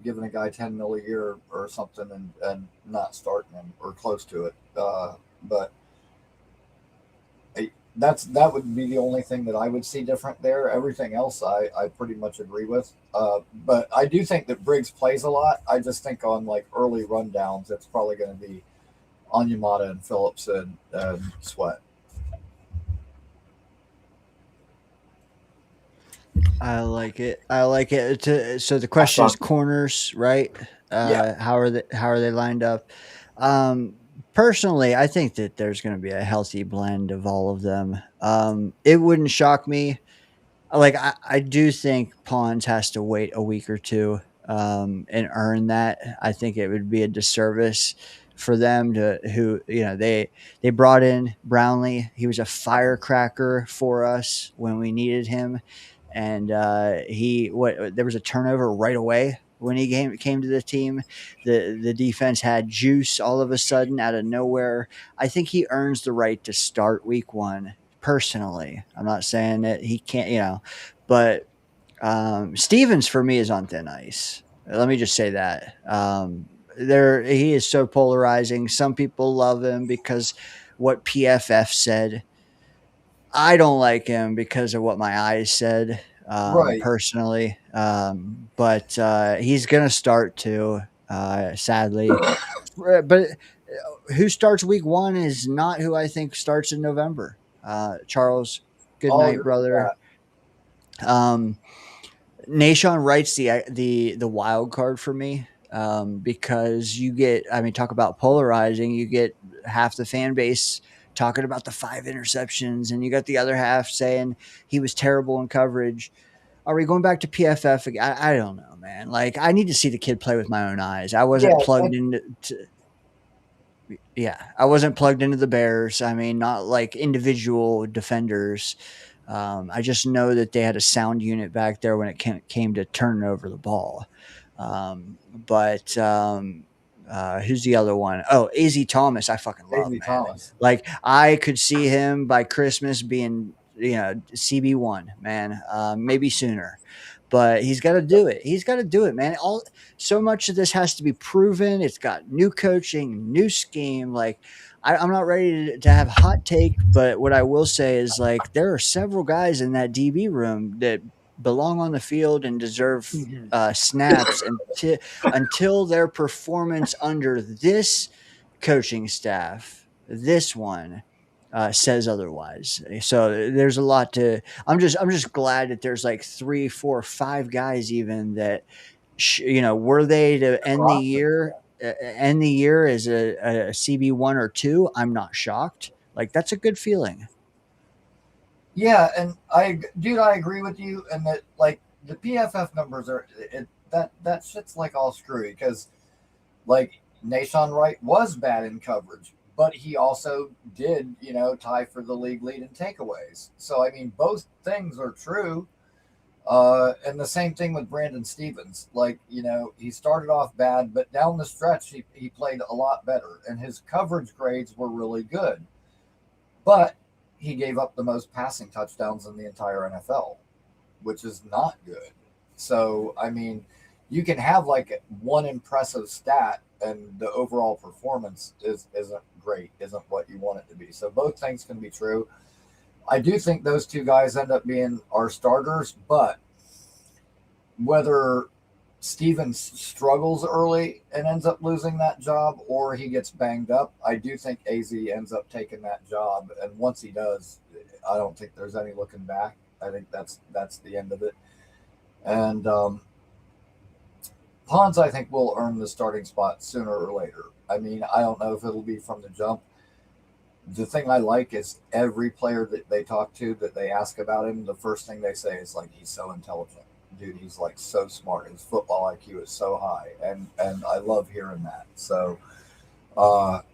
giving a guy $10 million a year or something and not starting him or close to it. But that would be the only thing that I would see different there. Everything else I pretty much agree with. But I do think that Briggs plays a lot. I just think on like early rundowns, it's probably going to be Onyemata and Phillips and Sweat. I like it. So the question is corners, right? Yeah. How are they lined up? Personally, I think that there's going to be a healthy blend of all of them. It wouldn't shock me. Like, I do think Pons has to wait a week or two and earn that. I think it would be a disservice for them they brought in Brownlee. He was a firecracker for us when we needed him, and there was a turnover right away when he came to the team. The defense had juice all of a sudden out of nowhere. I think he earns the right to start week 1. Personally, I'm not saying that he can't, but Stevens for me is on thin ice. Let me just say that. He is so polarizing. Some people love him because what PFF said. I don't like him because of what my eyes said, Right. personally. But he's going to start too, sadly. But who starts week 1 is not who I think starts in November. Charles, good night, brother. Nahshon Wright's the wild card for me, because you get, talk about polarizing. You get half the fan base talking about the 5 interceptions, and you got the other half saying he was terrible in coverage. Are we going back to PFF again? I don't know, man. Like, I need to see the kid play with my own eyes. I wasn't plugged into. I wasn't plugged into the Bears. Not like individual defenders. I just know that they had a sound unit back there when it came to turning over the ball. But who's the other one? Oh, AZ Thomas. I fucking love AZ Thomas. Like, I could see him by Christmas being, CB1, man. Maybe sooner. But he's got to do it. He's got to do it, man. So much of this has to be proven. It's got new coaching, new scheme. Like, I'm not ready to have hot take, but what I will say is, like, there are several guys in that DB room that belong on the field and deserve snaps until their performance under this coaching staff, this one, says otherwise. So there's a lot to. I'm just glad that there's like 3, 4, 5 guys even that, were they to end the year as a CB1 or 2, I'm not shocked. Like, that's a good feeling. Yeah, and I agree with you, and that, like, the PFF numbers that shit's like all screwy, because like Nahshon Wright was bad in coverage, but he also did, tie for the league lead in takeaways. So both things are true. And the same thing with Brandon Stevens. Like, he started off bad, but down the stretch, he played a lot better, and his coverage grades were really good. But he gave up the most passing touchdowns in the entire NFL, which is not good. So, you can have like one impressive stat and the overall performance isn't great, isn't what you want it to be. So both things can be true. I do think those 2 guys end up being our starters, but whether Stevens struggles early and ends up losing that job, or he gets banged up, I do think AZ ends up taking that job. And once he does, I don't think there's any looking back. I think that's the end of it. And Pons, I think, will earn the starting spot sooner or later. I don't know if it'll be from the jump. The thing I like is every player that they talk to, that they ask about him, the first thing they say is like, he's so intelligent. Dude, he's like so smart. His football IQ is so high. And I love hearing that. So, but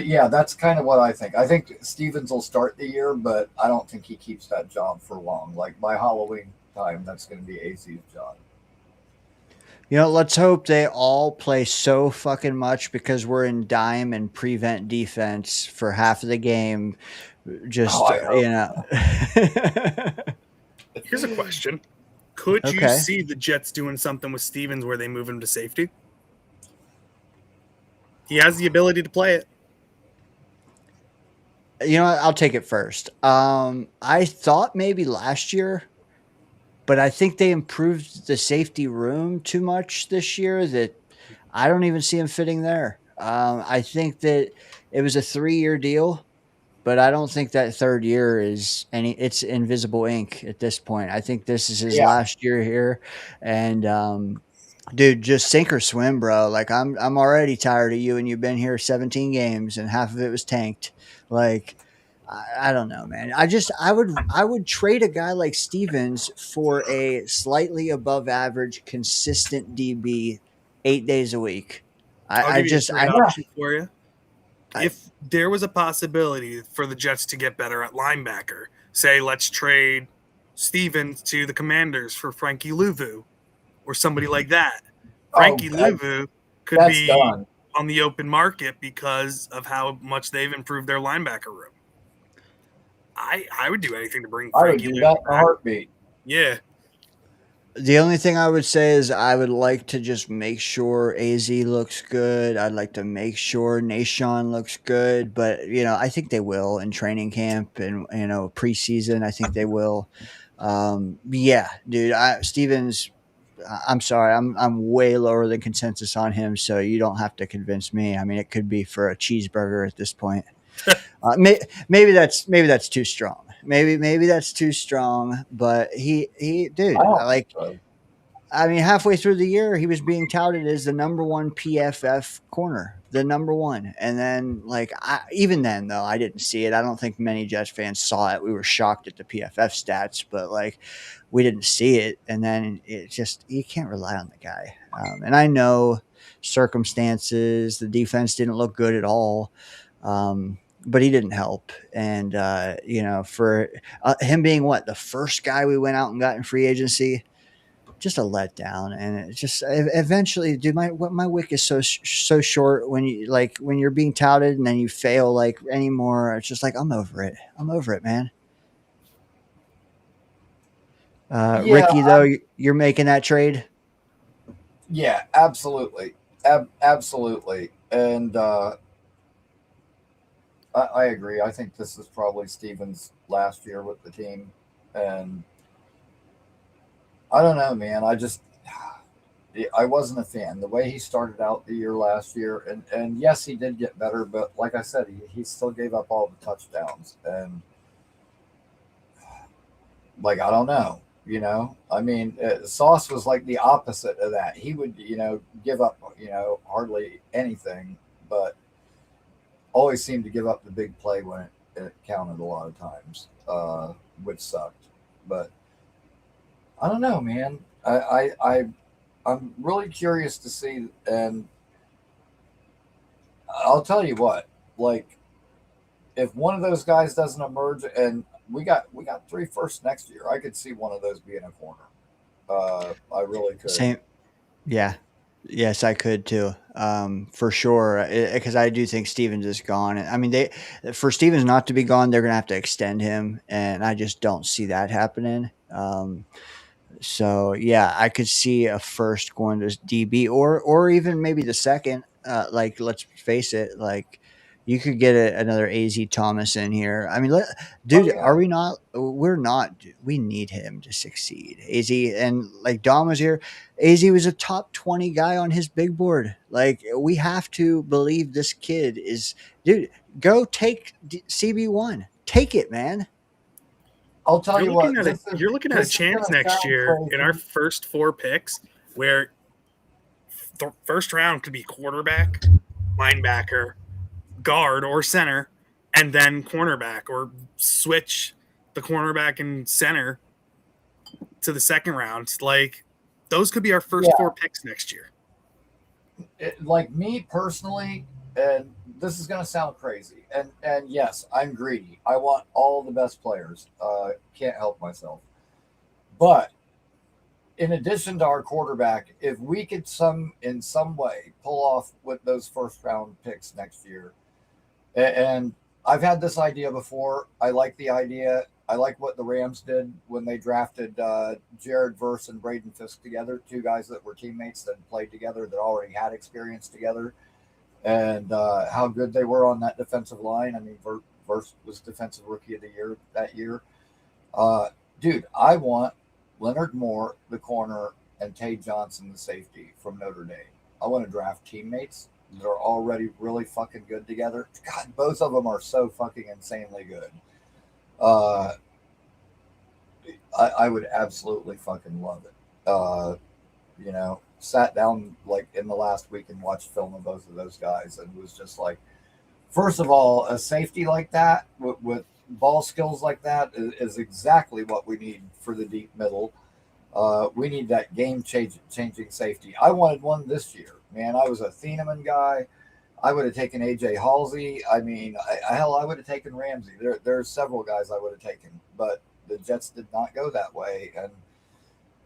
yeah, that's kind of what I think. I think Stevens will start the year, but I don't think he keeps that job for long. Like, by Halloween time, that's going to be AZ's job. Let's hope they all play so fucking much because we're in dime and prevent defense for half of the game. Just, Oh, Here's a question. Could you Okay. see the Jets doing something with Stevens where they move him to safety? He has the ability to play it. I'll take it first. I thought maybe last year, but I think they improved the safety room too much this year that I don't even see him fitting there. I think that it was a 3-year deal, but I don't think that third year it's invisible ink at this point. I think this is his Yeah. last year here. And dude, just sink or swim, bro. Like I'm already tired of you, and you've been here 17 games and half of it was tanked. Like I don't know, man. I would trade a guy like Stevens for a slightly above average, consistent DB 8 days a week. I'll give you a trade I option for you. If there was a possibility for the Jets to get better at linebacker, say let's trade Stevens to the Commanders for Frankie Louvu or somebody like that. Frankie Louvu could be done. on the open market because of how much they've improved their linebacker room. I would do anything to bring I would Frankie do Louvu that in a back. heartbeat. Yeah. The only thing I would say is I would like to just make sure AZ looks good. I'd like to make sure Nashon looks good, but I think they will in training camp and preseason. I think they will. Yeah, dude. Stevens. I'm sorry. I'm way lower than consensus on him, so you don't have to convince me. I mean, it could be for a cheeseburger at this point. Maybe that's too strong. Maybe that's too strong. But dude, I mean, halfway through the year, he was being touted as the number one PFF corner, the number one. And then, even then, though, I didn't see it. I don't think many Jets fans saw it. We were shocked at the PFF stats, but we didn't see it. And then it just, you can't rely on the guy. And I know circumstances, the defense didn't look good at all. But he didn't help. And, for him being the first guy we went out and got in free agency, just a letdown. And it just eventually, dude, my wick is so short when you're being touted and then you fail anymore. It's just I'm over it, man. Ricky, though, you're making that trade. Yeah, absolutely. Absolutely. And, I agree. I think this is probably Stevens' last year with the team. And I don't know, man. I wasn't a fan. The way he started out the year last year, and yes, he did get better, but like I said, he still gave up all the touchdowns. And, I don't know. I mean, Sauce was the opposite of that. He would, give up, hardly anything, but always seemed to give up the big play when it counted a lot of times, which sucked. But I don't know, man. I'm really curious to see, and I'll tell you what, if one of those guys doesn't emerge, and we got 3 firsts next year, I could see one of those being a corner. I really could. Same. Yeah. Yes, I could too. For sure. Because I do think Stevens is gone. I mean, for Stevens not to be gone, they're going to have to extend him. And I just don't see that happening. So yeah, I could see a first going to DB or even maybe the second. Let's face it, you could get another AZ Thomas in here. I mean, dude, are we not? We're not. We need him to succeed. AZ and Dom was here. AZ was a top 20 guy on his big board. We have to believe this kid is. Dude, go take CB1. Take it, man. I'll tell you what. You're looking at a chance next year in our first 4 picks where the first round could be quarterback, linebacker, guard or center, and then cornerback, or switch the cornerback and center to the second round. Those could be our first 4 picks next year. Me personally, and this is going to sound crazy, and yes, I'm greedy. I want all the best players. Can't help myself. But in addition to our quarterback, if we could in some way pull off with those first round picks next year, and I've had this idea before. I like the idea. I like what the Rams did when they drafted Jared Verse and Braden Fisk together, two guys that were teammates that played together, that already had experience together, and how good they were on that defensive line. I mean, Verse was Defensive Rookie of the Year that year. Dude, I want Leonard Moore, the corner, and Tay Johnson, the safety from Notre Dame. I want to draft teammates that are already really fucking good together. God, both of them are so fucking insanely good. I would absolutely fucking love it. Sat down like in the last week and watched film of both of those guys and was just like, first of all, a safety like that with ball skills like that is exactly what we need for the deep middle. We need that game-changing safety. I wanted one this year, man. I was a Thieneman guy. I would have taken A.J. Halsey. I mean, I would have taken Ramsey. There's several guys I would have taken, but the Jets did not go that way. And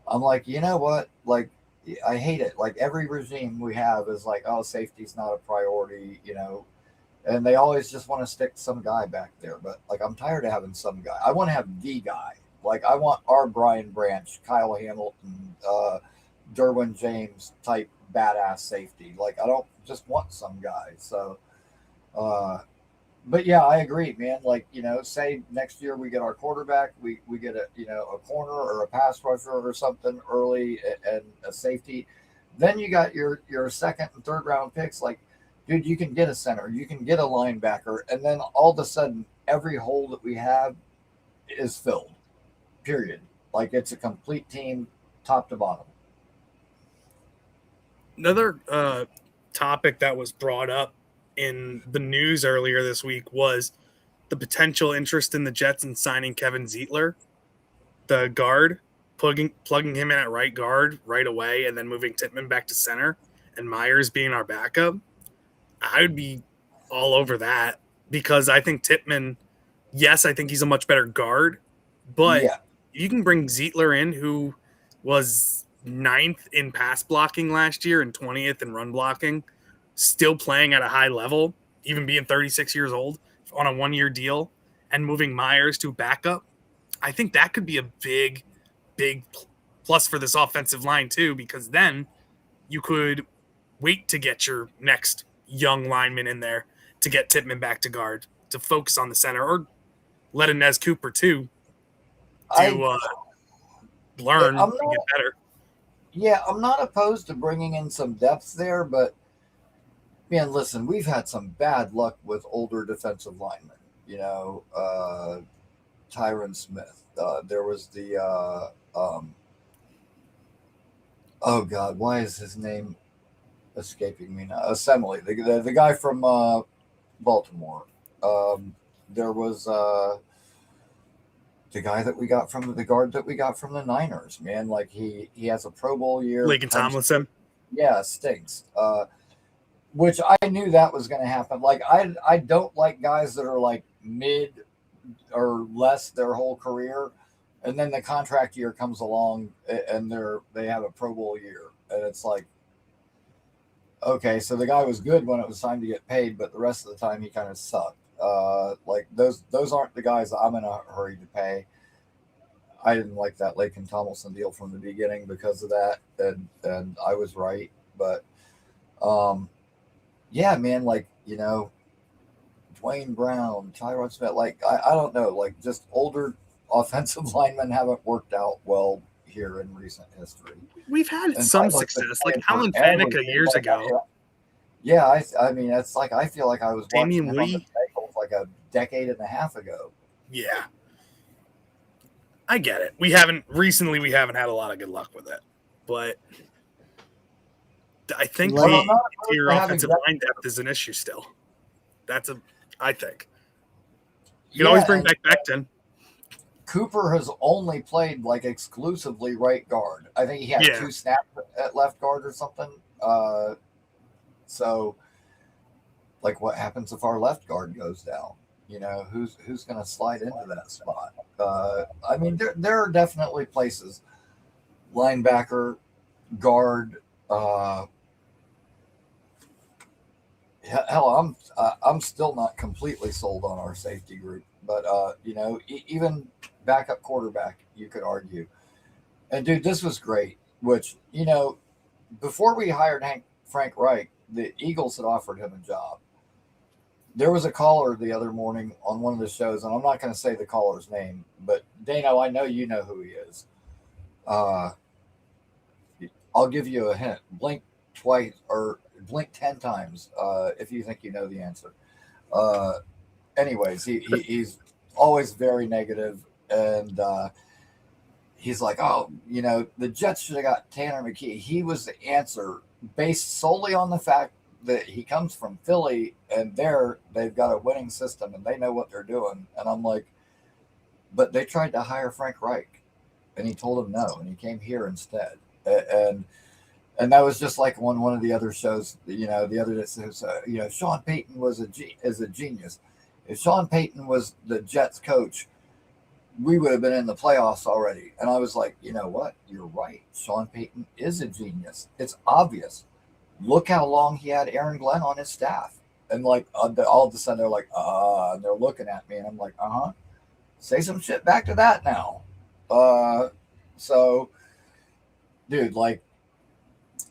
I'm like, you know what? Like, I hate it. Like, every regime we have is like, oh, safety's not a priority, and they always just want to stick some guy back there. But, like, I'm tired of having some guy. I want to have the guy. Like, I want our Brian Branch, Kyle Hamilton, Derwin James type badass safety. Like, I don't just want some guy. So, but yeah, I agree, man. Like, say next year we get our quarterback, we get a corner or a pass rusher or something early and a safety. Then you got your second and third round picks. Like, dude, you can get a center, you can get a linebacker, and then all of a sudden every hole that we have is filled. Period. Like, it's a complete team, top to bottom. Another topic that was brought up in the news earlier this week was the potential interest in the Jets in signing Kevin Zeitler, the guard, plugging him in at right guard right away, and then moving Tittman back to center, and Myers being our backup. I would be all over that because I think Tittman, yes, I think he's a much better guard, but you can bring Zeitler in, who was 9th in pass blocking last year and 20th in run blocking, still playing at a high level, even being 36 years old on a 1-year deal, and moving Myers to backup. I think that could be a big, big plus for this offensive line too, because then you could wait to get your next young lineman in there to get Tittman back to guard, to focus on the center, or let Inez Cooper too to learn and get better. Yeah, I'm not opposed to bringing in some depth there, but man, listen, we've had some bad luck with older defensive linemen. Tyron Smith. There was the oh God, why is his name escaping me now? Assembly, the guy from Baltimore. There was the guy that we got from the guard that we got from the Niners, man. Like, he has a Pro Bowl year. Laken Tomlinson. Yeah, stinks. Which I knew that was going to happen. Like, I don't like guys that are like mid or less their whole career, and then the contract year comes along and they have a Pro Bowl year, and it's like, okay, so the guy was good when it was time to get paid, but the rest of the time he kind of sucked. Like, those aren't the guys that I'm in a hurry to pay. I didn't like that Laken Tomlinson deal from the beginning because of that, and I was right. But yeah, man, like, Dwayne Brown, Tyrod Smith, like, I don't know, like, just older offensive linemen haven't worked out well here in recent history. We've had some success, like Alan Faneca years ago. Yeah, I mean, it's like, I feel like I was Damian watching him on the Woody. Bengals like a decade and a half ago. Yeah. I get it. We haven't had a lot of good luck with it, but I think your offensive line depth is an issue still. I think. You can always bring back Becton. Cooper has only played like exclusively right guard. I think he had 2 snaps at left guard or something. So, like, what happens if our left guard goes down? Who's going to slide into that spot? I mean, there are definitely places linebacker, guard. Hell, I'm still not completely sold on our safety group, but even backup quarterback, you could argue. And dude, this was great. Which before we hired Frank Reich, the Eagles had offered him a job. There was a caller the other morning on one of the shows, and I'm not going to say the caller's name, but Dano, I know you know who he is. I'll give you a hint. Blink twice or blink 10 times if you think you know the answer. Anyways, he's always very negative, and he's like, oh, the Jets should have got Tanner McKee. He was the answer based solely on the fact that he comes from Philly, and they've got a winning system, and they know what they're doing. And I'm like, but they tried to hire Frank Reich, and he told them no, and he came here instead. And that was just like one of the other shows, the other day says, Sean Payton is a genius. If Sean Payton was the Jets coach, we would have been in the playoffs already. And I was like, you know what? You're right. Sean Payton is a genius. It's obvious. Look how long he had Aaron Glenn on his staff. And like all of a sudden they're like, and they're looking at me, and I'm like, say some shit back to that now. So dude, like,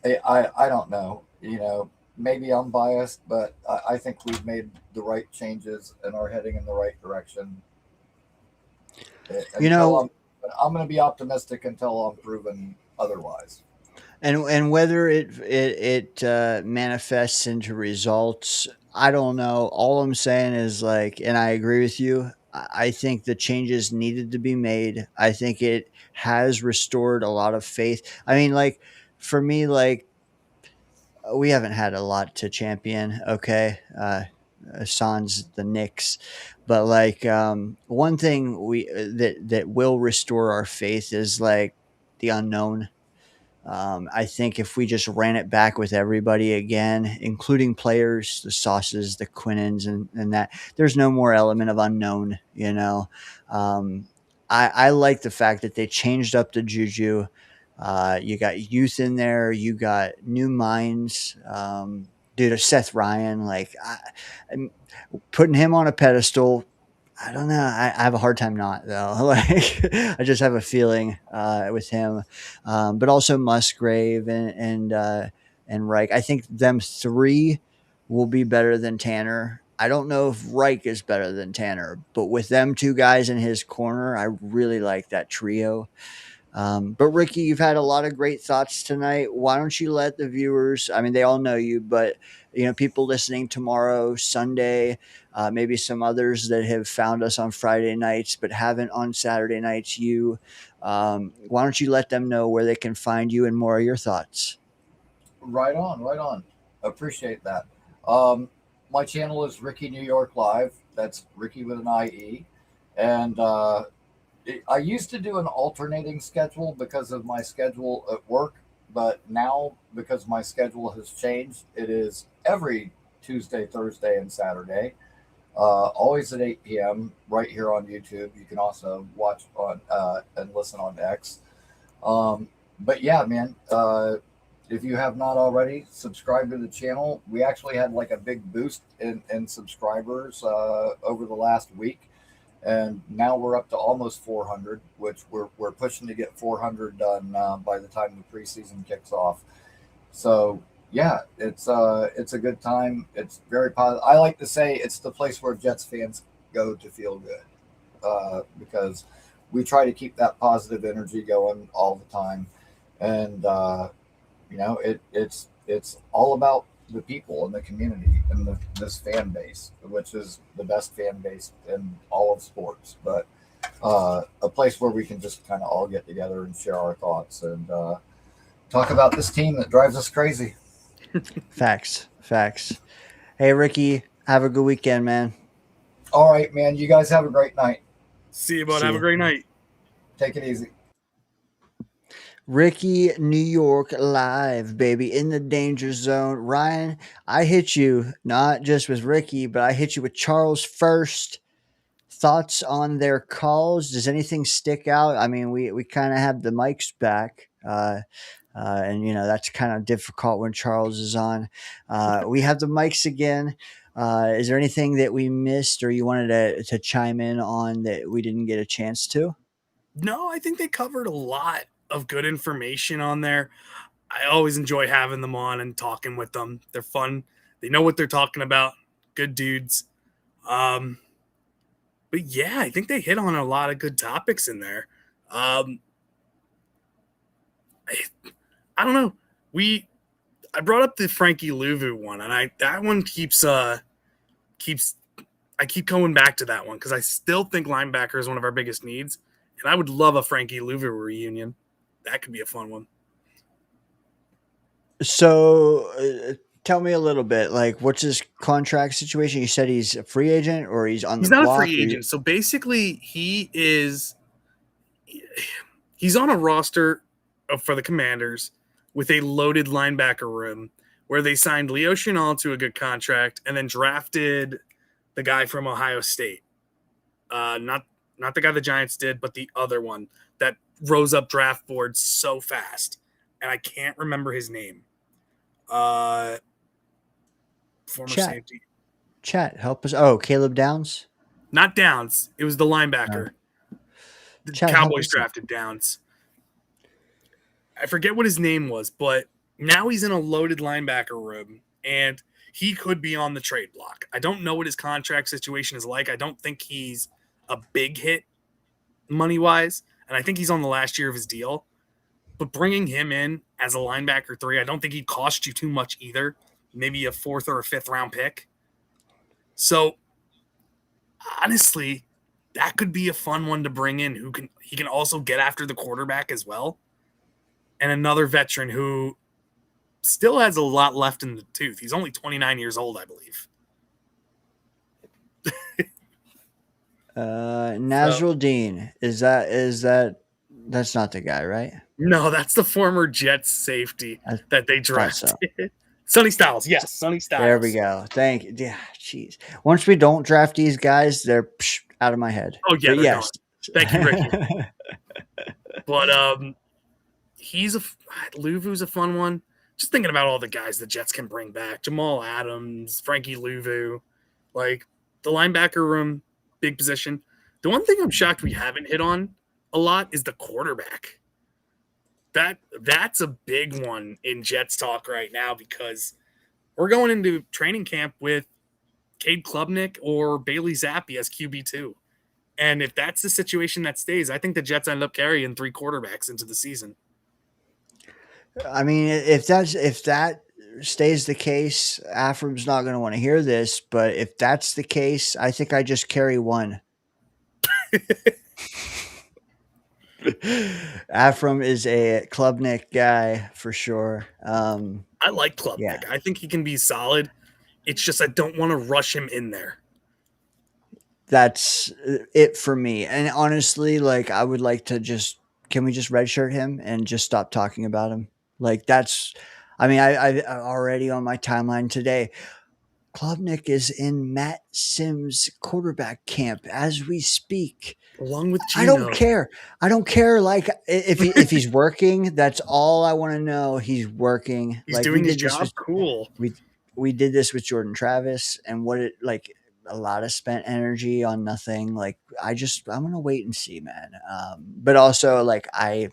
I don't know, maybe I'm biased, but I think we've made the right changes and are heading in the right direction. I'm going to be optimistic until I'm proven otherwise. And whether it manifests into results, I don't know. All I'm saying is, like, and I agree with you. I think the changes needed to be made. I think it has restored a lot of faith. I mean, like, for me, like, we haven't had a lot to champion. Okay. Sans the Knicks, but like, one thing that will restore our faith is like the unknown. I think if we just ran it back with everybody again, including players, the Sauces, the Quinnans, and that, there's no more element of unknown, I like the fact that they changed up the juju. You got youth in there, you got new minds. Dude, Seth Ryan, like, I'm putting him on a pedestal. I don't know. I have a hard time not, though. Like, I just have a feeling with him, but also Musgrave and Reich. I think them three will be better than Tanner. I don't know if Reich is better than Tanner, but with them two guys in his corner, I really like that trio. But Ricky, you've had a lot of great thoughts tonight. Why don't you let the viewers, I mean, they all know you, but people listening tomorrow, Sunday, maybe some others that have found us on Friday nights, but haven't on Saturday nights, why don't you let them know where they can find you and more of your thoughts? Right on. Appreciate that. My channel is Ricky New York Live. That's Ricky with an IE. And, I used to do an alternating schedule because of my schedule at work, but now because my schedule has changed, it is every Tuesday, Thursday, and Saturday, always at 8 p.m. right here on YouTube. You can also watch on and listen on X. But yeah, man, if you have not already, subscribe to the channel. We actually had like a big boost in subscribers over the last week. And now we're up to almost 400, which we're pushing to get 400 done by the time the preseason kicks off. So yeah, it's a good time. It's very positive. I like to say it's the place where Jets fans go to feel good, because we try to keep that positive energy going all the time. And it's all about the people and the community and this fan base, which is the best fan base in all of sports, but a place where we can just kind of all get together and share our thoughts and talk about this team that drives us crazy. Facts. Hey, Ricky, have a good weekend, man. All right, man. You guys have a great night. See you, bud. Have a great night. Take it easy. Ricky New York Live, baby, in the danger zone. Ryan, I hit you not just with Ricky, but I hit you with Charles first. Thoughts on their calls? Does anything stick out? I mean, we kind of have the mics back. And that's kind of difficult when Charles is on. We have the mics again. Is there anything that we missed or you wanted to chime in on that we didn't get a chance to? No, I think they covered a lot of good information on there. I always enjoy having them on and talking with them. They're fun. They know what they're talking about. Good dudes. But yeah, I think they hit on a lot of good topics in there. I don't know. I brought up the Frankie Louvu one, and that one keeps I keep going back to that one because I still think linebacker is one of our biggest needs, and I would love a Frankie Louvu reunion. That could be a fun one. So tell me a little bit, like, what's his contract situation? You said he's a free agent or he's on the block? He's not a free agent. So basically he's on a roster for the Commanders with a loaded linebacker room where they signed Leo Chenal to a good contract and then drafted the guy from Ohio State. Not the guy the Giants did, but the other one that rose up draft boards so fast. And I can't remember his name. Former safety. Chat, help us. Oh, Caleb Downs? Not Downs. It was the linebacker. The Cowboys drafted Downs. I forget what his name was, but now he's in a loaded linebacker room, and he could be on the trade block. I don't know what his contract situation is like. I don't think he's a big hit money-wise, and I think he's on the last year of his deal. But bringing him in as a linebacker 3, I don't think he'd cost you too much either. Maybe a 4th or a 5th round pick. So, honestly, that could be a fun one to bring in. He can also get after the quarterback as well. And another veteran who still has a lot left in the tooth. He's only 29 years old, I believe. Nazrul Dean. Is that that's not the guy, right? No, that's the former Jets safety that they drafted. So. Sonny Styles. Yes, Sonny Styles. There we go. Thank you. Yeah, jeez. Once we don't draft these guys, they're out of my head. Oh, yeah, yes. Gone. Thank you, Ricky. But Louvu's a fun one. Just thinking about all the guys the Jets can bring back. Jamal Adams, Frankie Louvu. Like, the linebacker room, big position. The one thing I'm shocked we haven't hit on a lot is the quarterback. That's a big one in Jets talk right now because we're going into training camp with Cade Klubnik or Bailey Zappi as QB2. And if that's the situation that stays, I think the Jets end up carrying 3 quarterbacks into the season. I mean, if that stays the case, Afram's not going to want to hear this, but if that's the case, I think I just carry 1. Afram is a Klubnik guy for sure. I like Klubnik. Yeah. I think he can be solid. It's just I don't want to rush him in there. That's it for me. And honestly, like, I would like to can we just redshirt him and just stop talking about him? Like, I already on my timeline today, Klubnik is in Matt Sims' quarterback camp as we speak. Along with Gino. I don't care. Like, if he's working, that's all I want to know. He's working. He's doing his job. Cool. We did this with Jordan Travis, and a lot of spent energy on nothing. Like, I'm going to wait and see, man. But also, like, I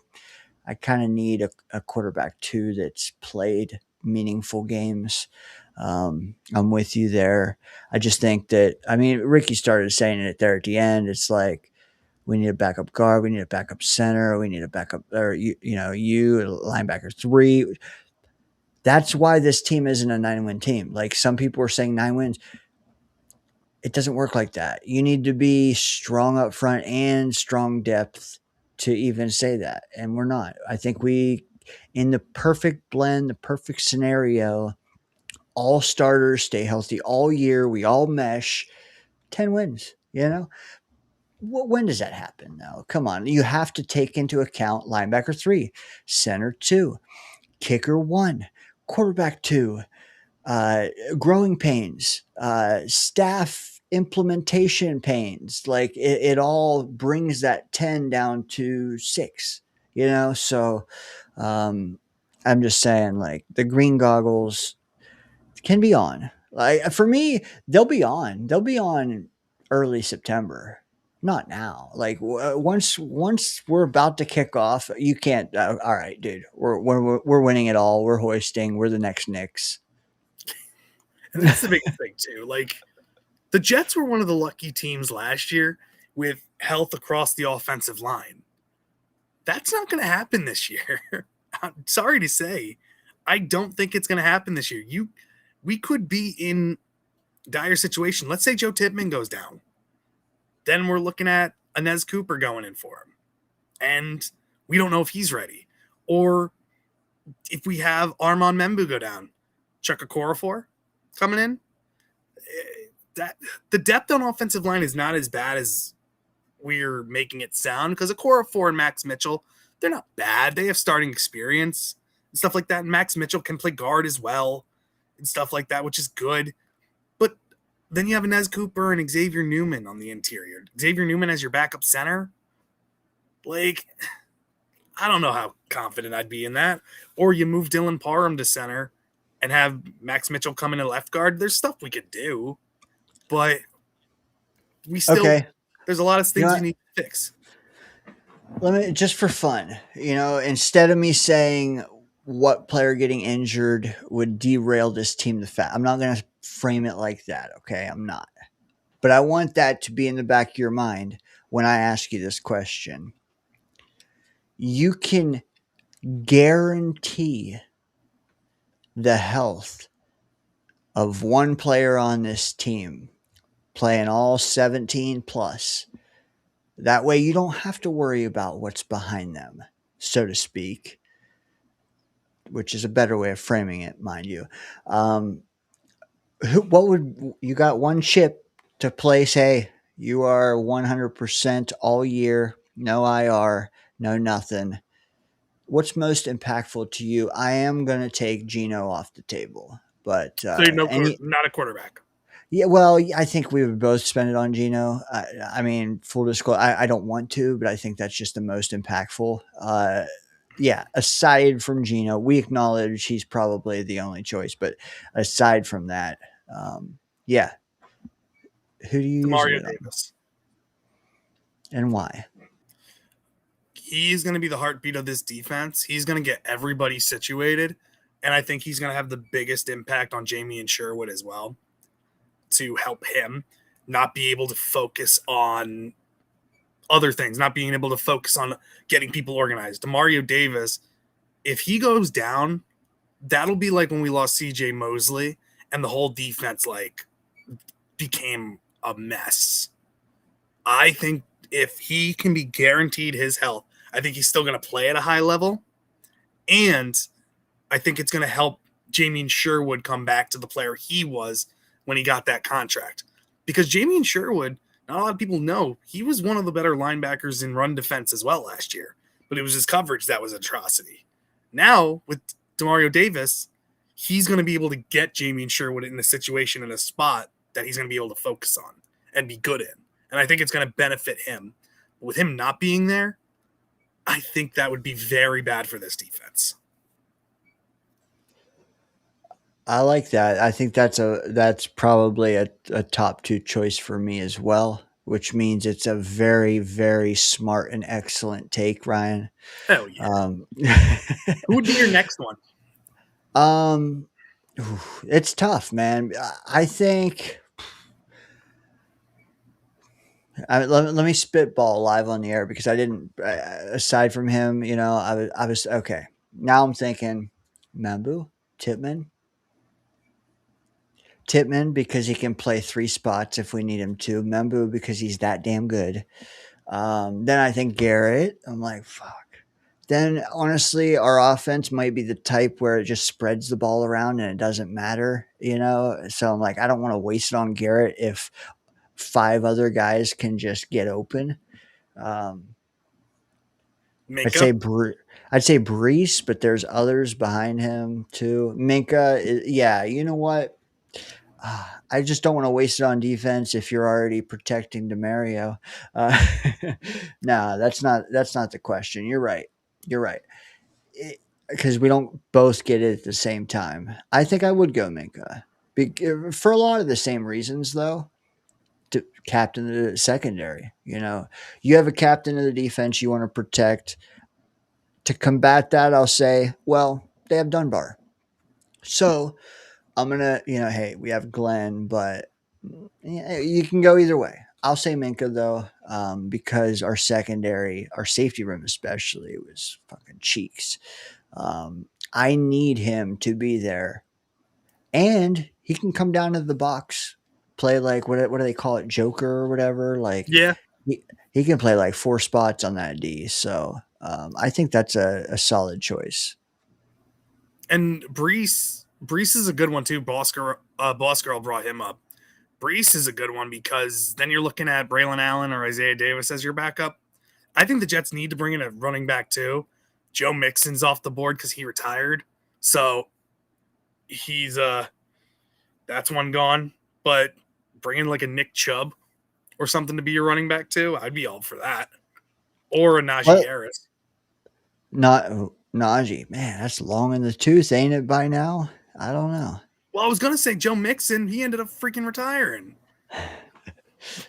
kind of need a quarterback too that's played meaningful games. I'm with you there. I just think that, Ricky started saying it there at the end. It's like, we need a backup guard. We need a backup center. We need a backup, or linebacker 3. That's why this team isn't a 9-win team. Like, some people are saying 9 wins. It doesn't work like that. You need to be strong up front and strong depth to even say that. And we're not. I think in the perfect blend, the perfect scenario, all starters stay healthy all year. We all mesh. 10 wins, When does that happen, though? Come on. You have to take into account linebacker 3, center 2, kicker 1, quarterback 2, growing pains, staff implementation pains. Like, it all brings that 10 down to 6, So I'm just saying, like, the green goggles can be on. Like, for me, they'll be on. They'll be on early September. Not now. Like, once we're about to kick off, you can't. All right, dude, we're winning it all. We're hoisting. We're the next Knicks. And that's the biggest thing too. Like, the Jets were one of the lucky teams last year with health across the offensive line. That's not going to happen this year. I'm sorry to say, I don't think it's going to happen this year. We could be in dire situation. Let's say Joe Tippmann goes down. Then we're looking at Inez Cooper going in for him. And we don't know if he's ready. Or if we have Armand Membu go down, Chuck Okorafor coming in. That the depth on offensive line is not as bad as we're making it sound, because Okorafor and Max Mitchell, they're not bad. They have starting experience and stuff like that. And Max Mitchell can play guard as well and stuff like that, which is good. But then you have Inez Cooper and Xavier Newman on the interior. Xavier Newman as your backup center. Like, I don't know how confident I'd be in that. Or you move Dylan Parham to center and have Max Mitchell come in at left guard. There's stuff we could do, but we still there's a lot of things you need to fix. Let me, just for fun, instead of me saying what player getting injured would derail this team, I'm not going to frame it like that. Okay, I'm not. But I want that to be in the back of your mind when I ask you this question. You can guarantee the health of one player on this team playing all 17 plus. That way you don't have to worry about what's behind them, so to speak, which is a better way of framing it, mind you. You got one chip to place? Hey, you are 100% all year, no IR, no nothing. What's most impactful to you? I am going to take Geno off the table, but so not a quarterback. Yeah, well, I think we would both spend it on Geno. I mean, full disclosure, I don't want to, but I think that's just the most impactful. Yeah, aside from Geno, we acknowledge he's probably the only choice, but aside from that, yeah. Who do you Mario Davis. And why? He's going to be the heartbeat of this defense. He's going to get everybody situated, and I think he's going to have the biggest impact on Jamie and Sherwood as well, to help him not be able to focus on other things, not being able to focus on getting people organized. Mario Davis, if he goes down, that'll be like when we lost CJ Mosley and the whole defense became a mess. I think if he can be guaranteed his health, I think he's still going to play at a high level. And I think it's going to help Jamie Sherwood come back to the player he was when he got that contract. Because Jamie Sherwood, not a lot of people know, he was one of the better linebackers in run defense as well last year. But it was his coverage that was atrocity. Now, with Demario Davis, he's going to be able to get Jamie Sherwood in a situation, in a spot that he's going to be able to focus on and be good in. And I think it's going to benefit him. With him not being there, I think that would be very bad for this defense. I like that. I think that's probably a top two choice for me as well, which means it's a very, very smart and excellent take, Ryan. Hell yeah. Who would be your next one? It's tough, man. I think let me spitball live on the air, because I didn't, aside from him, I was okay. Now I'm thinking Membu, Tippmann, because he can play three spots if we need him to. Membu, because he's that damn good. Then I think Garrett. I'm like, fuck. Then honestly, our offense might be the type where it just spreads the ball around and it doesn't matter, So I'm like, I don't want to waste it on Garrett if 5 other guys can just get open. I'd say Brees, but there's others behind him too. Minka, yeah, you know what? I just don't want to waste it on defense if you're already protecting DeMario. No, that's not the question. You're right. because we don't both get it at the same time. I think I would go Minka. For a lot of the same reasons, though. To captain the secondary, you have a captain of the defense you want to protect. To combat that, I'll say, well, they have Dunbar. So I'm gonna, hey, we have Glenn, but you can go either way. I'll say Minka though, because our secondary, our safety room especially, was fucking cheeks. I need him to be there, and he can come down to the box, play like what do they call it, Joker or whatever. Like, Yeah. he can play like 4 spots on that D. So I think that's a solid choice. And Brees is a good one too. Boss Girl brought him up. Brees is a good one because then you're looking at Braylon Allen or Isaiah Davis as your backup. I think the Jets need to bring in a running back too. Joe Mixon's off the board because he retired. So he's that's one gone. But bringing like a Nick Chubb or something to be your running back too, I'd be all for that. Or a Najee Harris. Not Najee. Man, that's long in the tooth, ain't it, by now? I don't know. Well, I was going to say Joe Mixon. He ended up freaking retiring.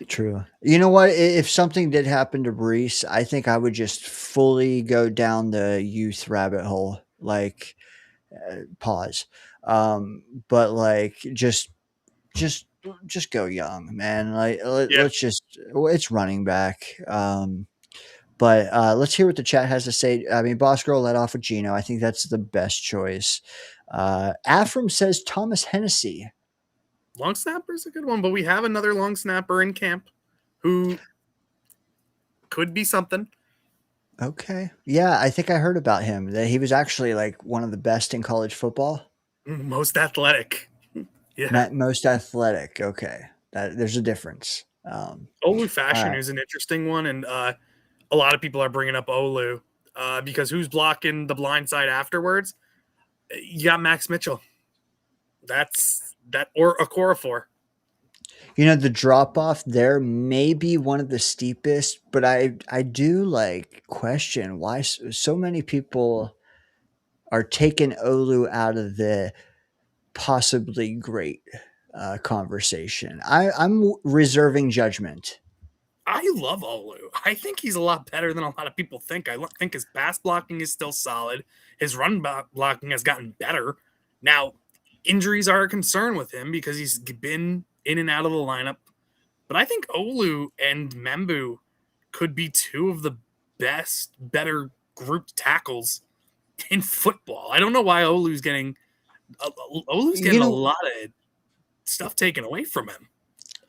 True. You know what? If something did happen to Brees, I think I would just fully go down the youth rabbit hole. Like, pause. But like, just go young, man. Like, let's just, it's running back. But let's hear what the chat has to say. I mean, Boss Girl led off with Gino. I think that's the best choice. Afram says Thomas Hennessy. Long snapper is a good one, but we have another long snapper in camp who could be something. Okay. Yeah, I think I heard about him. That he was actually like one of the best in college football. Most athletic. Yeah. Most athletic. Okay. There's a difference. Olu Fashion is an interesting one, and a lot of people are bringing up Olu because who's blocking the blind side afterwards? You got Max Mitchell. Or Okorafor. The drop off there may be one of the steepest, but I do like question why so many people are taking Olu out of the possibly great conversation. I'm reserving judgment. I love Olu. I think he's a lot better than a lot of people think. I think his pass blocking is still solid. His run blocking has gotten better. Now, injuries are a concern with him because he's been in and out of the lineup. But I think Olu and Membu could be two of the better grouped tackles in football. I don't know why Olu's getting a lot of stuff taken away from him.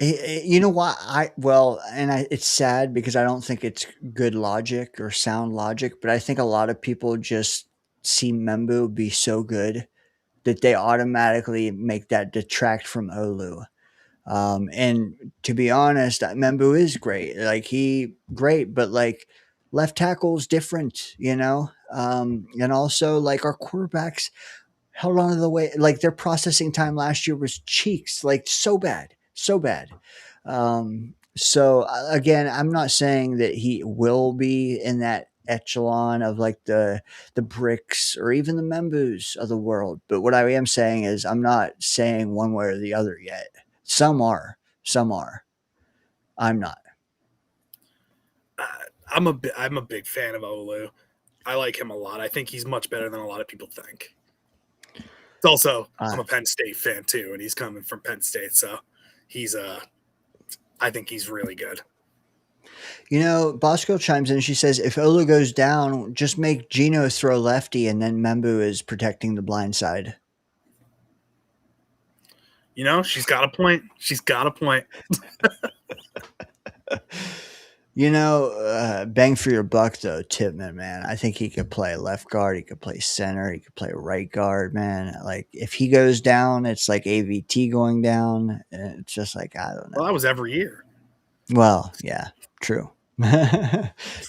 You know what? It's sad because I don't think it's good logic or sound logic, but I think a lot of people just see Membu be so good that they automatically make that detract from Olu. And to be honest, Membu is great. Like great, but like left tackle is different, and also like our quarterbacks held on to the way, like their processing time last year was cheeks, like so bad. So again, I'm not saying that he will be in that echelon of like the Bricks or even the Membus of the world. But what I am saying is I'm not saying one way or the other yet. Some are. I'm not. I'm a big fan of Olu. I like him a lot. I think he's much better than a lot of people think. It's also, I'm a Penn State fan too, and he's coming from Penn State, so I think he's really good. Bosco chimes in. She says, if Olu goes down, just make Gino throw lefty, and then Membu is protecting the blind side. She's got a point. Bang for your buck, though, Tipman, man. I think he could play left guard. He could play center. He could play right guard, man. Like, if he goes down, it's like AVT going down. It's just like, I don't know. Well, that was every year. Well, yeah, true.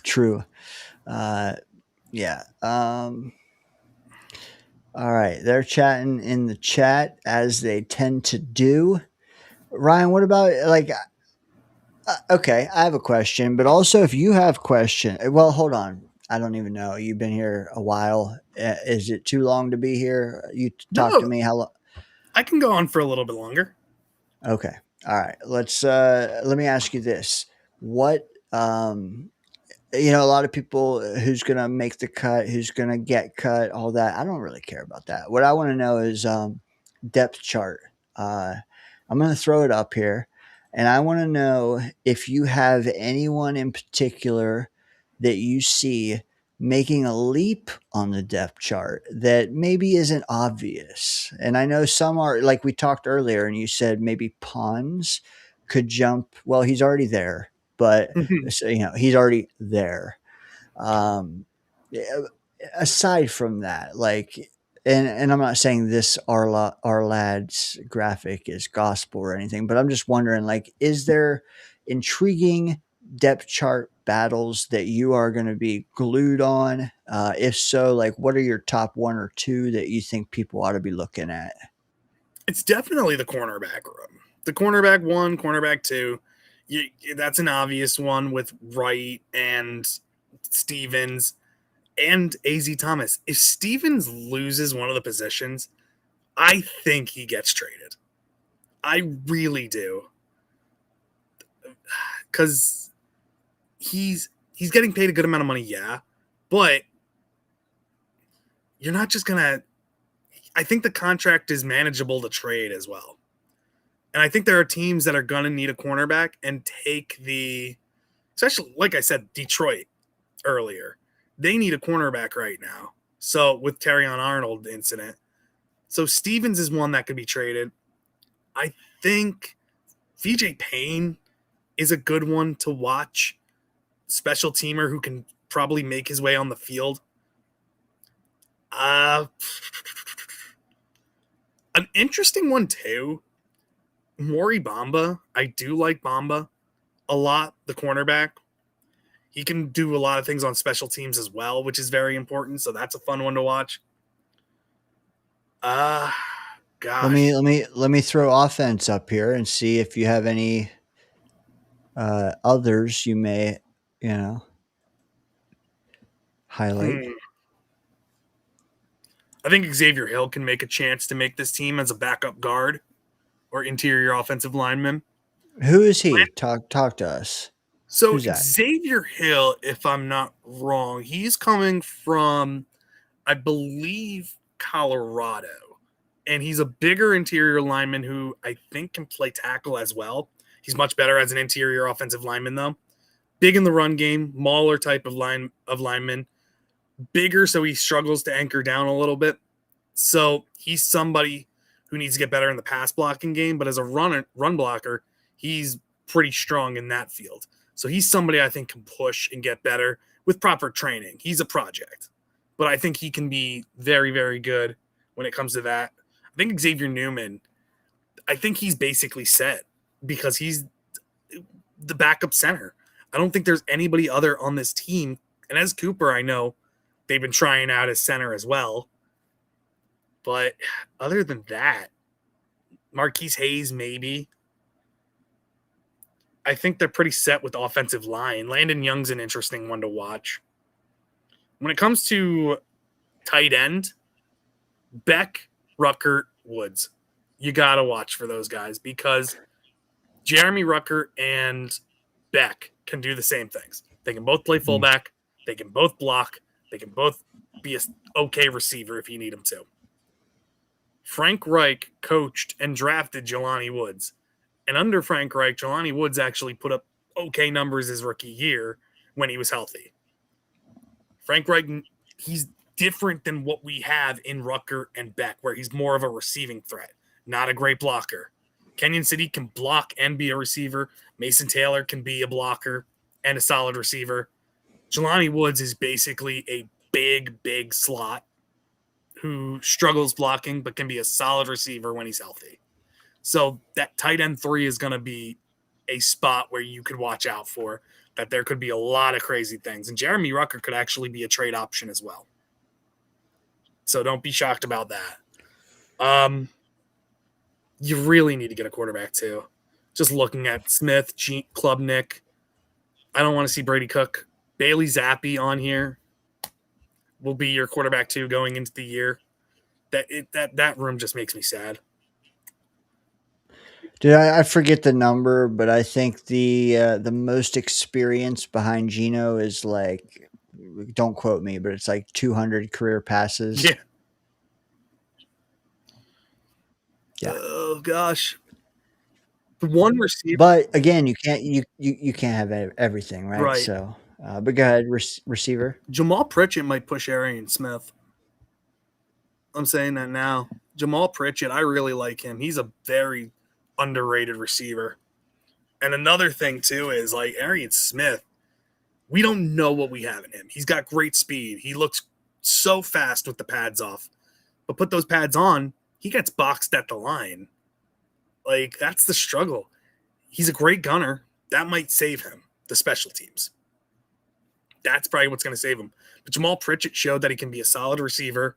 True. Yeah. All right. They're chatting in the chat as they tend to do. Ryan, what about okay, I have a question, but also if you have question, well, hold on. I don't even know. You've been here a while. Is it too long to be here? You talk No. to me. How long? I can go on for a little bit longer. Okay. All right. Let me ask you this. What a lot of people who's gonna make the cut, who's gonna get cut, all that. I don't really care about that. What I want to know is depth chart. I'm gonna throw it up here, and I want to know if you have anyone in particular that you see making a leap on the depth chart that maybe isn't obvious. And I know some are, like we talked earlier, and you said maybe Pons could jump. Well, he's already there, but so, he's already there. Um, yeah, aside from that, like, and I'm not saying this our lad's graphic is gospel or anything, but I'm just wondering, like, is there intriguing depth chart battles that you are going to be glued on? If so, like, what are your top one or two that you think people ought to be looking at? It's definitely the cornerback room. The cornerback 1, cornerback 2. That's an obvious one with Wright and Stevens and AZ Thomas. If Stevens loses one of the positions, I think he gets traded. I really do. Because he's getting paid a good amount of money, yeah. But you're not just going to... I think the contract is manageable to trade as well. And I think there are teams that are going to need a cornerback and take especially, like I said, Detroit earlier. They need a cornerback right now. So with Terrion Arnold incident. So Stevens is one that could be traded. I think VJ Payne is a good one to watch. Special teamer who can probably make his way on the field. An interesting one too. Maury Bamba. I do like Bamba a lot, the cornerback. He can do a lot of things on special teams as well, which is very important. So that's a fun one to watch. Gosh. Let me throw offense up here and see if you have any others you may, highlight. I think Xavier Hill can make a chance to make this team as a backup guard or interior offensive lineman. Who is he? Talk to us. So Xavier Hill, if I'm not wrong, he's coming from, I believe, Colorado. And he's a bigger interior lineman who I think can play tackle as well. He's much better as an interior offensive lineman, though. Big in the run game, mauler type of lineman. Bigger, so he struggles to anchor down a little bit. So he's somebody who needs to get better in the pass blocking game. But as a run blocker, he's pretty strong in that field. So he's somebody I think can push and get better with proper training. He's a project. But I think he can be very, very good when it comes to that. I think Xavier Newman, I think he's basically set because he's the backup center. I don't think there's anybody other on this team. And as Cooper, I know they've been trying out as center as well. But other than that, Marquise Hayes, maybe. I think they're pretty set with offensive line. Landon Young's an interesting one to watch. When it comes to tight end, Beck, Ruckert, Woods. You got to watch for those guys because Jeremy Ruckert and Beck can do the same things. They can both play fullback. They can both block. They can both be an okay receiver if you need them to. Frank Reich coached and drafted Jelani Woods. And under Frank Reich, Jelani Woods actually put up okay numbers his rookie year when he was healthy. Frank Reich, he's different than what we have in Rucker and Beck, where he's more of a receiving threat, not a great blocker. Kenyon City can block and be a receiver. Mason Taylor can be a blocker and a solid receiver. Jelani Woods is basically a big slot who struggles blocking but can be a solid receiver when he's healthy. So that tight end 3 is going to be a spot where you could watch out for, that there could be a lot of crazy things. And Jeremy Rucker could actually be a trade option as well. So don't be shocked about that. You really need to get a quarterback too. Just looking at Smith, Klubnik. I don't want to see Brady Cook. Bailey Zappi on here. will be your quarterback 2 going into the year. That room just makes me sad. Dude, I forget the number, but I think the most experience behind Geno is like, don't quote me, but it's like 200 career passes. Yeah. Yeah. Oh gosh. The one receiver, But again, you can't have everything, right? Right. So, but go ahead, receiver. Jamal Pritchett might push Arian Smith. I'm saying that now. Jamal Pritchett, I really like him. He's a very underrated receiver. And another thing too is like Arian Smith, we don't know what we have in him. He's got great speed. He looks so fast with the pads off. But put those pads on, he gets boxed at the line. Like, that's the struggle. He's a great gunner. That might save him, the special teams. That's probably what's going to save him. But Jamal Pritchett showed that he can be a solid receiver.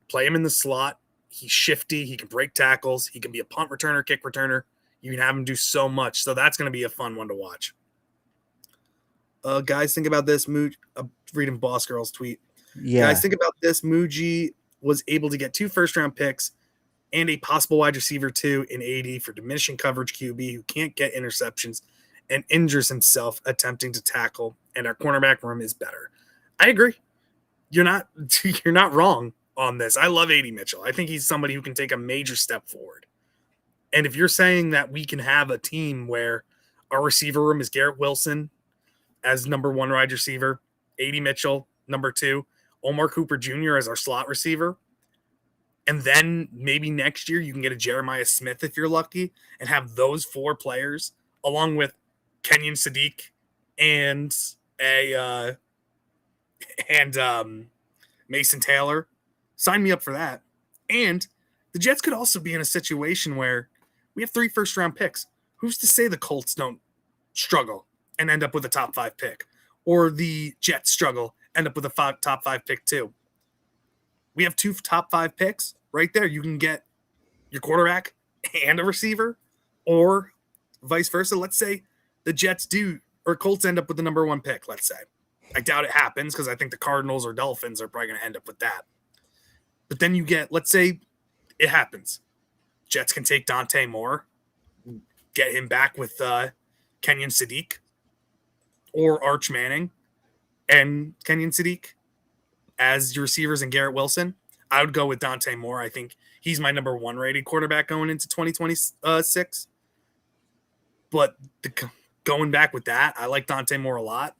Play him in the slot. He's shifty. He can break tackles. He can be a punt returner, kick returner. You can have him do so much. So that's going to be a fun one to watch. Guys, think about this. I'm reading Boss Girl's tweet. Yeah. Guys, think about this. Muji was able to get 2 first-round picks and a possible wide receiver 2 in AD for diminishing coverage QB who can't get interceptions and injures himself attempting to tackle, and our cornerback room is better. I agree. You're not wrong on this. I love AD Mitchell. I think he's somebody who can take a major step forward. And if you're saying that we can have a team where our receiver room is Garrett Wilson as number 1 wide receiver, AD Mitchell, number 2, Omar Cooper Jr. as our slot receiver, and then maybe next year you can get a Jeremiah Smith if you're lucky and have those 4 players along with Kenyon Sadiq and Mason Taylor. Sign me up for that. And the Jets could also be in a situation where we have 3 first-round picks. Who's to say the Colts don't struggle and end up with a top 5 pick? Or the Jets struggle, end up with a top 5 pick too? We have 2 top 5 picks right there. You can get your quarterback and a receiver, or vice versa. Let's say the Jets or Colts end up with the number 1 pick, let's say. I doubt it happens because I think the Cardinals or Dolphins are probably going to end up with that. But then you get, let's say it happens. Jets can take Dante Moore, get him back with Kenyon Sadiq or Arch Manning and Kenyon Sadiq as your receivers and Garrett Wilson. I would go with Dante Moore. I think he's my number 1 rated quarterback going into 2026. But going back with that, I like Dante Moore a lot.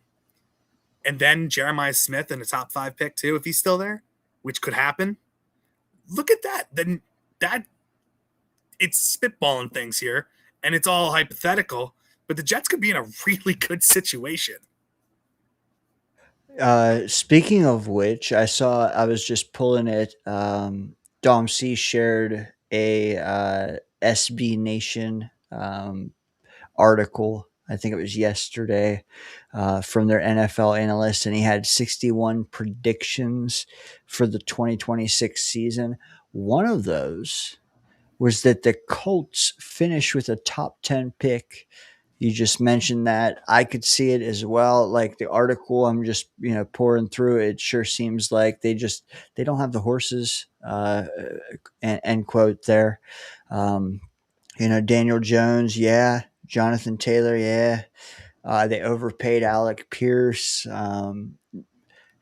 And then Jeremiah Smith in the top 5 pick too, if he's still there, which could happen. Look at that. Then it's spitballing things here, and it's all hypothetical, but the Jets could be in a really good situation. Speaking of which, I was just pulling it. Dom C shared a SB Nation article. I think it was yesterday from their NFL analyst, and he had 61 predictions for the 2026 season. One of those was that the Colts finish with a top 10 pick. You just mentioned that. I could see it as well. Like the article, I'm just, pouring through it. It sure seems like they don't have the horses, end quote there. Daniel Jones. Yeah. Jonathan Taylor. Yeah. They overpaid Alec Pierce.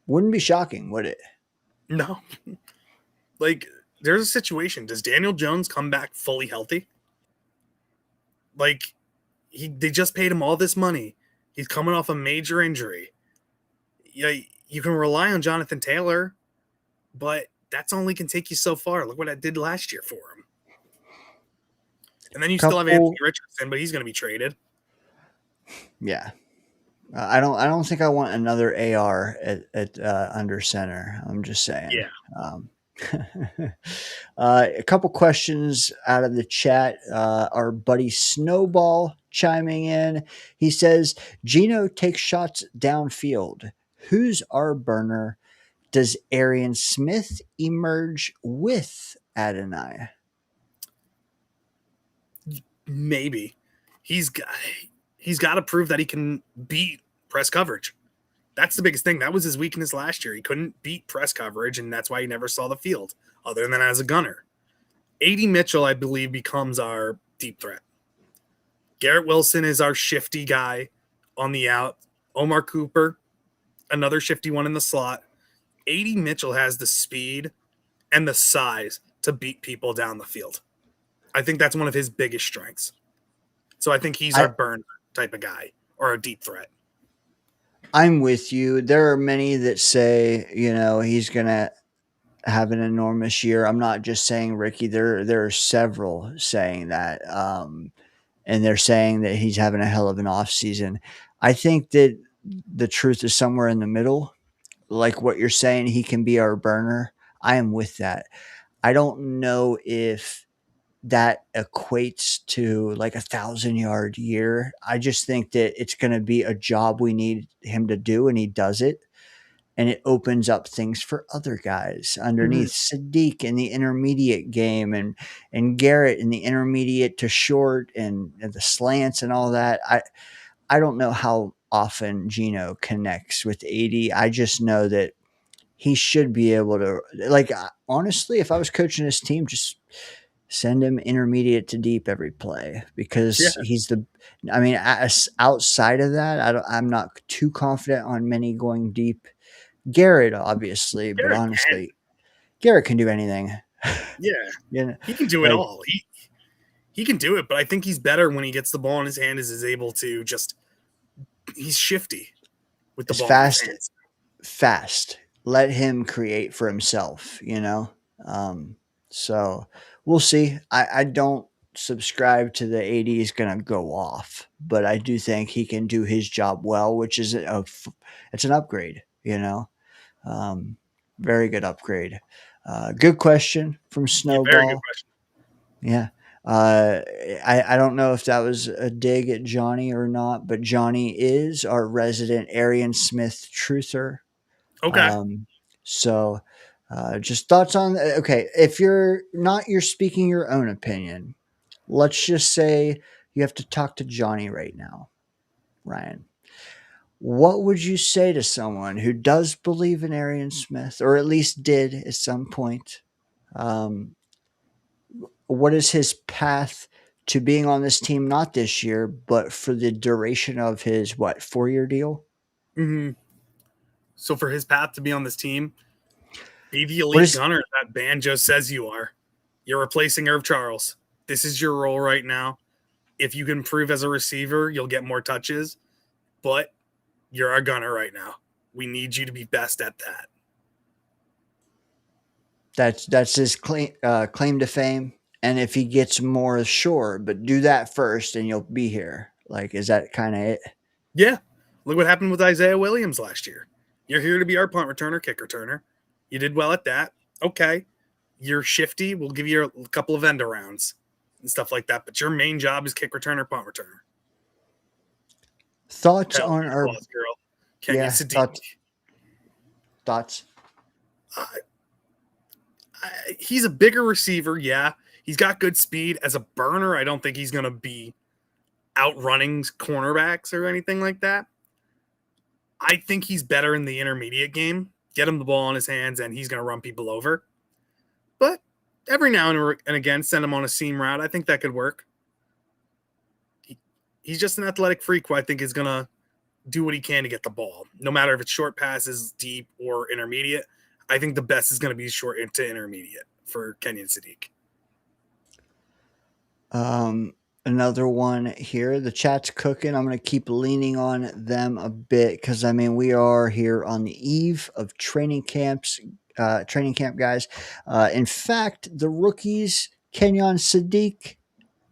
Wouldn't be shocking, would it? No. Like, there's a situation. Does Daniel Jones come back fully healthy? Like, they just paid him all this money. He's coming off a major injury. You can rely on Jonathan Taylor, but that's only can take you so far. Look what I did last year for him. And then you still have Anthony Richardson, but he's going to be traded. Yeah. I don't think I want another AR at under center. I'm just saying. Yeah. A couple questions out of the chat. Our buddy Snowball chiming in. He says, Geno takes shots downfield. Who's our burner? Does Arian Smith emerge with Adonai? Maybe. He's got to prove that he can beat press coverage. That's the biggest thing. That was his weakness last year. He couldn't beat press coverage, and that's why he never saw the field, other than as a gunner. AD Mitchell, I believe, becomes our deep threat. Garrett Wilson is our shifty guy on the out. Omar Cooper, another shifty one in the slot. AD Mitchell has the speed and the size to beat people down the field. I think that's one of his biggest strengths. So I think he's our burn type of guy or a deep threat. I'm with you. There are many that say, he's going to have an enormous year. I'm not just saying Ricky. There are several saying that. And they're saying that he's having a hell of an off season. I think that the truth is somewhere in the middle. Like what you're saying, he can be our burner. I am with that. I don't know if that equates to like 1,000-yard year. I just think that it's going to be a job we need him to do, and he does it. And it opens up things for other guys underneath. Sadiq in the intermediate game, and Garrett in the intermediate to short and the slants and all that. I don't know how often Gino connects with 80. I just know that he should be able to, like, honestly, if I was coaching his team, just send him intermediate to deep every play, because he's outside of that, I'm not too confident on many going deep. Garrett, obviously, but honestly, Garrett can do anything. Yeah. He can do it all. He can do it, but I think he's better when he gets the ball in his hand, is able to he's shifty with the ball in his hands. Fast. Let him create for himself, So we'll see. I don't subscribe to the 80 is going to go off, but I do think he can do his job well, which is it's an upgrade, very good upgrade. Good question from Snowball. Very good question. Yeah. I don't know if that was a dig at Johnny or not, but Johnny is our resident Arian Smith truther. Okay. So just thoughts on, okay. If you're speaking your own opinion, let's just say you have to talk to Johnny right now, Ryan. What would you say to someone who does believe in Arian Smith, or at least did at some point? What is his path to being on this team, not this year, but for the duration of his, 4-year deal? Mm-hmm. So for his path to be on this team, be the elite gunner that Banjo says you are. You're replacing Irv Charles. This is your role right now. If you can improve as a receiver, you'll get more touches, but you're our gunner right now. We need you to be best at that. That's his claim to fame. And if he gets more, sure, but do that first and you'll be here. Like, is that kind of it? Yeah. Look what happened with Isaiah Williams last year. You're here to be our punt returner, kick returner. You did well at that. Okay. You're shifty. We'll give you a couple of end arounds and stuff like that. But your main job is kick returner, punt returner. Thoughts on our girl, Kenya Sadiq. Thoughts? He's a bigger receiver, yeah. He's got good speed. As a burner, I don't think he's going to be outrunning cornerbacks or anything like that. I think he's better in the intermediate game. Get him the ball in his hands, and he's going to run people over. But every now and again, send him on a seam route. I think that could work. He's just an athletic freak who I think is going to do what he can to get the ball. No matter if it's short passes, deep, or intermediate, I think the best is going to be short to intermediate for Kenyon Sadiq. Another one here. The chat's cooking. I'm going to keep leaning on them a bit because, we are here on the eve of training camp, guys. In fact, the rookies, Kenyon Sadiq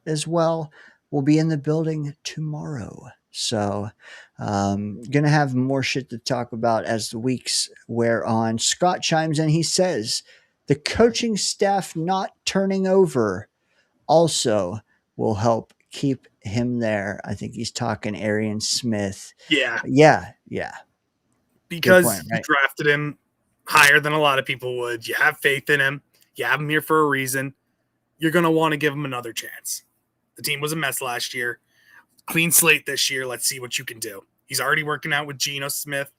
as well, will be in the building tomorrow. So, going to have more shit to talk about as the weeks wear on. Scott chimes in. He says, the coaching staff not turning over also will help keep him there. I think he's talking Arian Smith. Yeah. Good Because point, right? You drafted him higher than a lot of people would. You have faith in him. You have him here for a reason. You're going to want to give him another chance. The team was a mess last year. Clean slate this year. Let's see what you can do. He's already working out with Geno Smith.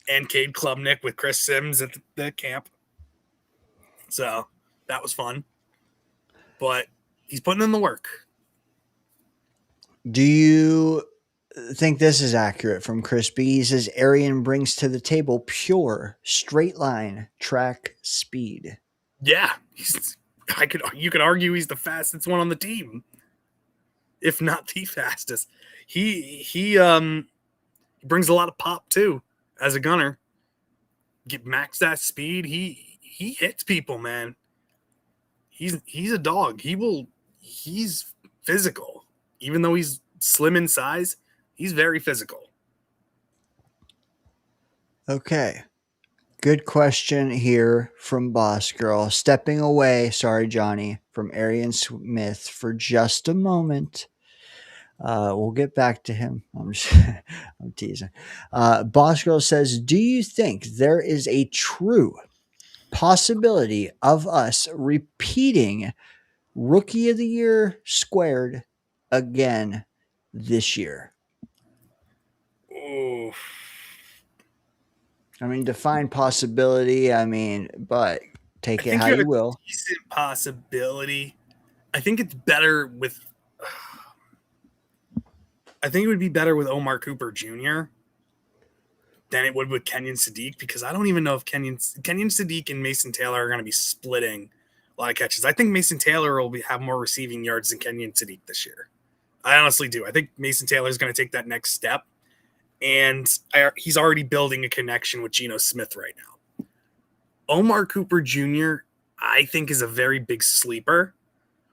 and Cade Klubnik with Chris Sims at the camp. So that was fun. But he's putting in the work. Do you think this is accurate from Chris B? He says Arian brings to the table pure straight line track speed. Yeah, you could argue he's the fastest one on the team, if not the fastest. He brings a lot of pop too as a gunner. Get max that speed. He hits people, man. He's a dog. He's physical. Even though he's slim in size, he's very physical. Okay. Good question here from Boss Girl. Stepping away, sorry, Johnny, from Arian Smith for just a moment. We'll get back to him. I'm teasing. Boss Girl says, do you think there is a true possibility of us repeating Rookie of the Year squared again this year? Oh, I mean, define possibility. I mean, but take it how you will. Decent possibility. I think it's better with. I think it would be better with Omar Cooper Jr. than it would with Kenyon Sadiq, because I don't even know if Kenyon Sadiq and Mason Taylor are going to be splitting a lot of catches. I think Mason Taylor will have more receiving yards than Kenyon Sadiq this year. I honestly do. I think Mason Taylor is going to take that next step, and he's already building a connection with Geno Smith right now. Omar Cooper Jr., I think, is a very big sleeper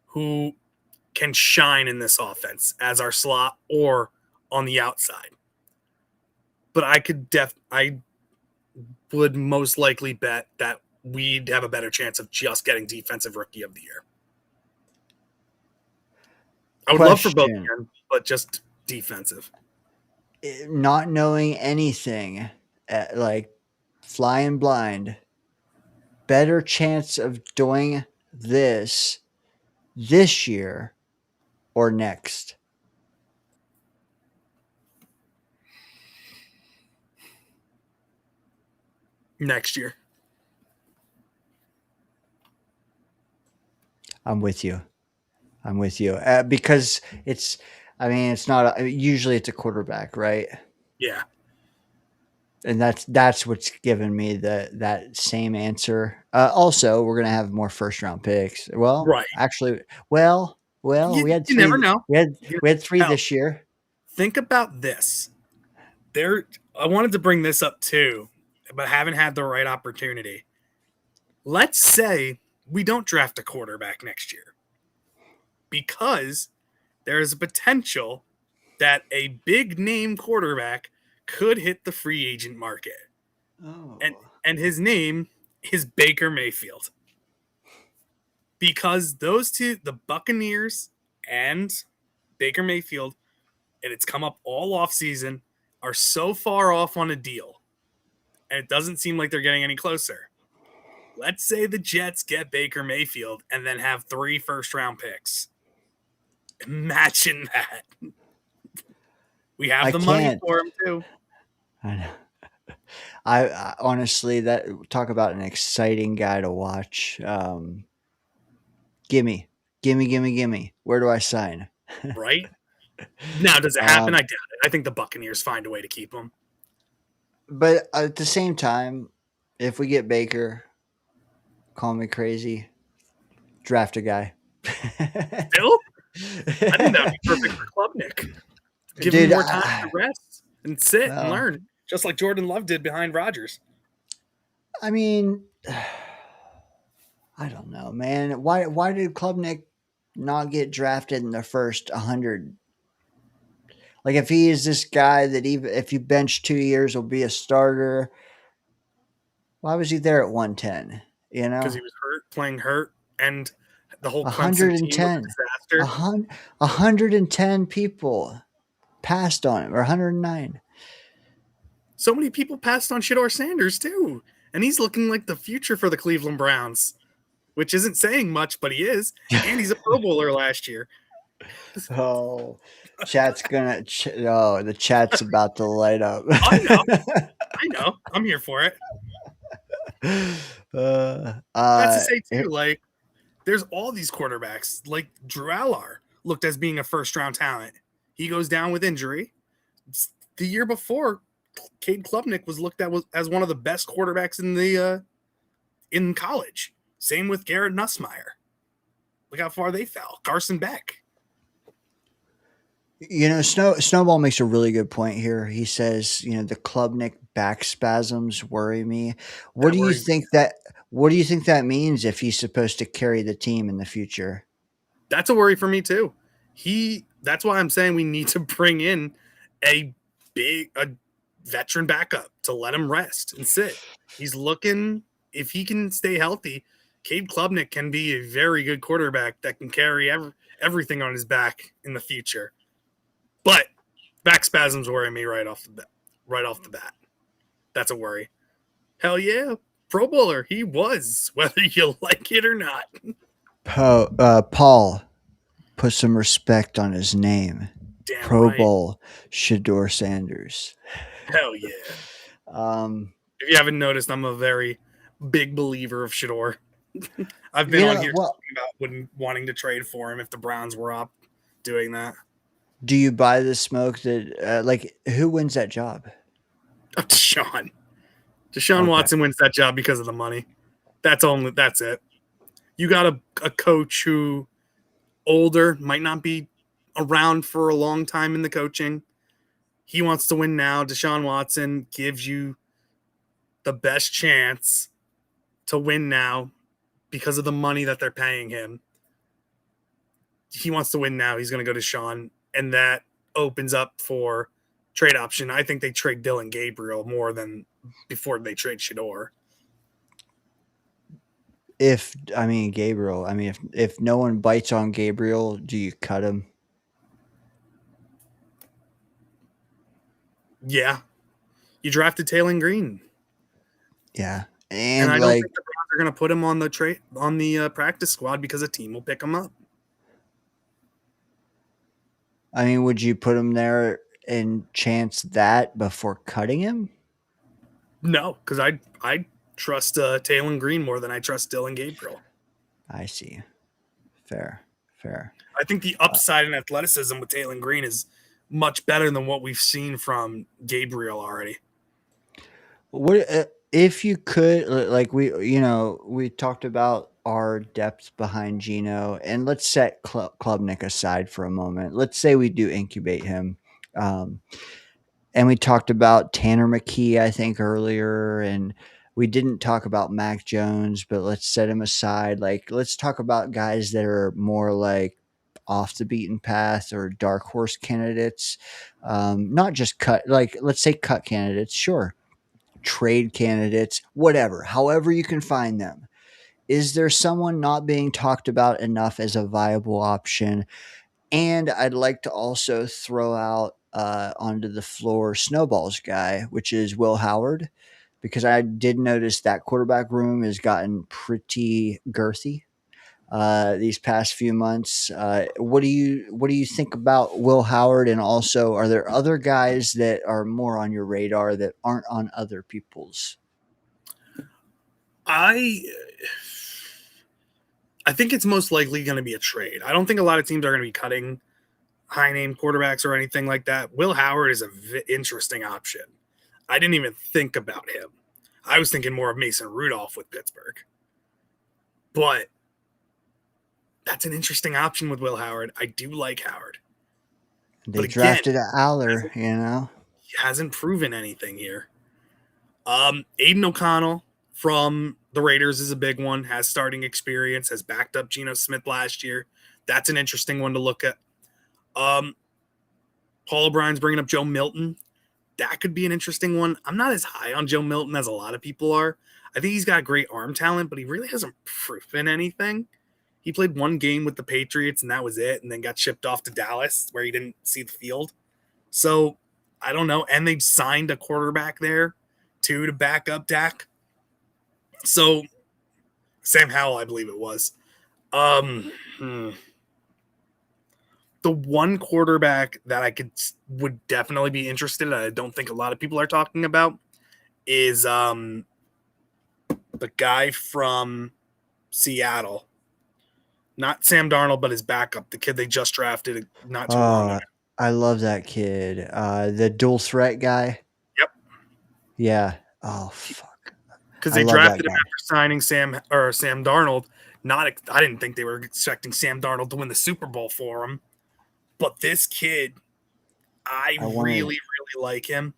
who can shine in this offense as our slot or on the outside. But I would most likely bet that we'd have a better chance of just getting defensive rookie of the year. I would love for both again, but just defensive. Not knowing anything, like flying blind, better chance of doing this year or next? Next year. I'm with you. Because it's not usually it's a quarterback, right? Yeah. And that's what's given me that same answer. Also, we're gonna have more first round picks. Well, right. Actually, we had three. You never know. We had three this year. Think about this. I wanted to bring this up too, but haven't had the right opportunity. Let's say we don't draft a quarterback next year, because there is a potential that a big name quarterback could hit the free agent market. Oh. And his name is Baker Mayfield. Because those two, the Buccaneers and Baker Mayfield, and it's come up all offseason, are so far off on a deal. And it doesn't seem like they're getting any closer. Let's say the Jets get Baker Mayfield and then have 3 first-round picks. Imagine that. We have the money for him, too. I know. I honestly, talk about an exciting guy to watch. Gimme. Where do I sign? Right? Now, does it happen? I doubt it. I think the Buccaneers find a way to keep him. But at the same time, if we get Baker, call me crazy, draft a guy. Still? I think that would be perfect for Klubnik. Give him more time to rest and sit and learn, just like Jordan Love did behind Rodgers. I mean, I don't know, man. Why did Klubnik not get drafted in the first 100? Like, if he is this guy that even if you bench 2 years will be a starter, why was he there at 110? You know, because he was playing hurt, and the whole 110 team was a disaster. 110 people passed on him, or 109. So many people passed on Shedeur Sanders too, and he's looking like the future for the Cleveland Browns, which isn't saying much, but he is, and he's a Pro Bowler last year. Oh, the chat's about to light up. I know. I know. I'm here for it. uh, That's to say too, like there's all these quarterbacks. Like Drew Allar looked as being a first round talent. He goes down with injury. The year before, Cade Klubnik was looked at as one of the best quarterbacks in college. Same with Garrett Nussmeier. Look how far they fell. Carson Beck. You know, Snowball makes a really good point here. He says, you know, the Klubnik back spasms worry me. What That do you worries think that? What do you think that means if he's supposed to carry the team in the future? That's a worry for me too. That's why I'm saying we need to bring in a veteran backup to let him rest and sit. He's looking, if he can stay healthy, Cade Klubnik can be a very good quarterback that can carry everything on his back in the future. But back spasms worry me right off the bat. That's a worry. Hell yeah, Pro Bowler. He was, whether you like it or not. Paul, put some respect on his name. Damn Pro right. Bowl Shador Sanders. Hell yeah. If you haven't noticed, I'm a very big believer of Shador. I've been on here talking about wanting to trade for him if the Browns were up doing that. Do you buy the smoke that who wins that job? Deshaun Watson wins that job because of the money. That's it. You got a coach who older, might not be around for a long time in the coaching. He wants to win now. Deshaun Watson gives you the best chance to win now because of the money that they're paying him. He wants to win now. He's going to go to Deshaun, and that opens up for trade option. I think they trade Dylan Gabriel more than before they trade Shador. If no one bites on Gabriel, do you cut him? Yeah. You drafted Taylor Green. Yeah. And I don't think the Browns are going to put him on the practice squad because a team will pick him up. I mean, would you put him there and chance that before cutting him? No, because I trust Taylor Green more than I trust Dylan Gabriel. I see. Fair. I think the upside in athleticism with Taylor Green is much better than what we've seen from Gabriel already. What if you could, we talked about our depth behind Geno, and let's set Klubnik aside for a moment. Let's say we do incubate him. And we talked about Tanner McKee, I think, earlier, and we didn't talk about Mac Jones, but let's set him aside. Like, let's talk about guys that are more like off the beaten path or dark horse candidates. Not just let's say cut candidates, sure. Trade candidates, whatever, however you can find them. Is there someone not being talked about enough as a viable option? And I'd like to also throw out onto the floor Snowball's guy, which is Will Howard, because I did notice that quarterback room has gotten pretty girthy these past few months. What do you think about Will Howard? And also, are there other guys that are more on your radar that aren't on other people's? I think it's most likely going to be a trade. I don't think a lot of teams are going to be cutting high-name quarterbacks or anything like that. Will Howard is an interesting option. I didn't even think about him. I was thinking more of Mason Rudolph with Pittsburgh. But that's an interesting option with Will Howard. I do like Howard. They drafted Aller, you know. He hasn't proven anything here. Aiden O'Connell from the Raiders is a big one, has starting experience, has backed up Geno Smith last year. That's an interesting one to look at. Paul O'Brien's bringing up Joe Milton. That could be an interesting one. I'm not as high on Joe Milton as a lot of people are. I think he's got great arm talent, but he really hasn't proven anything. He played one game with the Patriots, and that was it, and then got shipped off to Dallas, where he didn't see the field. So, I don't know. And they signed a quarterback there, too, to back up Dak. So, Sam Howell, I believe it was. The one quarterback that would definitely be interested in, I don't think a lot of people are talking about, is the guy from Seattle. Not Sam Darnold, but his backup, the kid they just drafted not too long ago. I love that kid. The dual threat guy. Yep. Yeah. Oh fuck. Because I they love that drafted him guy. after signing Sam Darnold. I didn't think they were expecting Sam Darnold to win the Super Bowl for him, but this kid, I really like him,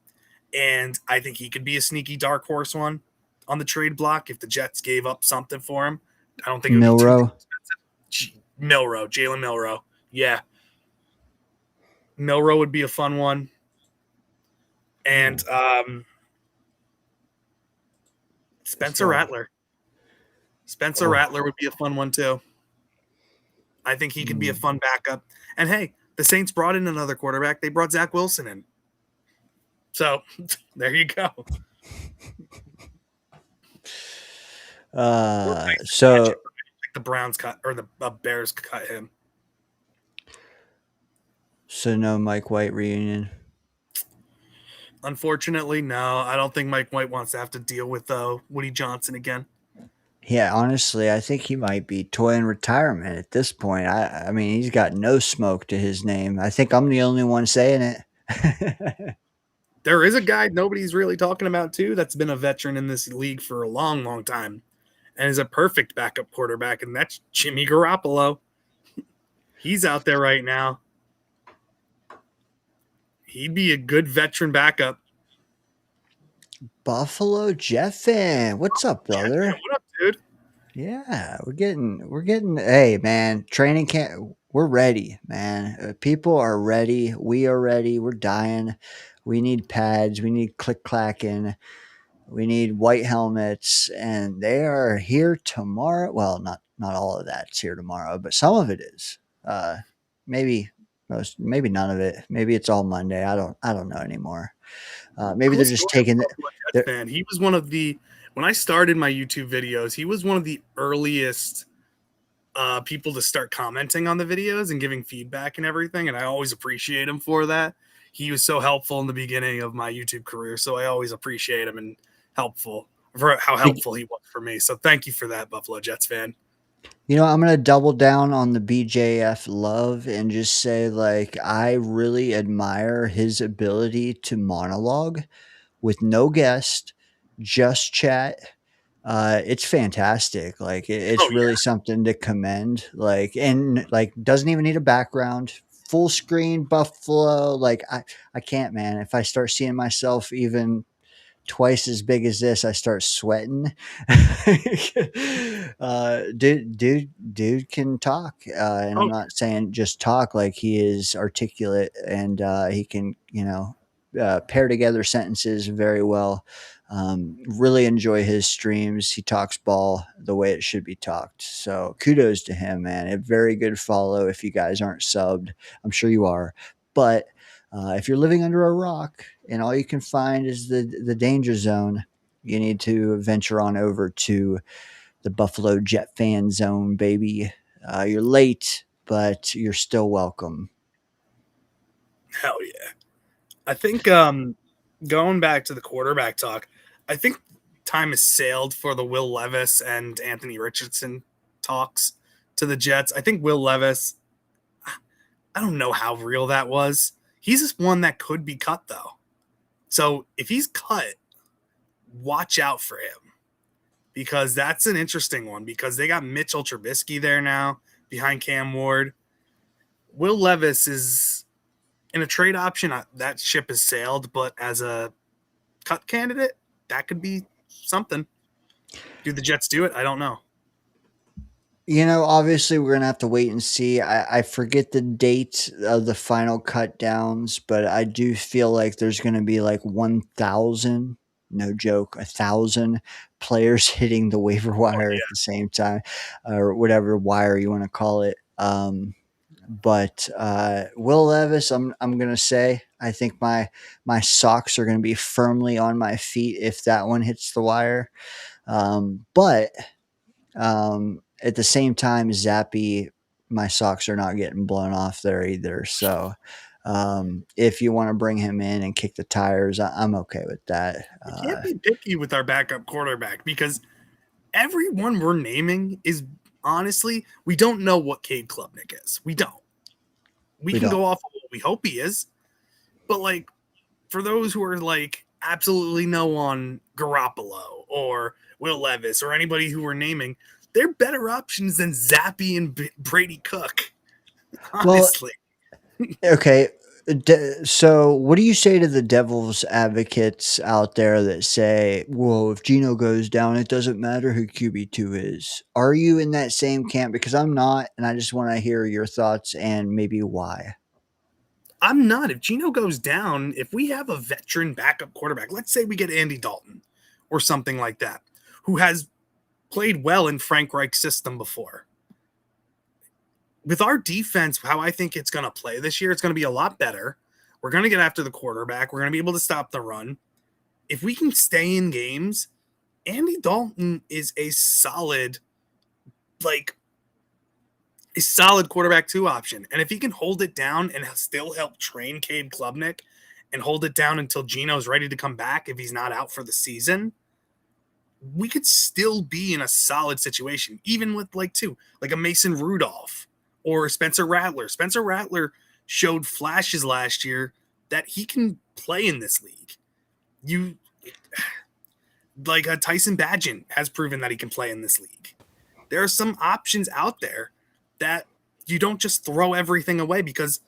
and I think he could be a sneaky dark horse one on the trade block if the Jets gave up something for him. I don't think it would be too expensive. Jalen Milroe, yeah, Milroe would be a fun one, and Spencer Rattler. Spencer Rattler would be a fun one too. I think he could be a fun backup. And hey, the Saints brought in another quarterback. They brought Zach Wilson in. So there you go. So the Browns cut or the Bears cut him. So no Mike White reunion. Unfortunately, no. I don't think Mike White wants to have to deal with Woody Johnson again. Yeah, honestly, I think he might be toying retirement at this point. I mean, he's got no smoke to his name. I think I'm the only one saying it. There is a guy nobody's really talking about too that's been a veteran in this league for a long, long time and is a perfect backup quarterback, and that's Jimmy Garoppolo. He's out there right now. He'd be a good veteran backup. Buffalo Jet fan. What's up, brother? What up, dude? Yeah, we're getting hey man, training camp, we're ready, man. People are ready. We are ready. We're dying. We need pads, we need click clacking, we need white helmets, and they are here tomorrow. Well, not all of that's here tomorrow, but some of it is. Maybe none of it. Maybe it's all Monday. I don't know anymore. Maybe they're just taking it. Fan. He was one of the when I started my YouTube videos, he was one of the earliest people to start commenting on the videos and giving feedback and everything, and I always appreciate him for that. He was so helpful in the beginning of my YouTube career, so I always appreciate him and helpful for how helpful he was for me. So thank you for that, Buffalo Jets fan. You know, I'm going to double down on the BJF love and just say, like, I really admire his ability to monologue with no guest, just chat. It's fantastic. Like, it's really something to commend. Like, and like, doesn't even need a background. Full screen Buffalo. Like, I can't, man. If I start seeing myself even twice as big as this, I start sweating. Dude can talk, and I'm not saying just talk. Like, he is articulate, and he can, pair together sentences very well. Really enjoy his streams. He talks ball the way it should be talked. So kudos to him, man. A very good follow. If you guys aren't subbed, I'm sure you are, but if you're living under a rock and all you can find is the Danger Zone, you need to venture on over to the Buffalo Jet Fan Zone, baby. You're late, but you're still welcome. Hell yeah. I think going back to the quarterback talk, I think time has sailed for the Will Levis and Anthony Richardson talks to the Jets. I think Will Levis, I don't know how real that was. He's just one that could be cut, though. So if he's cut, watch out for him, because that's an interesting one, because they got Mitchell Trubisky there now behind Cam Ward. Will Levis is in a trade option. That ship has sailed, but as a cut candidate, that could be something. Do the Jets do it? I don't know. Obviously we're going to have to wait and see. I forget the date of the final cut downs, but I do feel like there's going to be like 1,000, no joke, 1,000 players hitting the waiver wire at the same time, or whatever wire you want to call it. But Will Levis, I'm going to say, I think my socks are going to be firmly on my feet if that one hits the wire. But at the same time, Zappy, my socks are not getting blown off there either. So If you want to bring him in and kick the tires, I'm okay with that. We can't be picky with our backup quarterback because everyone we're naming is honestly, we don't know what Cade Klubnik is. We don't. We can go off of what we hope he is, but like for those who are like absolutely no on Garoppolo or Will Levis or anybody who we're naming, they're better options than Zappy and Brady Cook. Honestly. Well, okay. So, what do you say to the devil's advocates out there that say, well, if Gino goes down, it doesn't matter who QB2 is? Are you in that same camp? Because I'm not, and I just want to hear your thoughts and maybe why. I'm not. If Gino goes down, if we have a veteran backup quarterback, let's say we get Andy Dalton or something like that, who has played well in Frank Reich's system before. With our defense, how I think it's going to play this year, it's going to be a lot better. We're going to get after the quarterback. We're going to be able to stop the run. If we can stay in games, Andy Dalton is a solid quarterback 2 option. And if he can hold it down and still help train Cade Klubnik and hold it down until Gino's ready to come back, if he's not out for the season, we could still be in a solid situation, even with like a Mason Rudolph or Spencer Rattler. Spencer Rattler showed flashes last year that he can play in this league. Tyson Bagent has proven that he can play in this league. There are some options out there that you don't just throw everything away because,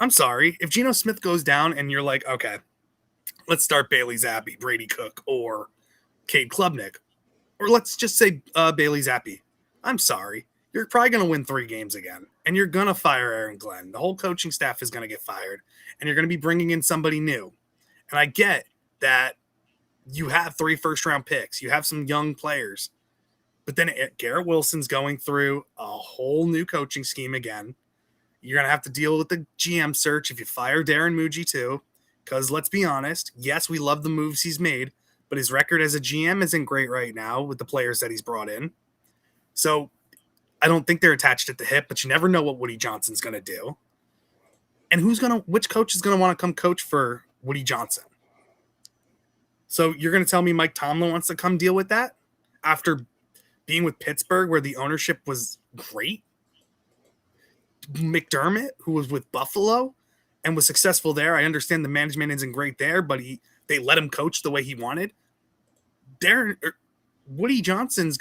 I'm sorry, if Geno Smith goes down and you're like, okay, let's start Bailey Zappi, Brady Cook, or Cade Klubnik, or let's just say Bailey Zappi. I'm sorry. You're probably going to win 3 games again, and you're going to fire Aaron Glenn. The whole coaching staff is going to get fired, and you're going to be bringing in somebody new. And I get that you have 3 first-round picks. You have some young players. But then Garrett Wilson's going through a whole new coaching scheme again. You're going to have to deal with the GM search if you fire Darren Muji too, because let's be honest, yes, we love the moves he's made, but his record as a GM isn't great right now with the players that he's brought in. So I don't think they're attached at the hip, but you never know what Woody Johnson's going to do. And which coach is going to want to come coach for Woody Johnson? So you're going to tell me Mike Tomlin wants to come deal with that after being with Pittsburgh where the ownership was great? McDermott, who was with Buffalo and was successful there. I understand the management isn't great there, but they let him coach the way he wanted. Woody Johnson's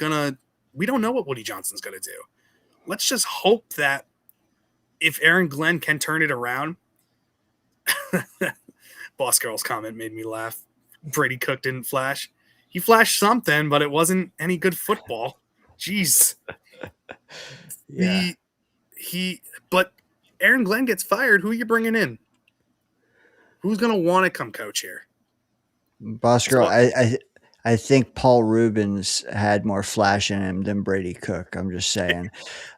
we don't know what Woody Johnson's going to do. Let's just hope that if Aaron Glenn can turn it around, Boss Girl's comment made me laugh. Brady Cook didn't flash. He flashed something, but it wasn't any good football. Jeez. Yeah. But Aaron Glenn gets fired. Who are you bringing in? Who's going to want to come coach here? Boss Girl, I think Paul Rubens had more flash in him than Brady Cook. I'm just saying.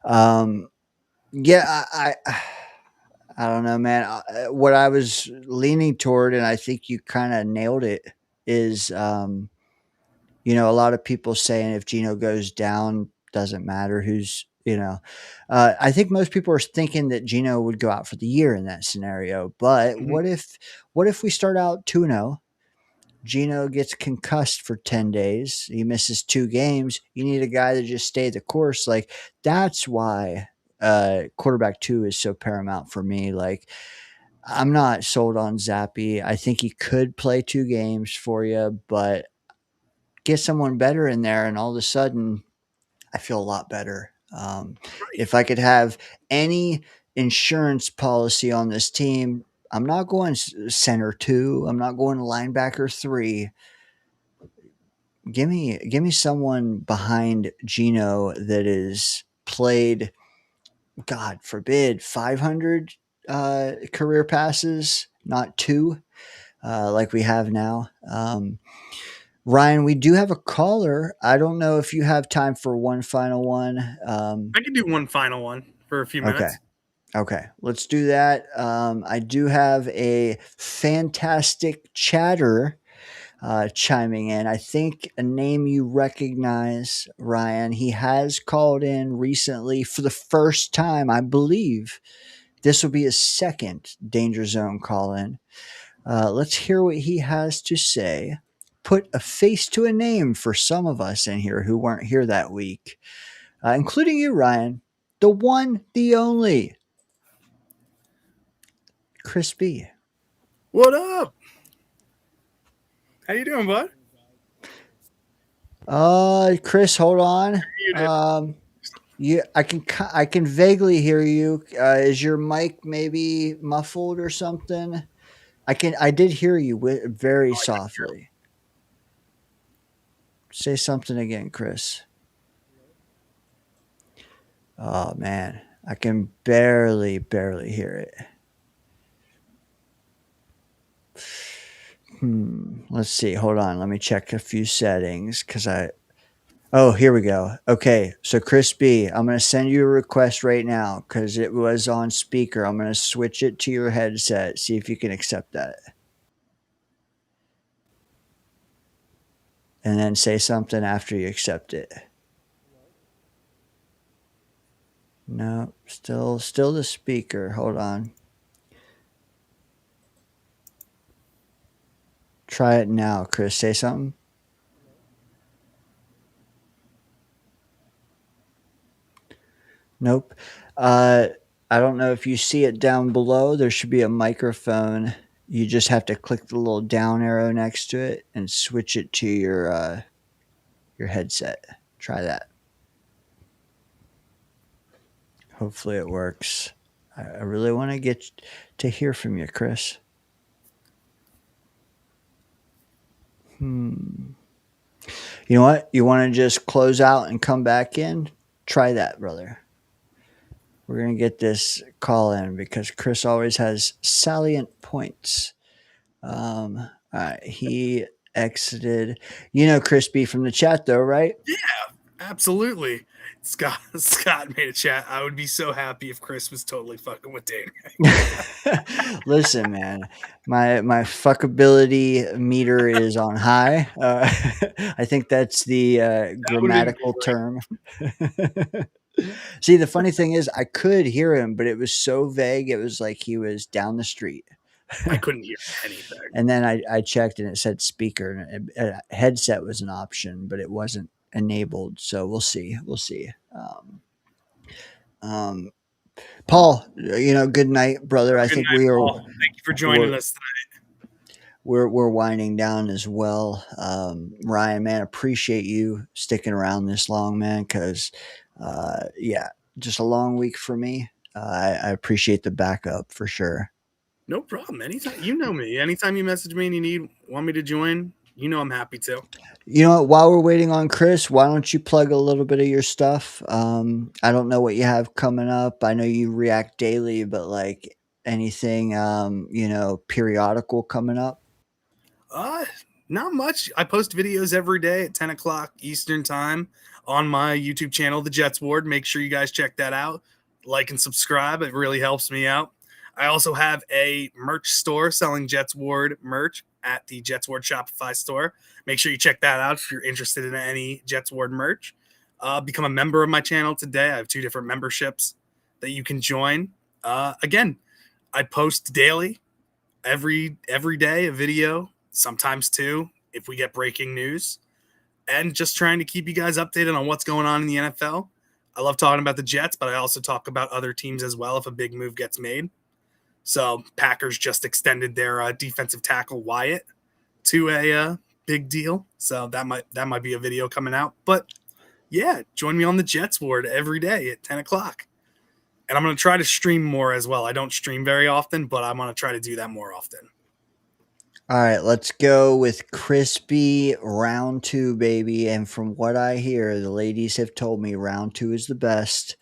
Yeah, I don't know, man. What I was leaning toward, and I think you kind of nailed it, is a lot of people saying if Gino goes down, doesn't matter who's. I think most people are thinking that Gino would go out for the year in that scenario. But what if we start out 2-0? Gino gets concussed for 10 days. He misses 2 games. You need a guy to just stay the course. Like, that's why quarterback 2 is so paramount for me. Like, I'm not sold on Zappi. I think he could play 2 games for you, but get someone better in there, and all of a sudden, I feel a lot better. If I could have any insurance policy on this team, I'm not going center 2. I'm not going linebacker 3. Give me someone behind Gino that is played, God forbid, 500 career passes, not 2, like we have now. Ryan, we do have a caller. I don't know if you have time for one final one. I can do one final one for a few minutes. Okay, let's do that. I do have a fantastic chatter chiming in. I think a name you recognize, Ryan. He has called in recently for the first time, I believe, This will be his second Danger Zone call in. Let's hear what he has to say. Put a face to a name for some of us in here who weren't here that week, including you, Ryan. The one, the only, Chris B. What up? How you doing, bud? Chris, hold on. I can vaguely hear you. Is your mic maybe muffled or something? I did hear you very softly. Say something again, Chris. Oh man, I can barely hear it. Let's see. Hold on. Let me check a few settings Oh, here we go. Okay. So Chris B, I'm going to send you a request right now because it was on speaker. I'm going to switch it to your headset. See if you can accept that. And then say something after you accept it. No, still the speaker. Hold on. Try it now, Chris. Say something. Nope. I don't know if you see it down below. There should be a microphone. You just have to click the little down arrow next to it and switch it to your headset. Try that. Hopefully it works. I really want to get to hear from you, Chris. You know what? You want to just close out and come back in? Try that, brother. We're going to get this call in because Chris always has salient points. All right. He exited. You know Chris B from the chat, though, right? Yeah, absolutely. Scott made a chat. I would be so happy if Chris was totally fucking with Dane. Listen, man, my fuckability meter is on high. I think that's the grammatical term. See, the funny thing is, I could hear him, but it was so vague. It was like he was down the street. I couldn't hear anything. And then I checked, and it said speaker. And headset was an option, but it wasn't enabled. So we'll see. Paul, good night, brother. I think we are. Paul. Thank you for joining us tonight. We're winding down as well. Ryan, man, appreciate you sticking around this long, man. Because, just a long week for me. I appreciate the backup for sure. No problem. Anytime, you know me. Anytime you message me and you want me to join, I'm happy to. You know what? While we're waiting on Chris, why don't you plug a little bit of your stuff? I don't know what you have coming up. I know you react daily, but like anything, periodical coming up? Not much. I post videos every day at 10 o'clock Eastern time on my YouTube channel, the JetsWard. Make sure you guys check that out. Like and subscribe. It really helps me out. I also have a merch store selling JetsWard merch at the JetsWard Shopify store. Make sure you check that out if you're interested in any JetsWard merch. Become a member of my channel today. I have 2 different memberships that you can join. Again, I post daily, every day, a video, sometimes 2 if we get breaking news, and just trying to keep you guys updated on what's going on in the NFL. I love talking about the Jets, but I also talk about other teams as well if a big move gets made. So Packers just extended their defensive tackle Wyatt to a big deal. So that might be a video coming out. But yeah, join me on the JetsWard every day at 10 o'clock. And I'm going to try to stream more as well. I don't stream very often, but I'm going to try to do that more often. All right, let's go with Crispy round 2, baby. And from what I hear, the ladies have told me round 2 is the best.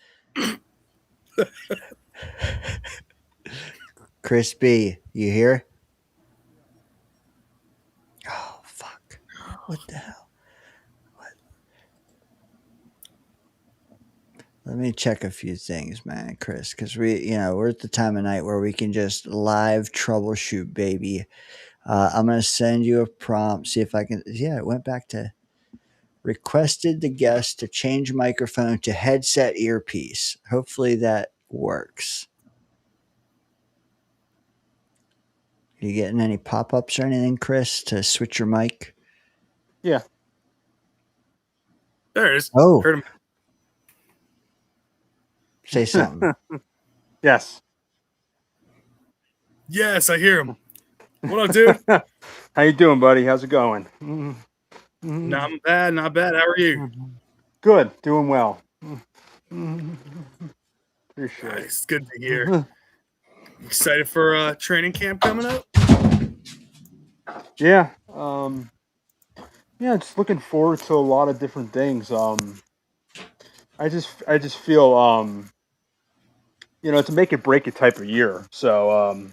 Crispy, you here? Oh, fuck. What the hell? What? Let me check a few things, man, Chris, because we're at the time of night where we can just live troubleshoot, baby. I'm going to send you a prompt, see if I can. Yeah, it went back to requested the guest to change microphone to headset earpiece. Hopefully that works. you getting any pop-ups or anything, Chris, to switch your mic? Yeah. There it is. Oh. Heard him. Say something. Yes. Yes, I hear him. What up, dude? How you doing, buddy? How's it going? Not bad, not bad. How are you? Good. Doing well. Appreciate it. Nice. Good to hear. Excited for training camp coming up? Yeah. Yeah, just looking forward to a lot of different things. I just feel it's a make it break it type of year. So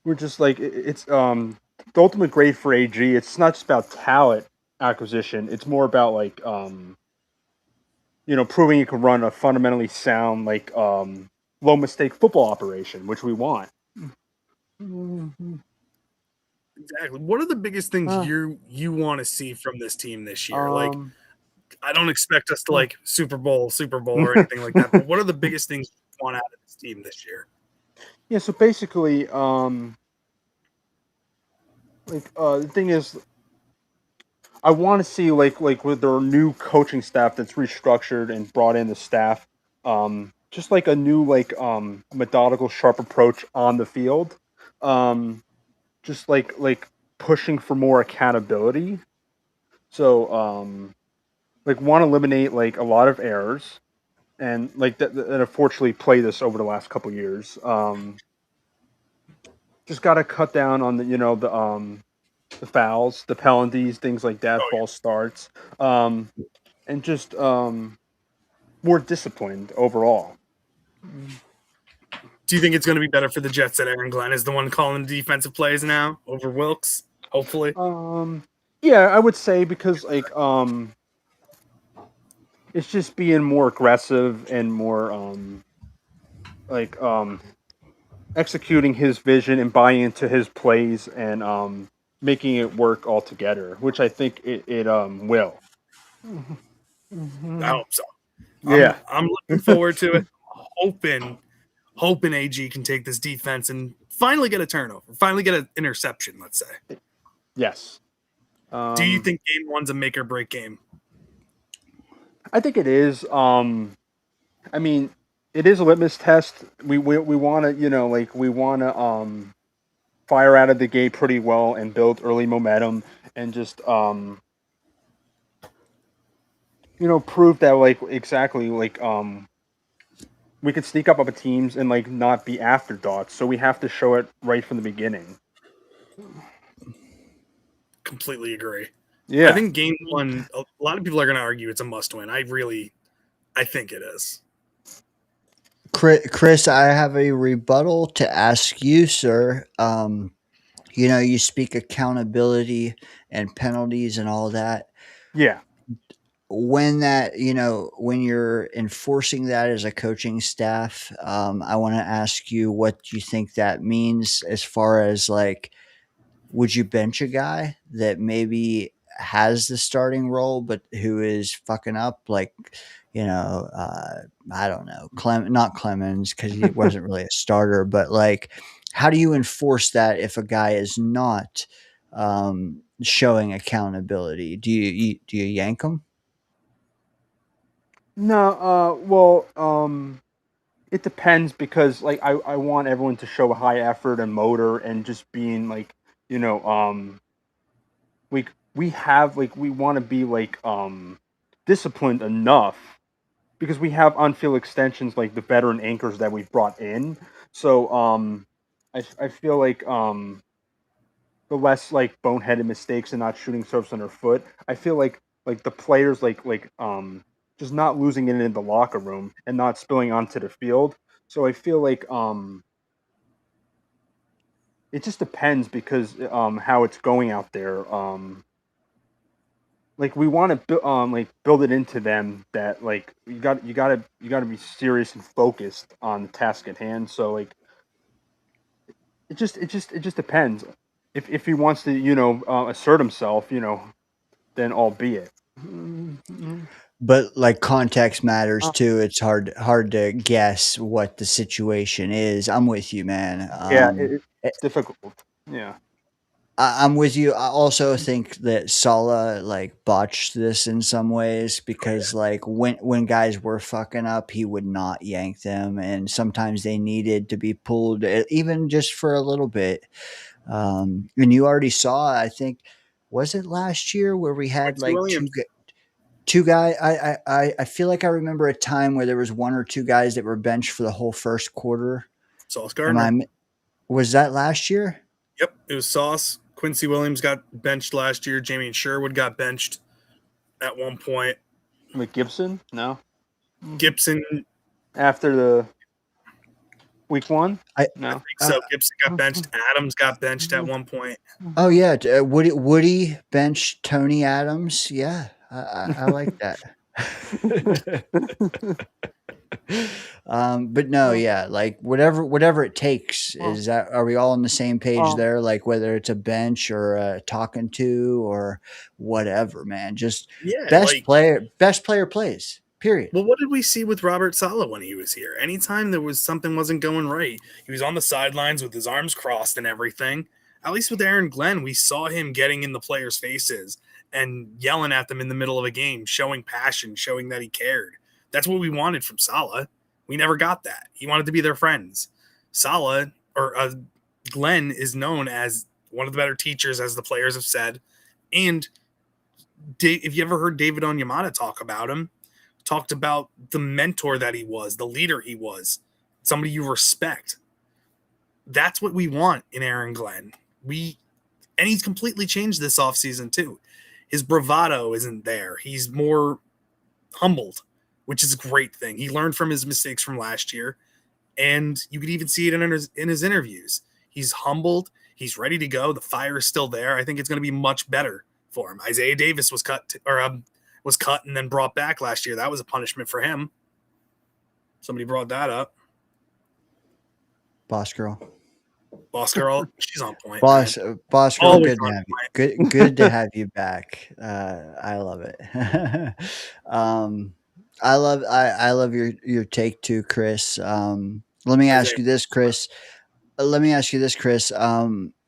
we're just like it's the ultimate grade for AG. It's not just about talent acquisition. It's more about like proving you can run a fundamentally sound low mistake football operation, which we want. Exactly. What are the biggest things you want to see from this team this year? Like, I don't expect us to like Super Bowl or anything like that. But what are the biggest things you want out of this team this year? Yeah. So basically, the thing is, I want to see like with their new coaching staff that's restructured and brought in the staff, just like a new methodical, sharp approach on the field, just like pushing for more accountability. So want to eliminate like a lot of errors, and like that unfortunately play this over the last couple years. Just got to cut down on the fouls, the penalties, things like that, false starts, and just more disciplined overall. Do you think it's going to be better for the Jets that Aaron Glenn is the one calling the defensive plays now over Wilkes? Hopefully. Yeah, I would say because it's just being more aggressive and more executing his vision and buying into his plays and making it work all together, which I think it will. I hope so. Yeah, I'm looking forward to it. Hoping AG can take this defense and finally get a turnover, finally get an interception, let's say. Yes. Do you think game one's a make or break game? I think it is. I mean, it is a litmus test. We want to, we want to fire out of the gate pretty well and build early momentum and just prove that exactly we could sneak up on teams and not be afterthoughts. So we have to show it right from the beginning. Completely agree. Yeah. I think game one, a lot of people are going to argue it's a must win. I think it is. Chris, I have a rebuttal to ask you, sir. You speak accountability and penalties and all that. Yeah. When when you're enforcing that as a coaching staff, I want to ask you what you think that means as far as would you bench a guy that maybe has the starting role, but who is fucking up? I don't know, not Clemens, because he wasn't really a starter, but how do you enforce that if a guy is not showing accountability? Do you yank him? No, it depends because I want everyone to show a high effort and motor and just being we want to be disciplined enough because we have on-field extensions like the veteran anchors that we've brought in. So I feel the less boneheaded mistakes and not shooting serves on their foot. I feel like the players just not losing it in the locker room and not spilling onto the field. So I feel it just depends because how it's going out there. We want to build it into them that you got to be serious and focused on the task at hand. So it just depends. If he wants to assert himself, then albeit. But like context matters too. It's hard to guess what the situation is. I'm with you, man. Yeah, Eh, it's difficult. Yeah. I'm with you. I also think that Sala like botched this in some ways because like when guys were fucking up, he would not yank them, and sometimes they needed to be pulled, even just for a little bit. And you already saw, I think, was it last year where we had Quincy like Williams. two guys. I feel like I remember a time where there was one or two guys that were benched for the whole first quarter. Sauce Am I? Gardner. Was that last year? Yep, it was Sauce. Quincy Williams got benched last year. Jamie Sherwood got benched at one point. McGibson? No. Gibson, After the week 1? I No. think so. Gibson got benched. Adams got benched at one point. Oh yeah, Woody benched Tony Adams. Yeah, I like that. But no, yeah, like whatever it takes. Is that, are we all on the same page there? Like whether it's a bench or a talking to or whatever, man. Just Yeah, best player plays. Period. Well, what did we see with Robert Saleh when he was here? Anytime there was something wasn't going right, he was on the sidelines with his arms crossed and everything. At least with Aaron Glenn, we saw him getting in the players' faces and yelling at them in the middle of a game, showing passion, showing that he cared. That's what we wanted from Saleh. We never got that. He wanted to be their friends. Saleh, or Glenn, is known as one of the better teachers, as the players have said. And if you ever heard David Onyemata talk about him, talked about the mentor that he was, the leader he was, somebody you respect. That's what we want in Aaron Glenn. And he's completely changed this offseason too. His bravado isn't there. He's more humbled, which is a great thing. He learned from his mistakes from last year, and you could even see it in his interviews. He's humbled. He's ready to go. The fire is still there. I think it's going to be much better for him. Isaiah Davis was cut and then brought back last year. That was a punishment for him. Somebody brought that up. Boss girl, she's on point. boss girl. Always Good to on have you. Good to have you back. I love it. I love your take too, Chris. Let me ask you this, Chris.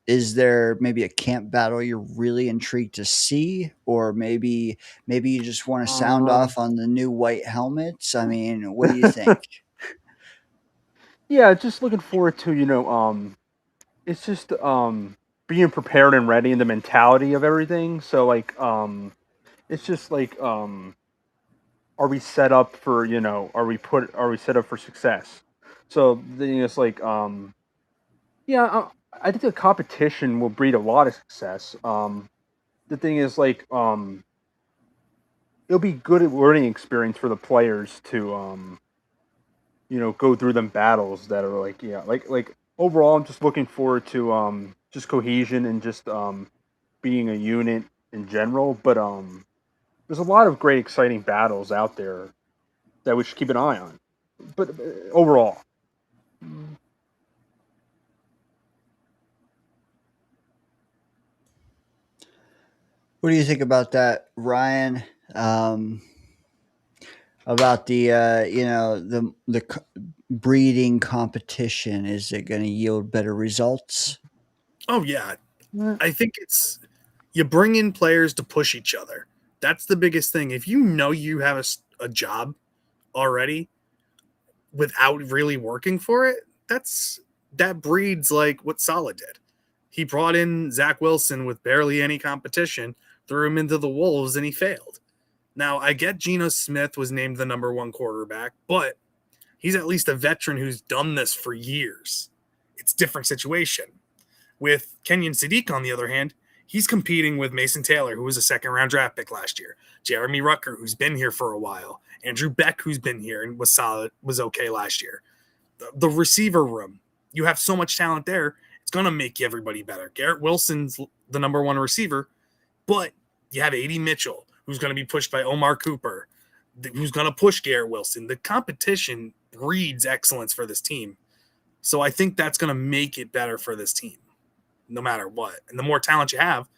Is there maybe a camp battle you're really intrigued to see, or maybe you just want to sound off on the new white helmets? I mean, what do you think? Yeah, just looking forward to, it's just being prepared and ready and the mentality of everything. So like it's just like are we set up for, are we set up for success? So the thing is like yeah, I think the competition will breed a lot of success. The thing is like it'll be good learning experience for the players to go through them battles that are like, yeah, like overall I'm just looking forward to just cohesion and just being a unit in general. But there's a lot of great exciting battles out there that we should keep an eye on. But overall. What do you think about that, Ryan? About the breeding competition, is it going to yield better results? Oh yeah, I think it's, you bring in players to push each other. That's the biggest thing. If you know you have a job already without really working for it, that breeds like what Saleh did. He brought in Zach Wilson with barely any competition, threw him into the Wolves, and he failed. Now, I get Geno Smith was named the number one quarterback, but he's at least a veteran who's done this for years. It's a different situation. With Kenyon Sadiq, on the other hand, he's competing with Mason Taylor, who was a second-round draft pick last year, Jeremy Rucker, who's been here for a while, Andrew Beck, who's been here and was solid, was okay last year. The receiver room, you have so much talent there, it's going to make everybody better. Garrett Wilson's the number one receiver, but you have A.D. Mitchell, who's going to be pushed by Omar Cooper, who's going to push Garrett Wilson. The competition breeds excellence for this team. So I think that's going to make it better for this team, no matter what. And the more talent you have,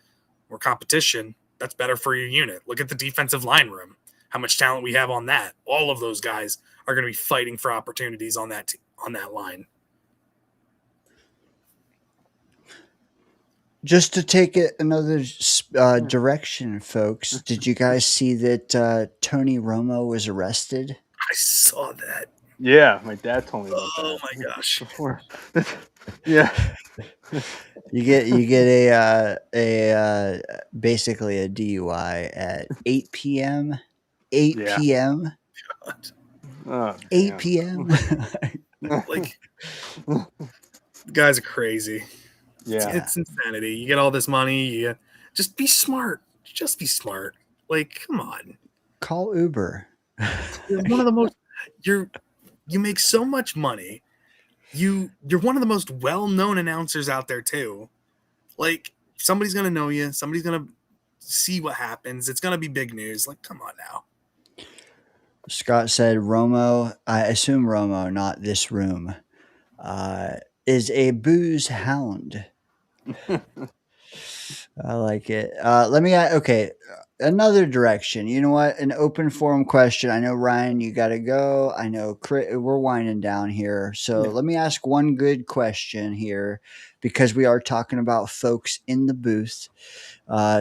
more competition, that's better for your unit. Look at the defensive line room. how much talent we have on that. All of those guys are going to be fighting for opportunities on that line. Just to take it another direction, folks, did you guys see that Tony Romo was arrested? I saw that. Yeah, my dad told me about that. Oh my gosh. Before. Yeah. You get a basically a DUI at 8 p.m. 8 Yeah. p.m. Oh, 8 damn. p.m. Like, guys are crazy. Yeah. It's insanity. You get all this money. Just be smart. Just be smart. Like, come on. Call Uber. You're one of the most. You make so much money. You're one of the most well-known announcers out there too. Like, somebody's gonna know you. Somebody's gonna see what happens. It's gonna be big news. Like, come on now. Scott said Romo, I assume Romo, not this room, is a booze hound. I like it. Okay, another direction. You know what? An open forum question. I know, Ryan, you got to go. I know we're winding down here. So let me ask one good question here, because we are talking about folks in the booth,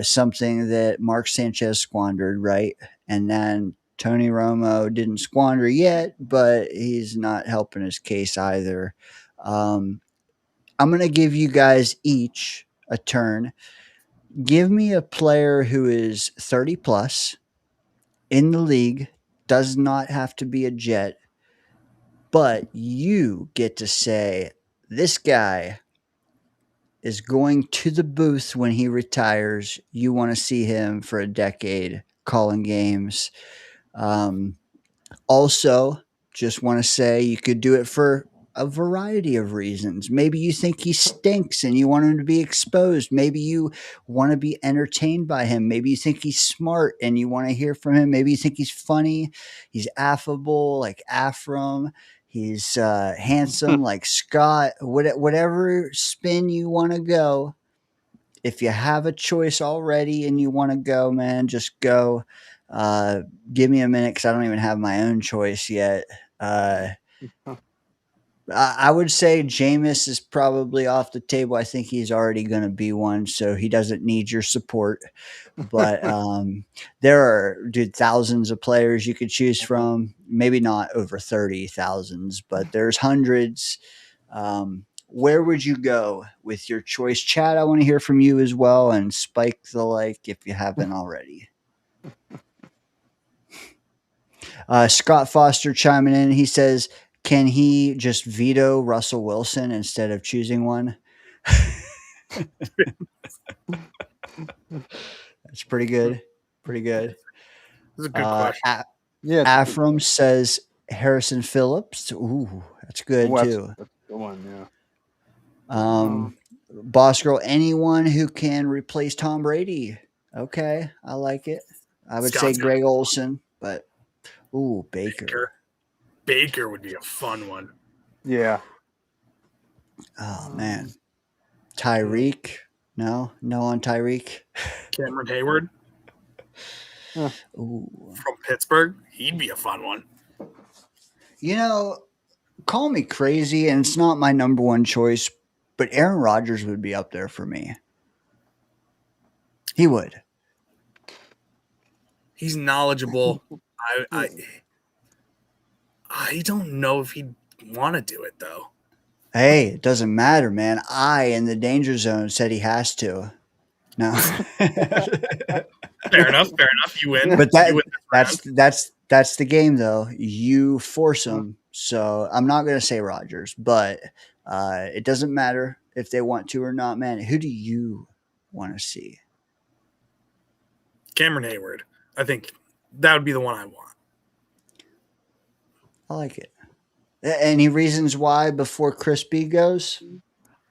something that Mark Sanchez squandered, right? And then Tony Romo didn't squander yet, but he's not helping his case either. I'm going to give you guys each a turn. Give me a player who is 30 plus in the league, does not have to be a Jet, but you get to say, this guy is going to the booth when he retires. You want to see him for a decade calling games. Also, just want to say you could do it for a variety of reasons. Maybe you think he stinks and you want him to be exposed. Maybe you want to be entertained by him. Maybe you think he's smart and you want to hear from him. Maybe you think he's funny. He's affable like Afram. He's handsome like Scott. Whatever spin you want to go. If you have a choice already and you want to go, man, just go. Give me a minute because I don't even have my own choice yet. I would say Jameis is probably off the table. I think he's already going to be one, so he doesn't need your support. But there are, thousands of players you could choose from. Maybe not over 30,000, but there's hundreds. Where would you go with your choice? Chad, I want to hear from you as well, and spike the like if you haven't already. Scott Foster chiming in. He says, can he just veto Russell Wilson instead of choosing one? That's pretty good. Pretty good. That's a good question. Afram says Harrison Phillips. Ooh, that's good too. That's a good one, yeah. Boss Girl, anyone who can replace Tom Brady. Okay, I like it. I would say Greg Olsen, but Baker. Baker would be a fun one. Yeah. Oh man. Tyreek. No on Tyreek. Cameron Hayward. Ooh. From Pittsburgh. He'd be a fun one. You know, call me crazy, and it's not my number one choice, but Aaron Rodgers would be up there for me. He would. He's knowledgeable. I don't know if he'd want to do it, though. Hey, it doesn't matter, man. I, in the danger zone, said he has to. No. Fair enough. You win. But that's the game, though. You force them. So I'm not going to say Rodgers, but it doesn't matter if they want to or not, man. Who do you want to see? Cameron Hayward. I think that would be the one I want. I like it. Any reasons why before Chris B goes?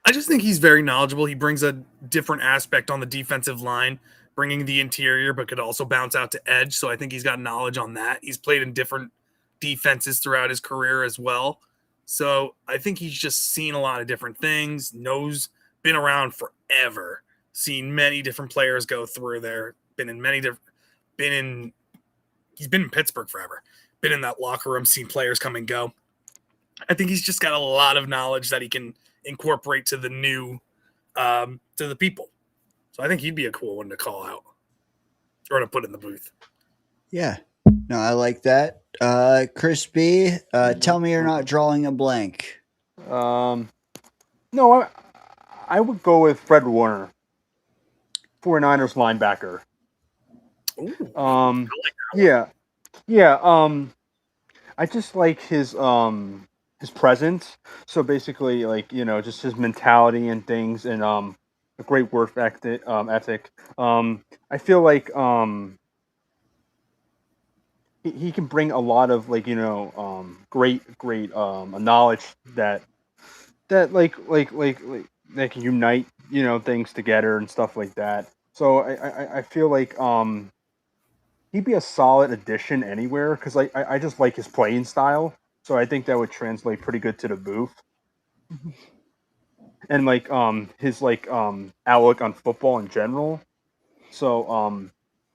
I just think he's very knowledgeable. He brings a different aspect on the defensive line, bringing the interior, but could also bounce out to edge. So I think he's got knowledge on that. He's played in different defenses throughout his career as well. So I think he's just seen a lot of different things, been around forever, seen many different players go through there, been in he's been in Pittsburgh forever, been in that locker room, seen players come and go. I think he's just got a lot of knowledge that he can incorporate to the new, to the people. So I think he'd be a cool one to call out or to put in the booth. Yeah. No, I like that. Chris B, tell me you're not drawing a blank. No, I would go with Fred Warner, 49ers linebacker. Ooh, Yeah. I just like his presence. So basically, like, just his mentality and things, and a great work ethic. I feel like he can bring a lot of, like, great knowledge that that can unite, things together and stuff like that. So I feel like he'd be a solid addition anywhere, because I just like his playing style. So I think that would translate pretty good to the booth. And like his outlook on football in general. So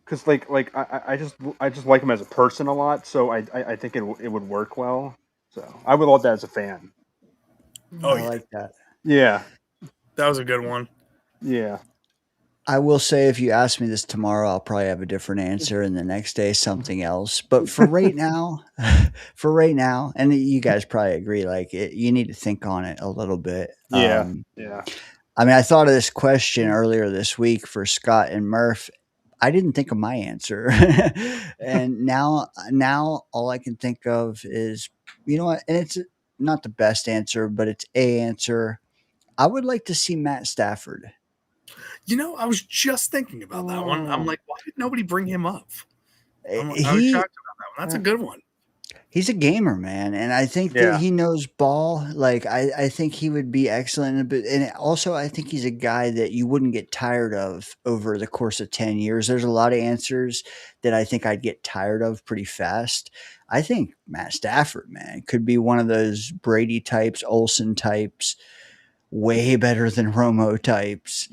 because I just like him as a person a lot. So I think it would work well. So I would love that as a fan. Oh, I like that. Yeah. That was a good one. Yeah. I will say, if you ask me this tomorrow, I'll probably have a different answer, and the next day something else. But for right now, and you guys probably agree, like, you need to think on it a little bit. Yeah. I mean, I thought of this question earlier this week for Scott and Murph. I didn't think of my answer, and now all I can think of is, you know what? And it's not the best answer, but it's a answer. I would like to see Matt Stafford. I was just thinking about that one. I'm like, why did nobody bring him up? I was He- shocked about that one. That's a good one. He's a gamer, man, and I think that he knows ball. Like, I think he would be excellent, but and also I think he's a guy that you wouldn't get tired of over the course of 10 years. There's a lot of answers that I think I'd get tired of pretty fast. I think Matt Stafford, man, could be one of those Brady types, Olsen types, way better than Romo types.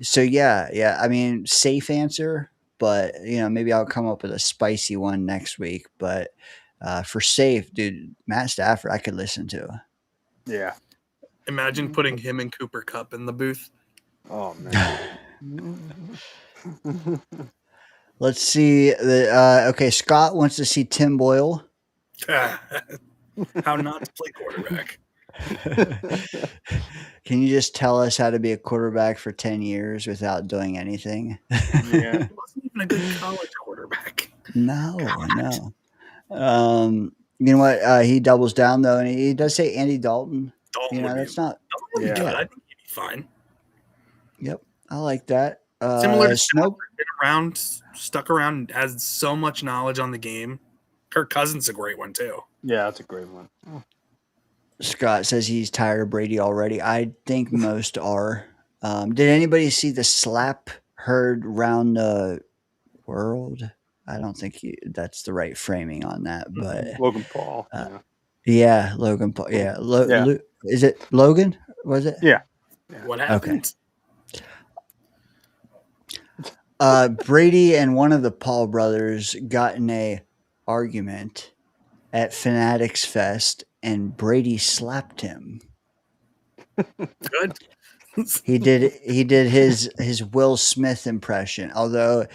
So yeah. I mean, safe answer, but maybe I'll come up with a spicy one next week. But for safe, dude, Matt Stafford, I could listen to. Yeah. Imagine putting him and Cooper Kupp in the booth. Oh man. Let's see. Okay, Scott wants to see Tim Boyle. How not to play quarterback. Can you just tell us how to be a quarterback for 10 years without doing anything? Yeah. He wasn't even a good college quarterback. No. You know what? He doubles down though, and he does say Andy Dalton. That's not. Dalton would be good. I think he'd be fine. Yep, I like that. Similar to Snow. Been around, stuck around, has so much knowledge on the game. Kirk Cousins a great one too. Yeah, that's a great one. Scott says he's tired of Brady already. I think most are. Did anybody see the slap heard round the world? I don't think that's the right framing on that, but Logan Paul. yeah, Logan Paul. Yeah, is it Logan? Was it? Yeah. What happened? Brady and one of the Paul brothers got in a argument at Fanatics Fest, and Brady slapped him. Good. He did his Will Smith impression. Although,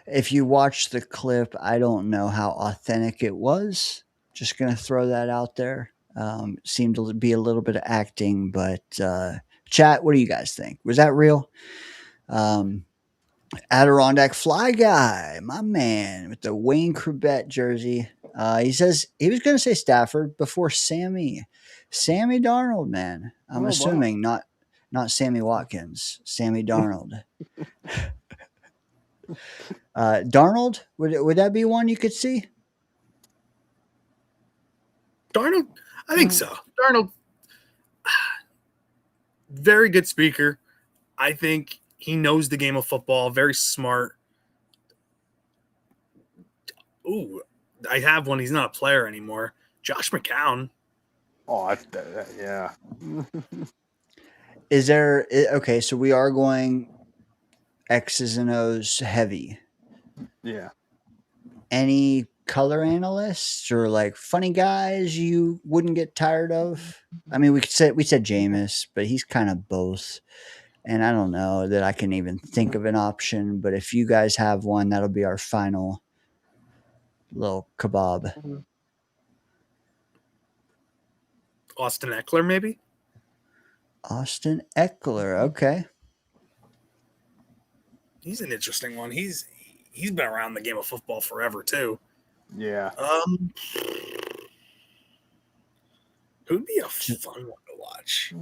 if you watch the clip, I don't know how authentic it was. Just gonna throw that out there. Seemed to be a little bit of acting, but chat, what do you guys think? Was that real? Adirondack Fly Guy, my man, with the Wayne Corbett jersey. He says he was going to say Stafford before Sammy Darnold, man. I'm assuming not Sammy Watkins, Sammy Darnold. Darnold, would that be one you could see? Darnold, I think so. Darnold, very good speaker. I think he knows the game of football, very smart. Ooh, I have one. He's not a player anymore. Josh McCown. Oh, yeah. Is there, okay, so we are going X's and O's heavy. Yeah. any color analysts or like funny guys you wouldn't get tired of? I mean, we said Jameis, but he's kind of both. And I don't know that I can even think of an option, but if you guys have one, that'll be our final little kebab. Austin Eckler, maybe? Austin Eckler, okay. He's an interesting one. He's been around the game of football forever too. Yeah. Who'd be a fun one to watch?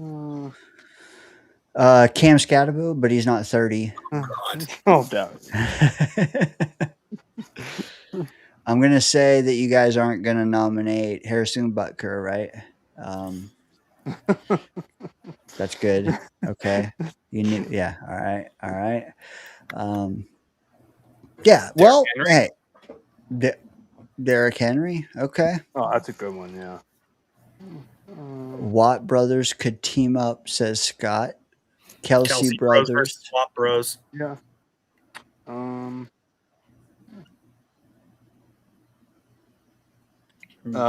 Cam Scatterbo, but he's not 30. God. Oh, doubt. I'm gonna say that you guys aren't gonna nominate Harrison Butker, right? That's good. Okay. Yeah. All right. Yeah. Well, hey, Derrick Henry. Okay. Oh, that's a good one. Yeah. Watt brothers could team up, says Scott. Kelsey Bros brothers. versus Swap Bros. Yeah.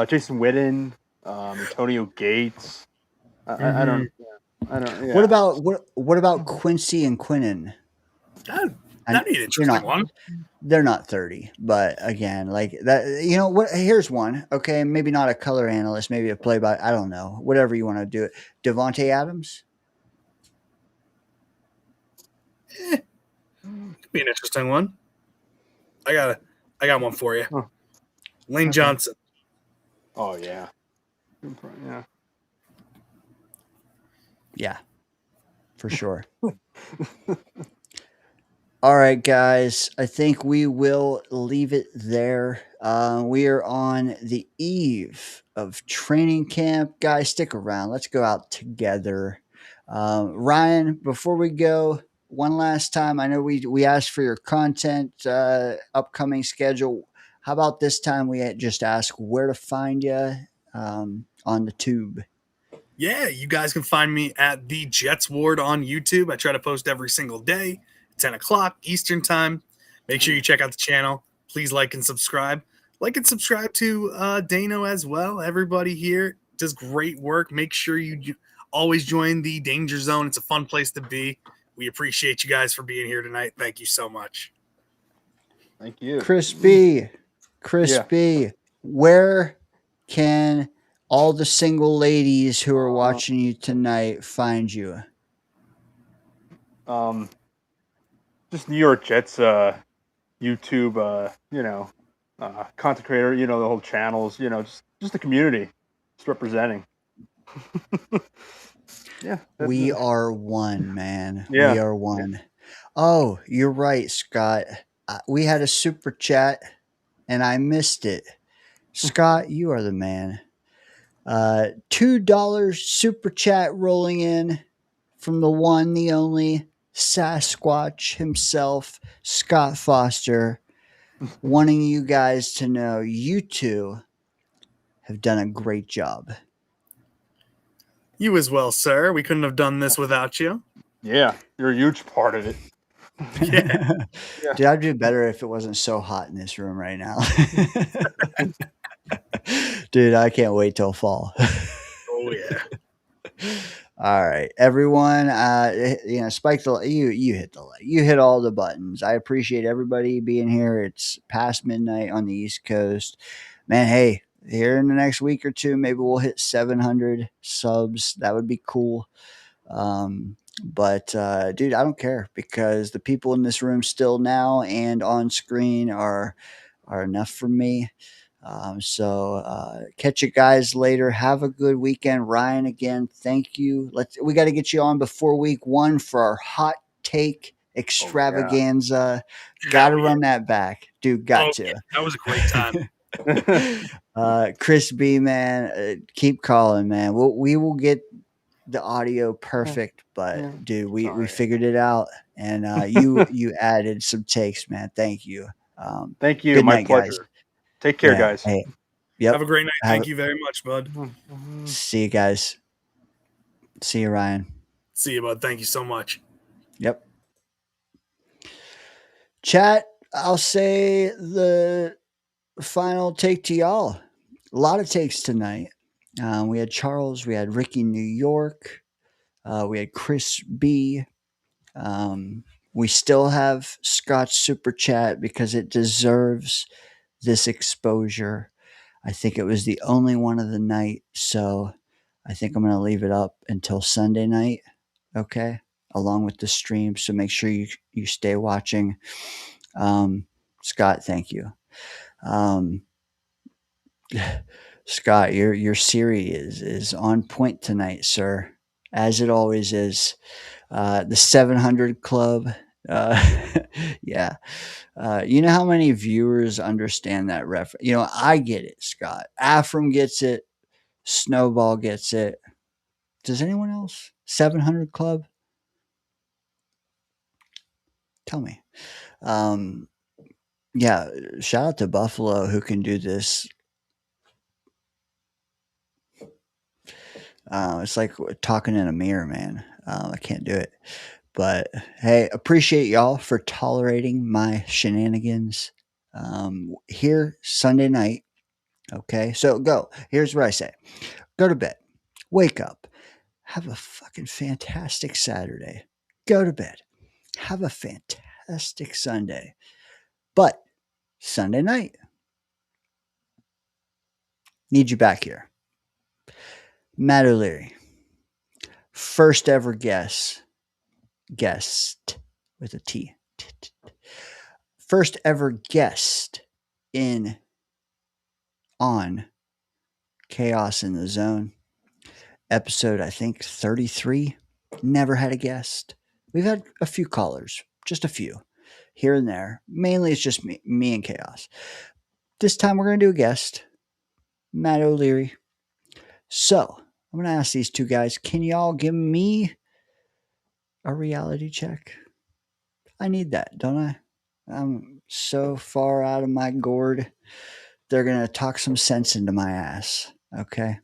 Jason Witten, Antonio Gates. I don't. Yeah. What about Quincy and Quinnen? That'd be an interesting one. They're not 30, but again, like that. You know what? Here's one. Okay, maybe not a color analyst, maybe a play by. I don't know. Whatever you want to do it. Devontae Adams. Could be an interesting one. I got one for you. Huh. Lane Johnson. Oh yeah. Yeah, for sure. All right, guys. I think we will leave it there. We are on the eve of training camp. Guys, stick around. Let's go out together. Ryan, before we go, one last time, I know we asked for your content, upcoming schedule. How about this time we just ask where to find you on the tube? Yeah, you guys can find me at the JetsWard on YouTube. I try to post every single day, 10 o'clock Eastern time. Make sure you check out the channel. Please like and subscribe. Like and subscribe to Dano as well. Everybody here does great work. Make sure you always join the Danger Zone. It's a fun place to be. We appreciate you guys for being here tonight. Thank you so much. Thank you. Chris B, where can all the single ladies who are watching you tonight find you? Just New York Jets YouTube content creator, the whole channels, just the community, just representing. Yeah. We are one, man. Yeah. We are one. Oh, you're right, Scott. We had a super chat and I missed it. Scott, you are the man. $2 super chat rolling in from the one, the only Sasquatch himself, Scott Foster, wanting you guys to know you two have done a great job. You as well, sir. We couldn't have done this without you. Yeah, you're a huge part of it. Yeah. Dude, I'd do better if it wasn't so hot in this room right now. Dude, I can't wait till fall. Oh yeah. All right, everyone. Spike you hit the like. You hit all the buttons. I appreciate everybody being here. It's past midnight on the East Coast, man. Hey, here in the next week or two, maybe we'll hit 700 subs. That would be cool. But dude, I don't care because the people in this room still now and on screen are enough for me. So catch you guys later. Have a good weekend. Ryan, again, thank you. We got to get you on before week 1 for our hot take extravaganza. Got to run that back, dude. Got to. Yeah. That was a great time. Chris B, man, keep calling, man. We will get the audio perfect, but dude, we figured it out, and you added some takes, man. Thank you. Thank you. Good My night, pleasure. guys. Take care, guys. Hey, yep. Have a great night. Thank you very much, bud. See you guys. See you, Ryan. See you, bud. Thank you so much. Yep. Chat, I'll say the final take to y'all. A lot of takes tonight. We had Charles, we had Ricky New York, we had Chris B. We still have Scott's super chat because it deserves this exposure. I think it was the only one of the night, so I think I'm going to leave it up until Sunday night, okay, along with the stream. So make sure you stay watching. Scott, thank you. Scott, your Siri is on point tonight, sir, as it always is. The 700 Club, yeah. You know how many viewers understand that reference? You know, I get it, Scott. Afram gets it. Snowball gets it. Does anyone else? 700 Club? Tell me. Yeah, shout out to Buffalo who can do this. It's like talking in a mirror, man. I can't do it. But hey, appreciate y'all for tolerating my shenanigans here Sunday night. Okay, so go. Here's what I say. Go to bed. Wake up. Have a fucking fantastic Saturday. Go to bed. Have a fantastic Sunday. But Sunday night, need you back here. Matt O'Leary, first ever guest with a T. First ever guest on Chaos in the Zone. Episode, I think, 33. Never had a guest. We've had a few callers, just a few, here and there. Mainly it's just me and Chaos. This time we're going to do a guest, Matt O'Leary. So, I'm going to ask these two guys, can y'all give me a reality check? I need that, don't I? I'm so far out of my gourd. They're going to talk some sense into my ass, okay?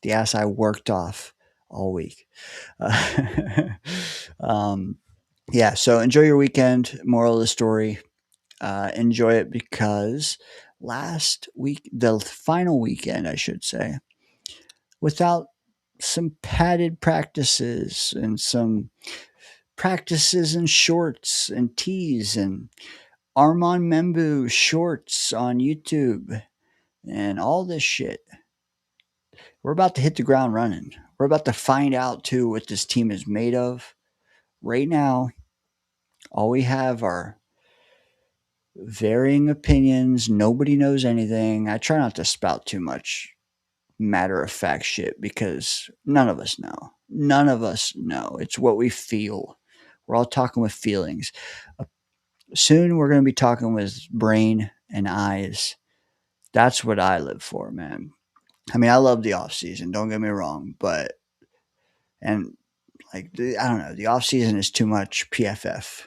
The ass I worked off all week. Yeah, so enjoy your weekend. Moral of the story, enjoy it because last week, the final weekend, I should say, without some padded practices and some practices in shorts and tees and Armand Membu shorts on YouTube and all this shit. We're about to hit the ground running. We're about to find out, too, what this team is made of. Right now, all we have are varying opinions. Nobody knows anything. I try not to spout too much matter-of-fact shit because none of us know. None of us know. It's what we feel. We're all talking with feelings. Soon, we're going to be talking with brain and eyes. That's what I live for, man. I mean, I love the off season. Don't get me wrong, but I don't know. The off season is too much PFF,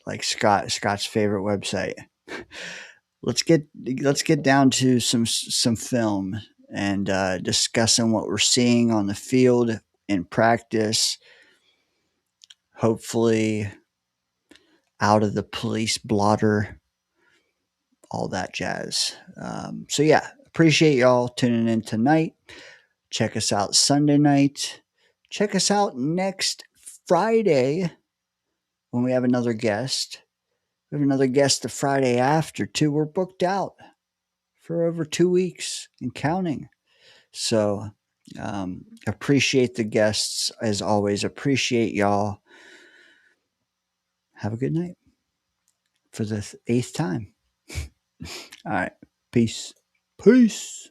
like Scott's favorite website. Let's get down to some film and discussing what we're seeing on the field in practice. Hopefully, out of the police blotter, all that jazz. So yeah. Appreciate y'all tuning in tonight. Check us out Sunday night. Check us out next Friday when we have another guest. We have another guest the Friday after, too. We're booked out for over 2 weeks and counting. So appreciate the guests as always. Appreciate y'all. Have a good night for the 8th time. All right. Peace. Peace.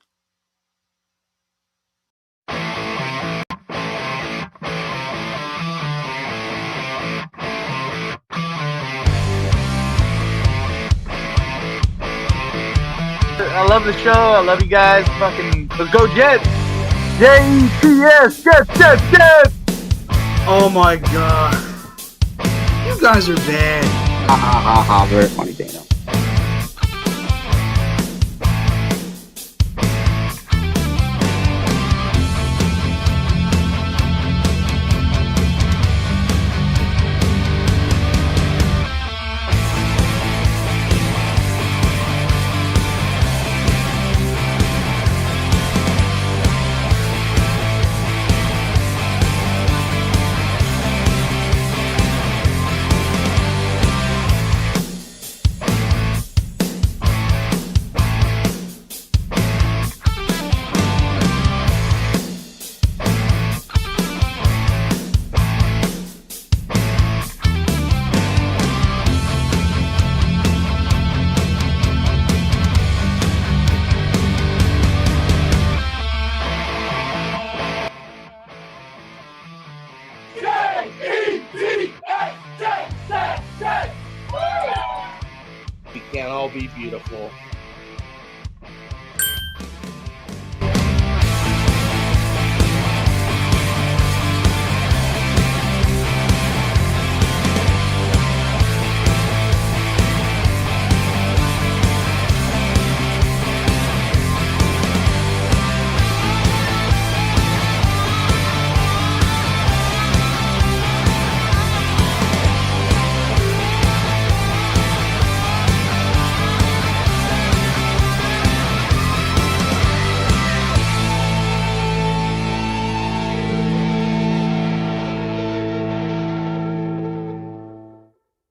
I love the show. I love you guys. Fucking, let's go Jets. Jets, Jets. Oh my god. You guys are bad. Ha ha ha ha. Very funny, Dana. can't all be beautiful.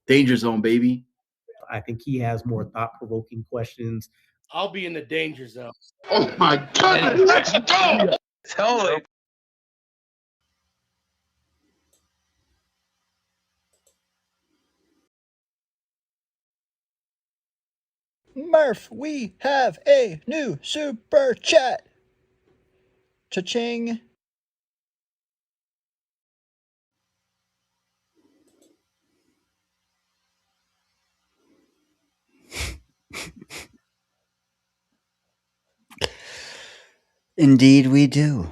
Danger Zone, baby. I think he has more thought-provoking questions. I'll be in the danger zone. Oh my goodness, let's go! Totally. Murph, we have a new super chat. Cha-ching. Indeed we do,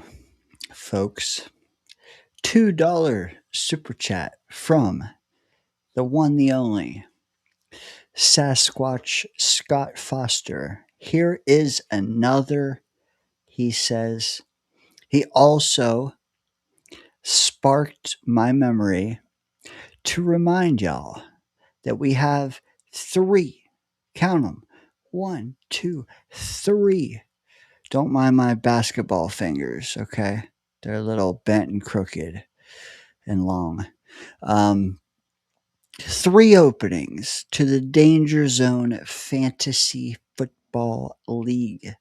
folks. $2 super chat from the one, the only Sasquatch Scott Foster. Here is another, he says. He also sparked my memory to remind y'all that we have 3, count them, 1, 2, 3. Don't mind my basketball fingers, okay? They're a little bent and crooked and long. 3 openings to the Danger Zone Fantasy Football League.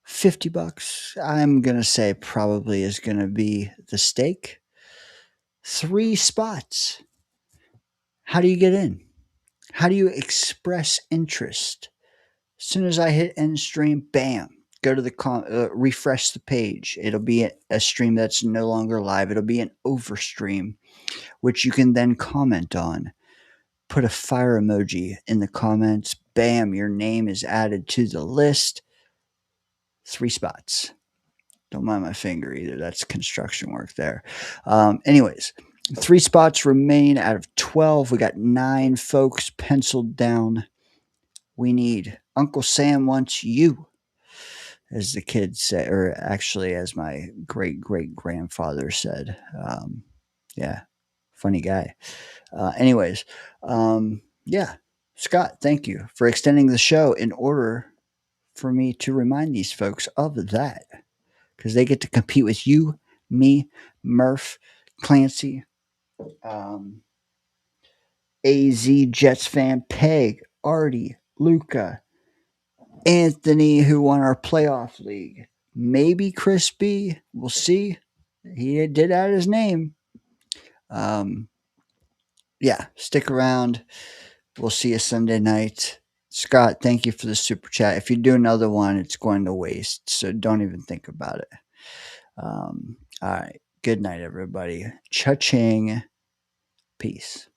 $50, I'm going to say probably is going to be the stake. 3 spots. How do you get in? How do you express interest? As soon as I hit end stream, bam, go to the refresh the page. It'll be a stream that's no longer live. It'll be an overstream, which you can then comment on. Put a fire emoji in the comments. Bam, your name is added to the list. 3 spots. Don't mind my finger either. That's construction work there. Anyways, 3 spots remain out of 12. We got 9 folks penciled down. We need Uncle Sam wants you, as the kids say, or actually as my great-great-grandfather said. Yeah, funny guy. Anyways, yeah, Scott, thank you for extending the show in order for me to remind these folks of that, because they get to compete with you, me, Murph, Clancy, AZ, Jets fan, Peg, Artie, Luca, Anthony, who won our playoff league. Maybe Chris B. We'll see. He did add his name. Yeah, stick around. We'll see you Sunday night. Scott, thank you for the super chat. If you do another one, it's going to waste, so don't even think about it. All right. Good night, everybody. Cha-ching. Peace.